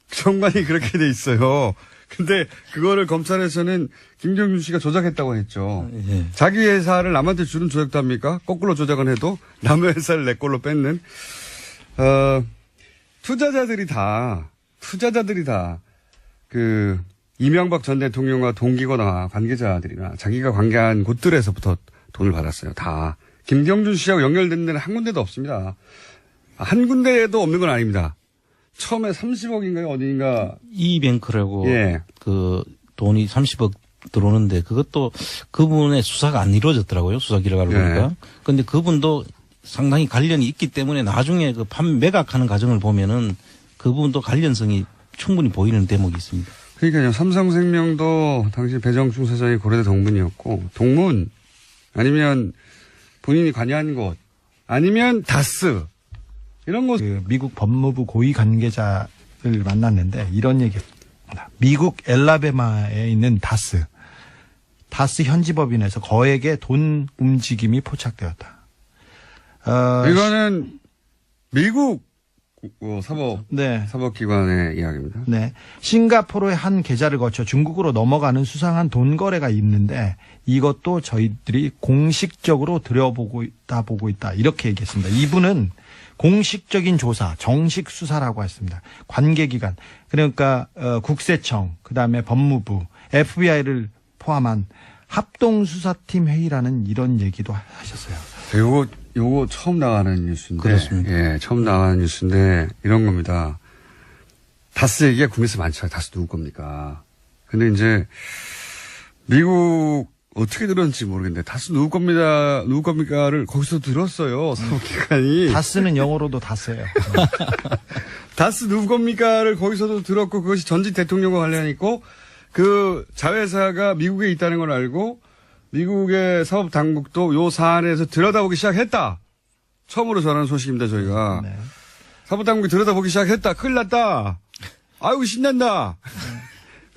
정관이 그렇게 돼 있어요. 근데 그거를 검찰에서는 김경준 씨가 조작했다고 했죠.
예.
자기 회사를 남한테 주는 조작도 합니까? 거꾸로 조작은 해도 남의 회사를 내 걸로 뺏는. 투자자들이 다 이명박 전 대통령과 동기거나 관계자들이나 자기가 관계한 곳들에서부터 돈을 받았어요. 다. 김경준 씨하고 연결된 데는 한 군데도 없습니다. 한 군데에도 없는 건 아닙니다. 처음에 30억인가요? 어디인가.
이뱅크라고
예.
그 돈이 30억 들어오는데 그것도 그분의 수사가 안 이루어졌더라고요. 수사 기록을
예.
보니까. 근데 그분도 상당히 관련이 있기 때문에 나중에 그 매각하는 과정을 보면은 그분도 관련성이 충분히 보이는 대목이 있습니다.
그러니까요. 삼성생명도 당시 배정충 사장이 고려대 동문이었고 동문 아니면 본인이 관여한 곳 아니면 다스 이런 곳.
미국 법무부 고위 관계자를 만났는데 이런 얘기했습니다. 미국 엘라베마에 있는 다스 현지 법인에서 거액의 돈 움직임이 포착되었다.
이거는 미국
네.
사법기관의 이야기입니다.
네. 싱가포르의 한 계좌를 거쳐 중국으로 넘어가는 수상한 돈 거래가 있는데 이것도 저희들이 공식적으로 들여보고 있다. 이렇게 얘기했습니다. 이분은 공식적인 조사, 정식 수사라고 했습니다. 관계기관, 그러니까 국세청, 그다음에 법무부, FBI를 포함한 합동수사팀 회의라는 이런 얘기도 하셨어요.
요거 처음 나가는 뉴스인데.
그렇습니다.
예, 처음 나가는 뉴스인데 이런 겁니다. 다스 얘기가 국내에서 많죠. 다스 누구 겁니까? 근데 이제 미국 어떻게 들었는지 모르겠는데 다스 누구 겁니까를 거기서 들었어요. 사법기관이.
다스는 영어로도 다스예요.
다스 누구 겁니까를 거기서도 들었고 그것이 전직 대통령과 관련이 있고 그 자회사가 미국에 있다는 걸 알고 미국의 사법당국도 요 사안에서 들여다보기 시작했다. 처음으로 전하는 소식입니다, 저희가.
네.
사법당국이 들여다보기 시작했다. 큰일 났다. 아이고, 신난다.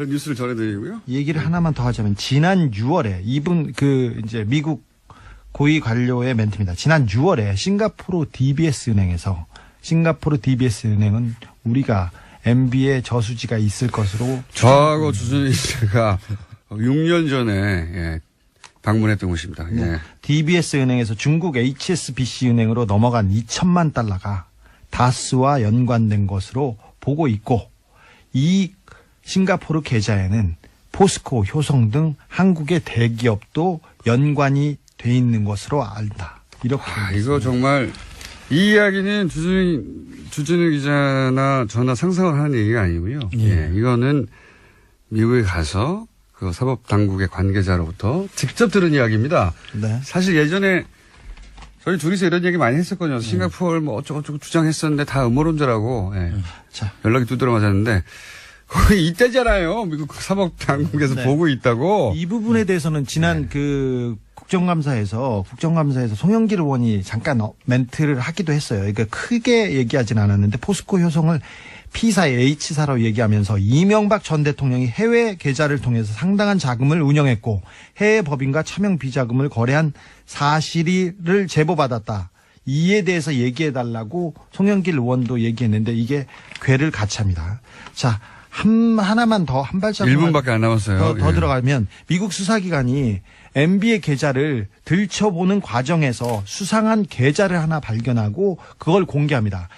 그런 뉴스를 전해드리고요.
얘기를 하나만 더 하자면 지난 6월에 이분 이제 미국 고위 관료의 멘트입니다. 지난 6월에 싱가포르 DBS 은행은 우리가 MB의 저수지가 있을 것으로
저하고 주준희 씨가 6년 전에 예, 방문했던 곳입니다. 예.
DBS 은행에서 중국 HSBC 은행으로 넘어간 2천만 달러가 다스와 연관된 것으로 보고 있고 이 싱가포르 계좌에는 포스코, 효성 등 한국의 대기업도 연관이 돼 있는 것으로 알다. 이렇게.
이거 정말 이 이야기는 주진우 기자나 저나 상상을 하는 얘기가 아니고요. 예. 이거는 미국에 가서 그 사법당국의 관계자로부터 직접 들은 이야기입니다.
네.
사실 예전에 저희 둘이서 이런 얘기 많이 했었거든요. 싱가포르 뭐 어쩌고저쩌고 주장했었는데 다 음모론자라고 예.
자.
연락이 두드러 맞았는데 거의 이때잖아요. 미국 사법당국에서
네.
보고 있다고.
이 부분에 대해서는 지난 국정감사에서 송영길 의원이 잠깐 멘트를 하기도 했어요. 그러니까 크게 얘기하진 않았는데 포스코 효성을 P사의 H사로 얘기하면서 이명박 전 대통령이 해외 계좌를 통해서 상당한 자금을 운영했고 해외 법인과 차명 비자금을 거래한 사실을 제보받았다. 이에 대해서 얘기해달라고 송영길 의원도 얘기했는데 이게 궤를 같이 합니다. 자, 하나만 더 한 발짝
1분밖에 안 남았어요.
더
예.
들어가면 미국 수사기관이 MB의 계좌를 들춰보는 과정에서 수상한 계좌를 하나 발견하고 그걸 공개합니다.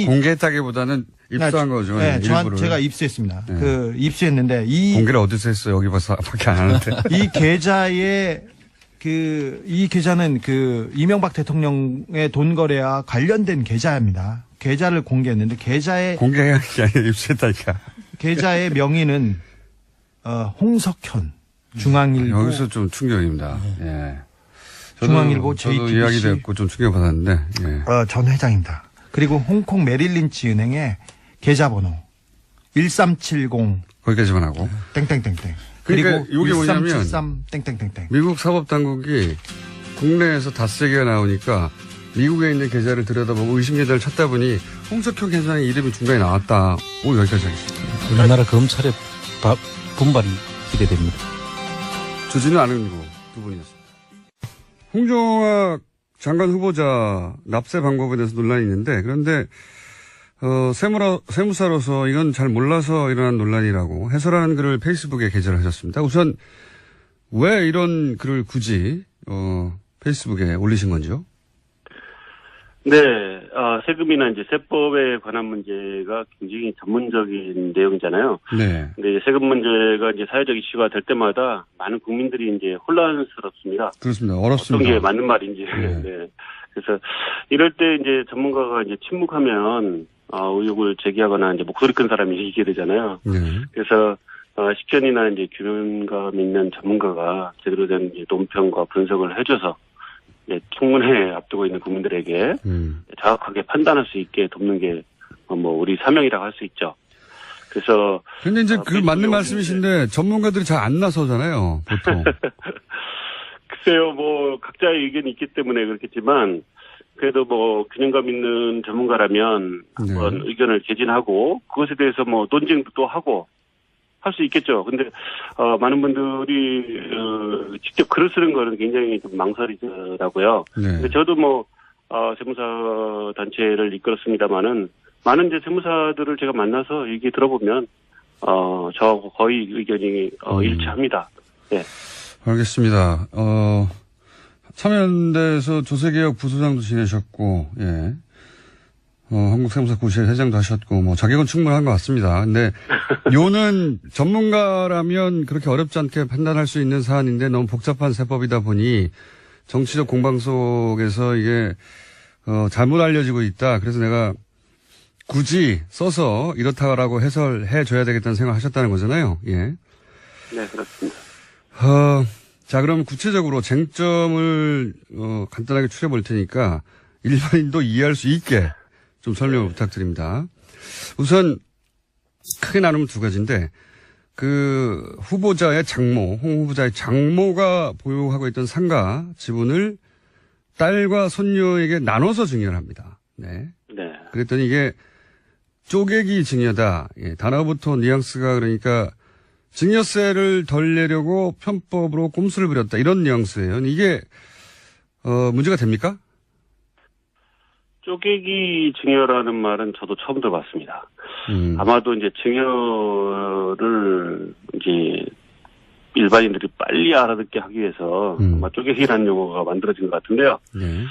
공개했다기보다는 입수한 거죠.
네,
일부를.
제가 입수했습니다.
네.
입수했는데
공개를 어디서 했어요? 여기 밖에 안 하는데.
이 계좌에 이 계좌는 이명박 대통령의 돈 거래와 관련된 계좌입니다. 계좌를 공개했는데
공개한 게 아니라 입수했다니까.
계좌의 명의는 홍석현 중앙일보
여기서 좀 충격입니다. 예.
중앙일보
저도
JTBC
이야기 듣고 좀 충격받았는데. 예.
전 회장입니다. 그리고 홍콩 메릴린치 은행의 계좌번호 1370
거기까지만 하고.
땡땡땡땡.
그러니까
그리고
이게 뭐냐면
1373 땡땡땡땡.
미국 사법당국이 국내에서 닷새기가 나오니까 미국에 있는 계좌를 들여다보고 의심 계좌를 찾다 보니 홍석현 계좌의 이름이 중간에 나왔다. 오늘 여기까지 하겠습니다.
우리나라 검찰의 분발이 기대됩니다.
주진우 아는고 두 분이었습니다. 홍종학 장관 후보자 납세 방법에 대해서 논란이 있는데 그런데 세무사로서 이건 잘 몰라서 일어난 논란이라고 해설하는 글을 페이스북에 게재를 하셨습니다. 우선 왜 이런 글을 굳이 페이스북에 올리신 건지요?
네, 세금이나 이제 세법에 관한 문제가 굉장히 전문적인 내용이잖아요.
네.
근데 세금 문제가 이제 사회적 이슈가 될 때마다 많은 국민들이 이제 혼란스럽습니다.
그렇습니다.
어떤
어렵습니다.
게 맞는 말인지.
네.
네. 그래서 이럴 때 이제 전문가가 이제 침묵하면 의혹을 제기하거나 이제 목소리 큰 사람이 이기게 되잖아요.
네.
그래서 식견이나 이제 규명감 있는 전문가가 제대로 된 이제 논평과 분석을 해줘서 청문회에 앞두고 있는 국민들에게 정확하게 판단할 수 있게 돕는 게 우리 사명이라고 할 수 있죠. 그래서
근데 이제 그 맞는 말씀이신데 전문가들이 잘 안 나서잖아요, 보통.
글쎄요, 각자의 의견이 있기 때문에 그렇겠지만 그래도 균형감 있는 전문가라면
네.
한번 의견을 개진하고 그것에 대해서 논쟁도 또 하고 할 수 있겠죠. 근데 많은 분들이 직접 글을 쓰는 거는 굉장히 좀 망설이더라고요.
네.
근데 저도 세무사 단체를 이끌었습니다마는 많은 이제 세무사들을 제가 만나서 얘기 들어보면 저하고 거의 의견이 일치합니다. 네.
알겠습니다. 참여연대에서 조세개혁 부소장도 지내셨고, 예. 한국세무사고시회 회장도 하셨고, 자격은 충분한 것 같습니다. 근데, 요는 전문가라면 그렇게 어렵지 않게 판단할 수 있는 사안인데 너무 복잡한 세법이다 보니 정치적 공방 속에서 이게, 잘못 알려지고 있다. 그래서 내가 굳이 써서 이렇다라고 해설해 줘야 되겠다는 생각을 하셨다는 거잖아요. 예.
네, 그렇습니다.
자, 그럼 구체적으로 쟁점을, 간단하게 추려 볼 테니까 일반인도 이해할 수 있게 좀 설명을 부탁드립니다. 우선 크게 나누면 두 가지인데, 홍 후보자의 장모가 보유하고 있던 상가 지분을 딸과 손녀에게 나눠서 증여를 합니다. 네.
네.
그랬더니 이게 쪼개기 증여다. 예, 단어부터 뉘앙스가 그러니까 증여세를 덜 내려고 편법으로 꼼수를 부렸다. 이런 뉘앙스예요. 이게 문제가 됩니까?
쪼개기 증여라는 말은 저도 처음 들어봤습니다. 아마도 이제 증여를 이제 일반인들이 빨리 알아듣게 하기 위해서 아마 쪼개기라는 용어가 만들어진 것 같은데요.
네.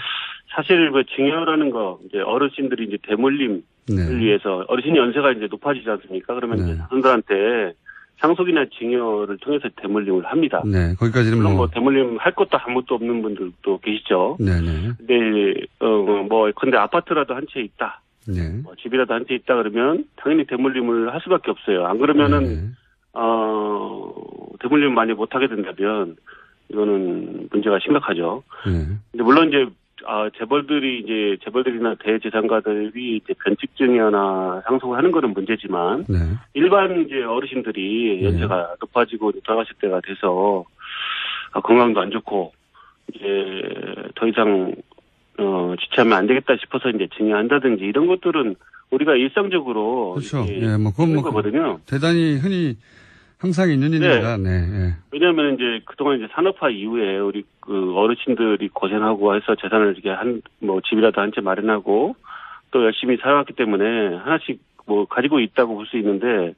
사실 그 증여라는 거 이제 어르신들이 이제 대물림을
네.
위해서 어르신 연세가 이제 높아지지 않습니까? 그러면
네.
이제 자손들한테 상속이나 증여를 통해서 대물림을 합니다.
네. 거기까지는
물론
뭐.
뭐 대물림 할 것도 아무것도 없는 분들도 계시죠.
네네.
근데 아파트라도 한 채 있다.
네.
뭐 집이라도 한 채 있다 그러면 당연히 대물림을 할 수밖에 없어요. 안 그러면은
네.
대물림을 많이 못 하게 된다면 이거는 문제가 심각하죠.
네.
근데 물론 이제 재벌들이나 대재산가들이 이제 변칙증여나 상속을 하는 거는 문제지만
네.
일반 이제 어르신들이 연세가 높아지고 돌아가실 때가 돼서 건강도 안 좋고 이제 더 이상 지체하면 안 되겠다 싶어서 이제 증여한다든지 이런 것들은 우리가 일상적으로
그렇죠.
이제
예, 뭐, 그건
하는
뭐,
거거든요.
대단히 흔히 항상 있는 일입니다. 네. 네.
왜냐하면 이제 그동안 이제 산업화 이후에 우리 그 어르신들이 고생하고 해서 재산을 이렇게 집이라도 한 채 마련하고 또 열심히 살아왔기 때문에 하나씩 뭐 가지고 있다고 볼 수 있는데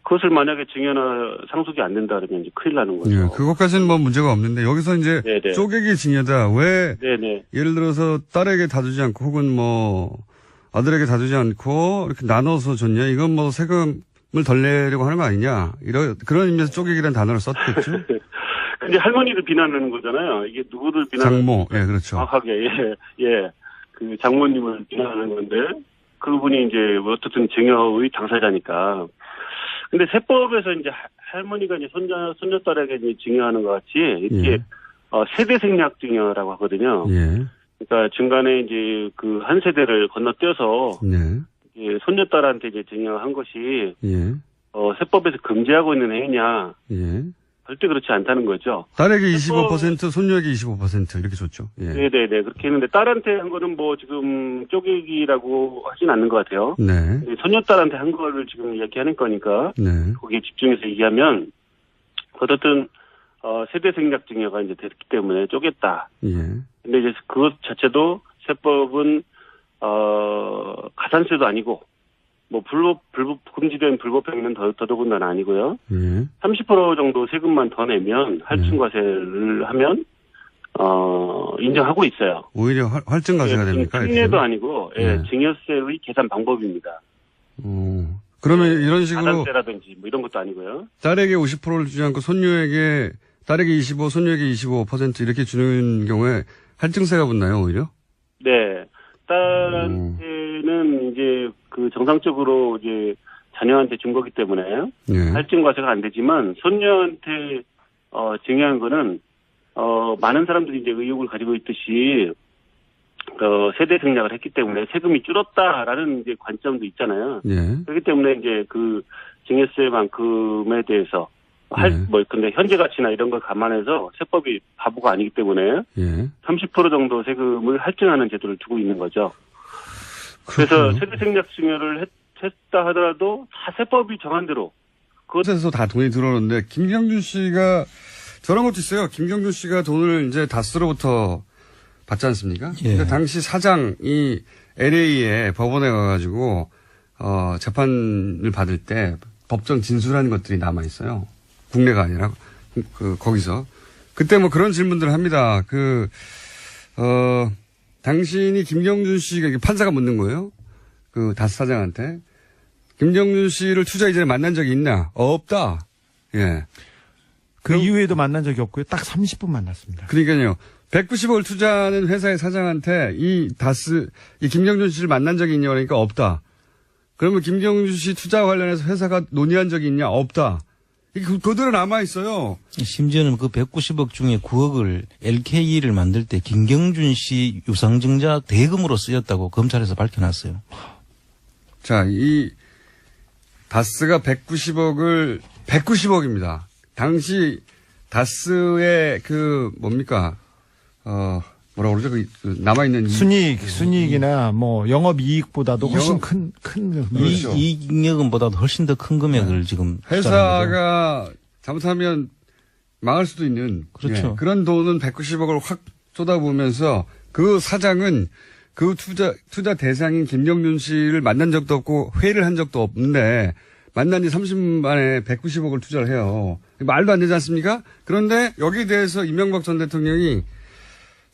그것을 만약에 증여나 상속이 안 된다 그러면 이제 큰일 나는 거죠.
예, 그것까지는 뭐 문제가 없는데 여기서 이제
네네.
쪼개기 증여다. 왜
네네.
예를 들어서 딸에게 다 주지 않고 혹은 뭐 아들에게 다 주지 않고 이렇게 나눠서 줬냐? 이건 뭐 세금을 덜 내려고 하는 거 아니냐? 그런 의미에서 쪼개기라는 단어를 썼겠죠.
근데 할머니를 비난하는 거잖아요. 이게 누구를 비난하는
장모, 예, 그렇죠.
정확하게 예. 그 장모님을 비난하는 건데 그분이 이제 어떻든 증여의 당사자니까. 근데 세법에서 이제 할머니가 이제 손녀딸에게 이제 증여하는 것 같이 이렇게
예.
세대 생략 증여라고 하거든요.
예.
그러니까 중간에 이제 그 한 세대를 건너뛰어서
네.
이제 손녀딸한테 이제 증여한 것이
예.
세법에서 금지하고 있는 행위냐?
예.
절대 그렇지 않다는 거죠.
딸에게 25%, 손녀에게 25% 이렇게 줬죠. 예.
네네네. 그렇게 했는데 딸한테 한 거는 뭐 지금 쪼개기라고 하진 않는 것 같아요.
네.
근데 손녀딸한테 한 거를 지금 이야기하는 거니까
네.
거기에 집중해서 얘기하면 어쨌든 세대 생략 증여가 이제 됐기 때문에 쪼갰다.
예.
근데 이제 그것 자체도 세법은 가산세도 아니고 뭐 금지된 불법 행위는 더더군다나 아니고요.
예.
30% 정도 세금만 더 내면 할증과세를 하면 인정하고 있어요.
오히려 할증과세가 됩니까?
특례도 아니고
네.
증여세의 계산 방법입니다.
그러면 이런 식으로
가산세라든지 뭐 이런 것도 아니고요.
딸에게 50%를 주지 않고 딸에게 25, 손녀에게 25% 이렇게 주는 경우에 할증세가 붙나요, 오히려?
네. 딸한테는 이제 그 정상적으로 이제 자녀한테 준 거기 때문에
예.
할증과세가 안 되지만 손녀한테 증여한 거는 많은 사람들이 이제 의혹을 가지고 있듯이 세대 생략을 했기 때문에 세금이 줄었다라는 이제 관점도 있잖아요.
예.
그렇기 때문에 이제 그 증여세만큼에 대해서 근데 현재 가치나 이런 걸 감안해서 세법이 바보가 아니기 때문에
예.
30% 정도 세금을 할증하는 제도를 두고 있는 거죠. 그래서 세대 생략 증여를 했다 하더라도 다 세법이 정한 대로
그것에서 다 돈이 들어오는데 김경준 씨가 저런 것도 있어요. 김경준 씨가 돈을 이제 다스로부터 받지 않습니까?
예.
근데 당시 사장이 LA에 법원에 가가지고 재판을 받을 때 법정 진술하는 것들이 남아 있어요. 국내가 아니라 거기서 그때 뭐 그런 질문들을 합니다. 당신이 김경준 씨가 판사가 묻는 거예요. 그 다스 사장한테 김경준 씨를 투자 이전에 만난 적이 있나? 없다. 예.
그 이후에도 만난 적이 없고요. 딱 30분 만났습니다.
그러니까요. 190억을 투자하는 회사의 사장한테 이 김경준 씨를 만난 적이 있냐 그러니까 없다. 그러면 김경준 씨 투자 관련해서 회사가 논의한 적이 있냐? 없다. 그대로 남아있어요.
심지어는 그 190억 중에 9억을 LKE를 만들 때 김경준 씨 유상증자 대금으로 쓰였다고 검찰에서 밝혀놨어요.
자, 이 다스가 190억입니다. 당시 다스의 뭐라고 그러죠? 남아있는
순이익이나 뭐 영업이익보다도 훨씬 큰
그렇죠.
이익여금보다도 훨씬 더 큰 금액을 지금
회사가 잘못하면 망할 수도 있는.
그렇죠.
예, 그런 돈은 190억을 확 쏟아부으면서 그 사장은 그 투자 대상인 김경준 씨를 만난 적도 없고 회의를 한 적도 없는데 만난 지 30분 만에 190억을 투자를 해요. 말도 안 되지 않습니까? 그런데 여기에 대해서 이명박 전 대통령이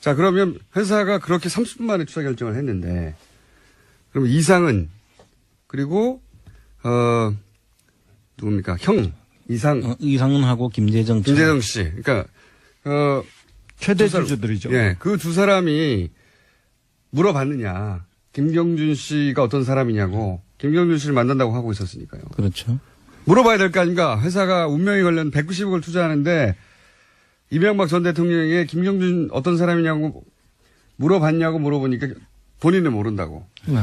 자, 그러면 회사가 그렇게 30분 만에 투자 결정을 했는데 그럼 이상은 그리고 누굽니까? 형
이상은하고 김재정
씨. 그러니까
최대
두 사람,
주주들이죠.
예, 그 두 사람이 물어봤느냐. 김경준 씨가 어떤 사람이냐고. 김경준 씨를 만난다고 하고 있었으니까요.
그렇죠.
물어봐야 될 거 아닙니까? 회사가 운명이 걸린 190억을 투자하는데 이명박 전 대통령에게 김경준 어떤 사람이냐고 물어봤냐고 물어보니까 본인은 모른다고.
네.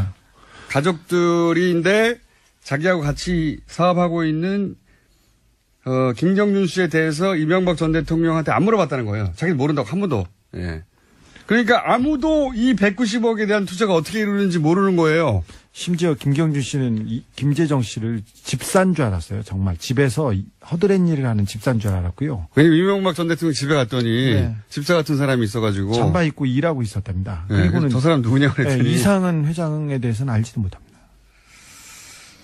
가족들인데 자기하고 같이 사업하고 있는 김경준 씨에 대해서 이명박 전 대통령한테 안 물어봤다는 거예요. 자기는 모른다고 한 번도. 예. 그러니까 아무도 이 190억에 대한 투자가 어떻게 이루는지 모르는 거예요.
심지어 김경준 씨는 김재정 씨를 집사인 줄 알았어요. 정말 집에서 허드렛 일을 하는 집사인 줄 알았고요.
왜냐면 이명박 전 대통령 집에 갔더니
네.
집사 같은 사람이 있어가지고.
잠바 입고 일하고 있었답니다.
네,
그리고는
저 사람 누구냐고 그랬더니.
이상은 회장에 대해서는 알지도 못합니다.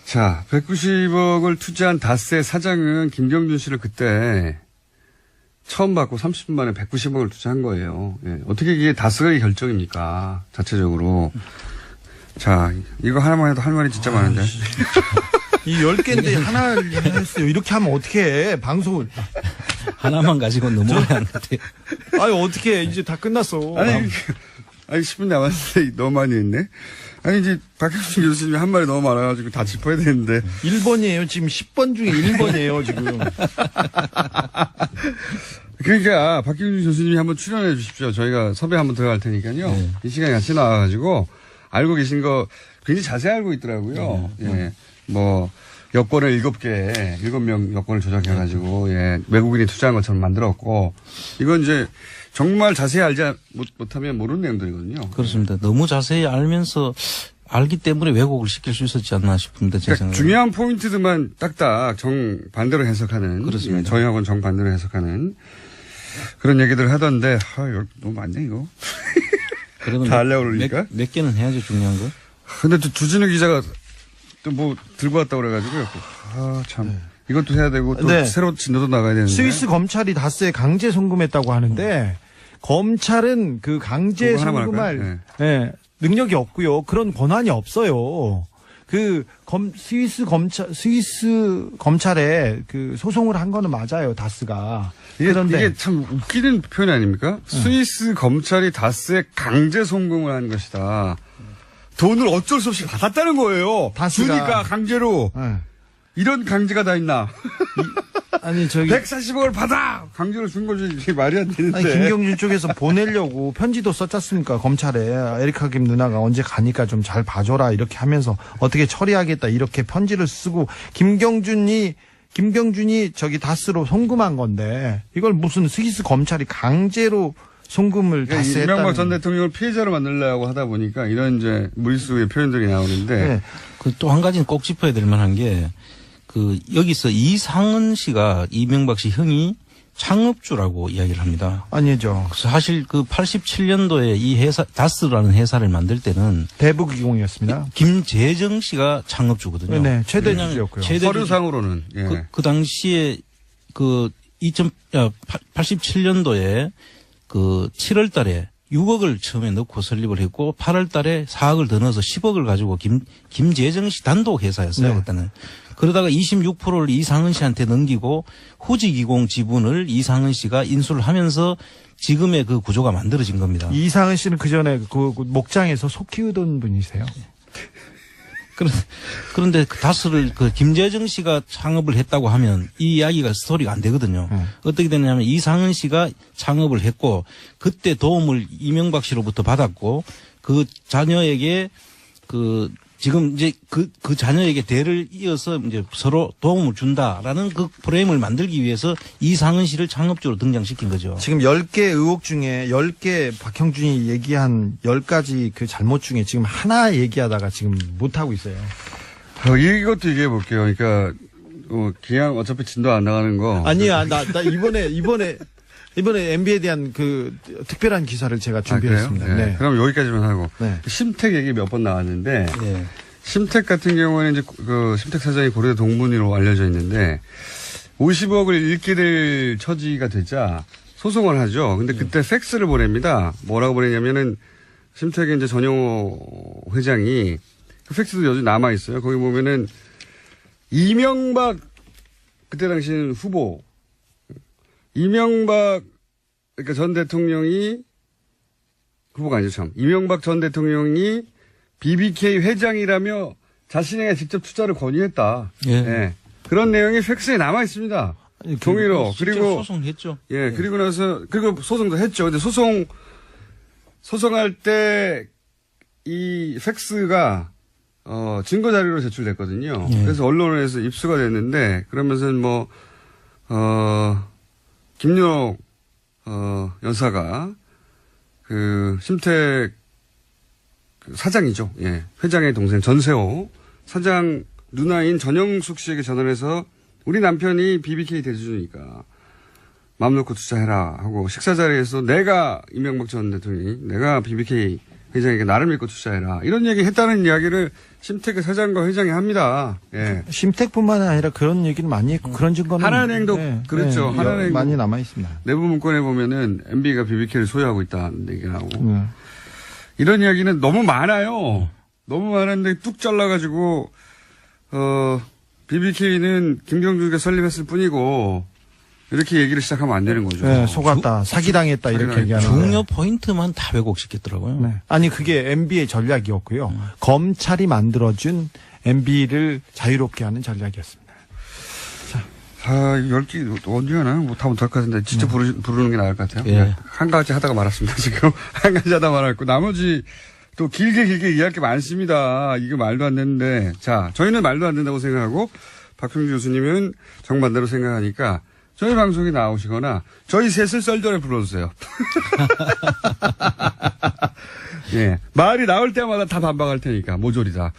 자, 190억을 투자한 다스의 사장은 김경준 씨를 그때 처음 받고 30분 만에 190억을 투자한 거예요. 예. 어떻게 이게 다스의 결정입니까? 자체적으로. 자, 이거 하나만 해도 할 말이 진짜 많은데.
이 10개인데 하나를 했어요. 이렇게 하면 어떻게 해? 방송을.
하나만 가지고 넘어가야 하는 것 같아요.
아유, 어떻게 해? 이제 다 끝났어.
아니 10분 남았는데 너무 많이 했네. 아니, 이제 박형준 교수님이 한 말이 너무 많아가지고 다 짚어야 되는데.
1번이에요. 지금 10번 중에 1번이에요, 지금.
그러니까 박형준 교수님이 한번 출연해 주십시오. 저희가 섭외 한번 들어갈 테니까요.
네.
이 시간에 같이 나와가지고 알고 계신 거 굉장히 자세히 알고 있더라고요. 예. 뭐, 여권을 7명 여권을 조작해가지고, 예. 외국인이 투자한 것처럼 만들었고, 이건 이제 정말 자세히 알지 못하면 모르는 내용들이거든요.
그렇습니다. 너무 자세히 알면서 알기 때문에 왜곡을 시킬 수 있었지 않나 싶은데 제
그러니까
생각에.
중요한 포인트들만 딱딱 정반대로 해석하는.
그렇습니다.
예, 저희하고는 정반대로 해석하는 그런 얘기들 하던데, 너무 많네, 이거.
그래도
다 하려고 그러니까?
몇 개는 해야죠, 중요한 거.
근데 또 주진우 기자가 또 뭐 들고 왔다고 그래가지고요. 참. 이것도 해야 되고 또
네.
새로 진도도 나가야 되는데.
스위스 검찰이 다스에 강제 송금했다고 하는데 검찰은 그 강제
그거 하나만
송금할
할까요?
예, 능력이 없고요. 그런 권한이 없어요. 그 스위스 검찰에 그 소송을 한 거는 맞아요. 다스가. 그런데
이게 참 웃기는 표현 아닙니까? 스위스 검찰이 다스에 강제 송금을 한 것이다. 돈을 어쩔 수 없이 받았다는 거예요.
다스가.
주니까 강제로.
예.
이런 강제가 다 있나.
아니 저기
140억을 받아! 강제로 준 거지. 이게 말이 안 되는데.
아니, 김경준 쪽에서 보내려고 편지도 썼지 않습니까? 검찰에 에리카 김 누나가 언제 가니까 좀 잘 봐줘라 이렇게 하면서 어떻게 처리하겠다 이렇게 편지를 쓰고 김경준이 저기 다스로 송금한 건데 이걸 무슨 스위스 검찰이 강제로 송금을
그러니까
다스에
이명박
했다는
전 대통령을 피해자로 만들려고 하다 보니까 이런 이제 무리수의 표현들이 나오는데.
네.
또 한 가지는 꼭 짚어야 될 만한 게 여기서 이상은 씨가 이명박 씨 형이 창업주라고 이야기를 합니다.
아니죠.
사실 87년도에 이 회사 다스라는 회사를 만들 때는
대북이공이었습니다.
김재정 씨가 창업주거든요.
네, 최대 주주였고요.
서류상으로는. 예.
그 당시에 87년도에 7월 달에 6억을 처음에 넣고 설립을 했고 8월 달에 4억을 더 넣어서 10억을 가지고 김재정 씨 단독 회사였어요.
네.
그때는. 그러다가 26%를 이상은 씨한테 넘기고 후지기공 지분을 이상은 씨가 인수를 하면서 지금의 그 구조가 만들어진 겁니다.
이상은 씨는 그 전에 그 목장에서 소 키우던 분이세요.
그런데 다스를 김재정 씨가 창업을 했다고 하면 이 이야기가 스토리가 안 되거든요. 어떻게 되냐면 이상은 씨가 창업을 했고 그때 도움을 이명박 씨로부터 받았고 그 자녀에게 지금 이제 그 자녀에게 대를 이어서 이제 서로 도움을 준다라는 그 프레임을 만들기 위해서 이상은 씨를 창업주로 등장시킨 거죠.
지금 10개 의혹 중에 10개 박형준이 얘기한 10가지 그 잘못 중에 지금 하나 얘기하다가 지금 못하고 있어요.
이것도 얘기해 볼게요. 그러니까 기왕 어차피 진도 안 나가는 거.
아니야, 나 이번에 MB에 대한 그 특별한 기사를 제가 준비했습니다.
그래요?
네.
그럼 여기까지만 하고.
네.
심택 얘기 몇 번 나왔는데,
예.
심택 같은 경우에는 이제 그 심택 사장이 고려대 동문위로 알려져 있는데, 50억을 잃게 될 처지가 되자 소송을 하죠. 근데 그때 팩스를 보냅니다. 뭐라고 보내냐면은, 심택의 이제 전용호 회장이, 그 팩스도 여전히 남아있어요. 거기 보면은, 이명박, 그때 당시는 후보, 이명박, 그러니까 전 대통령이, 후보가 아니죠, 참. 이명박 전 대통령이 BBK 회장이라며 자신에게 직접 투자를 권유했다.
예.
그런 내용이 팩스에 남아 있습니다. 종이로.
실제로
그리고,
소송했죠.
예, 그리고 나서, 그리고 소송도 했죠. 근데 소송할 때 이 팩스가, 증거 자료로 제출됐거든요.
예.
그래서 언론에서 입수가 됐는데, 그러면서 김윤옥, 여사가, 심택, 사장이죠. 예. 회장의 동생 전세호 사장 누나인 전영숙 씨에게 전화해서 우리 남편이 BBK 대주주니까 마음 놓고 투자해라 하고 식사 자리에서 내가 이명박 전 대통령이 내가 BBK 회장에게 나를 믿고 투자해라 이런 얘기 했다는 이야기를 심택의 사장과 회장이 합니다. 예.
심택뿐만 아니라 그런 얘기는 많이 했고 그런 증거는
하나은행도 그렇죠. 하나은행도
많이 남아 있습니다.
내부 문건에 보면은 MB가 BBK를 소유하고 있다는 얘기가 나오고 이런 이야기는 너무 많아요. 너무 많은데 뚝 잘라가지고 BBK는 김경주가 설립했을 뿐이고 이렇게 얘기를 시작하면 안 되는 거죠.
네, 속았다, 사기당했다 이렇게 얘기하는
중요 포인트만 다 왜곡시켰더라고요.
네. 아니 그게 MB의 전략이었고요. 검찰이 만들어준 MB를 자유롭게 하는 전략이었습니다.
아, 이거 10개 언제 하나? 뭐 다 못할 것 같은데 진짜 부르는 게 나을 것 같아요.
예.
한 가지 하다가 말았습니다. 지금 한 가지 하다가 말았고 나머지 또 길게 이해할 게 많습니다. 이게 말도 안 되는데 자 저희는 말도 안 된다고 생각하고 박형주 교수님은 정반대로 생각하니까 저희 방송에 나오시거나 저희 셋을 썰전에 불러주세요. 예, 말이 나올 때마다 다 반박할 테니까 모조리다.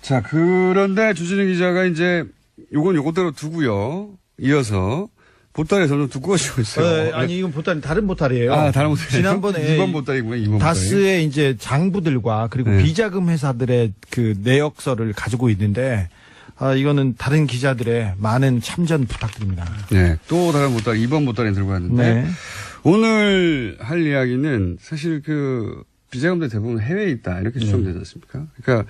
자 그런데 주진우 기자가 이제 요건 요것대로 두고요. 이어서 보따리 점점 두꺼워지고 있어요.
아니 이건 보따리 다른 보따리예요.
아, 다른 보따리.
지난번에
2번 보따리구나. 2번
다스의 이제 장부들과 그리고
네.
비자금 회사들의 그 내역서를 가지고 있는데 이거는 다른 기자들의 많은 참전 부탁드립니다.
네. 또 다른 보따리 2번 보따리 들고 왔는데
네.
오늘 할 이야기는 사실 그 비자금들 대부분 해외에 있다 이렇게 추정되지 않습니까? 그러니까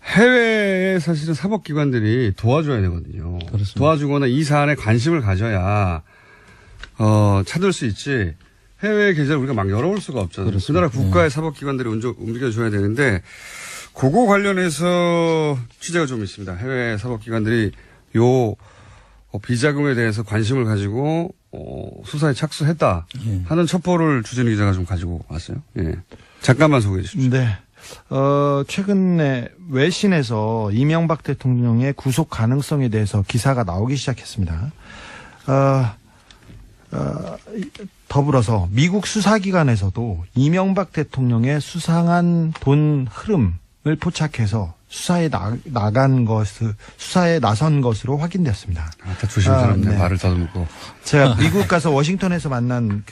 해외에 사실은 사법기관들이 도와줘야 되거든요.
그렇습니다.
도와주거나 이 사안에 관심을 가져야, 찾을 수 있지. 해외 계좌를 우리가 막 열어올 수가 없잖아요. 그
그렇습니다.
나라 국가의 사법기관들이 움직여줘야 되는데, 그거 관련해서 취재가 좀 있습니다. 해외 사법기관들이 비자금에 대해서 관심을 가지고, 수사에 착수했다 하는 첩보를 주진우 기자가 좀 가지고 왔어요. 예. 잠깐만 소개해 주십시오.
네. 최근에 외신에서 이명박 대통령의 구속 가능성에 대해서 기사가 나오기 시작했습니다. 더불어서 미국 수사기관에서도 이명박 대통령의 수상한 돈 흐름을 포착해서 수사에 나선 것으로 확인됐습니다.
다 조심스럽네.
네.
말을 더듬고.
제가 미국 가서 워싱턴에서 만난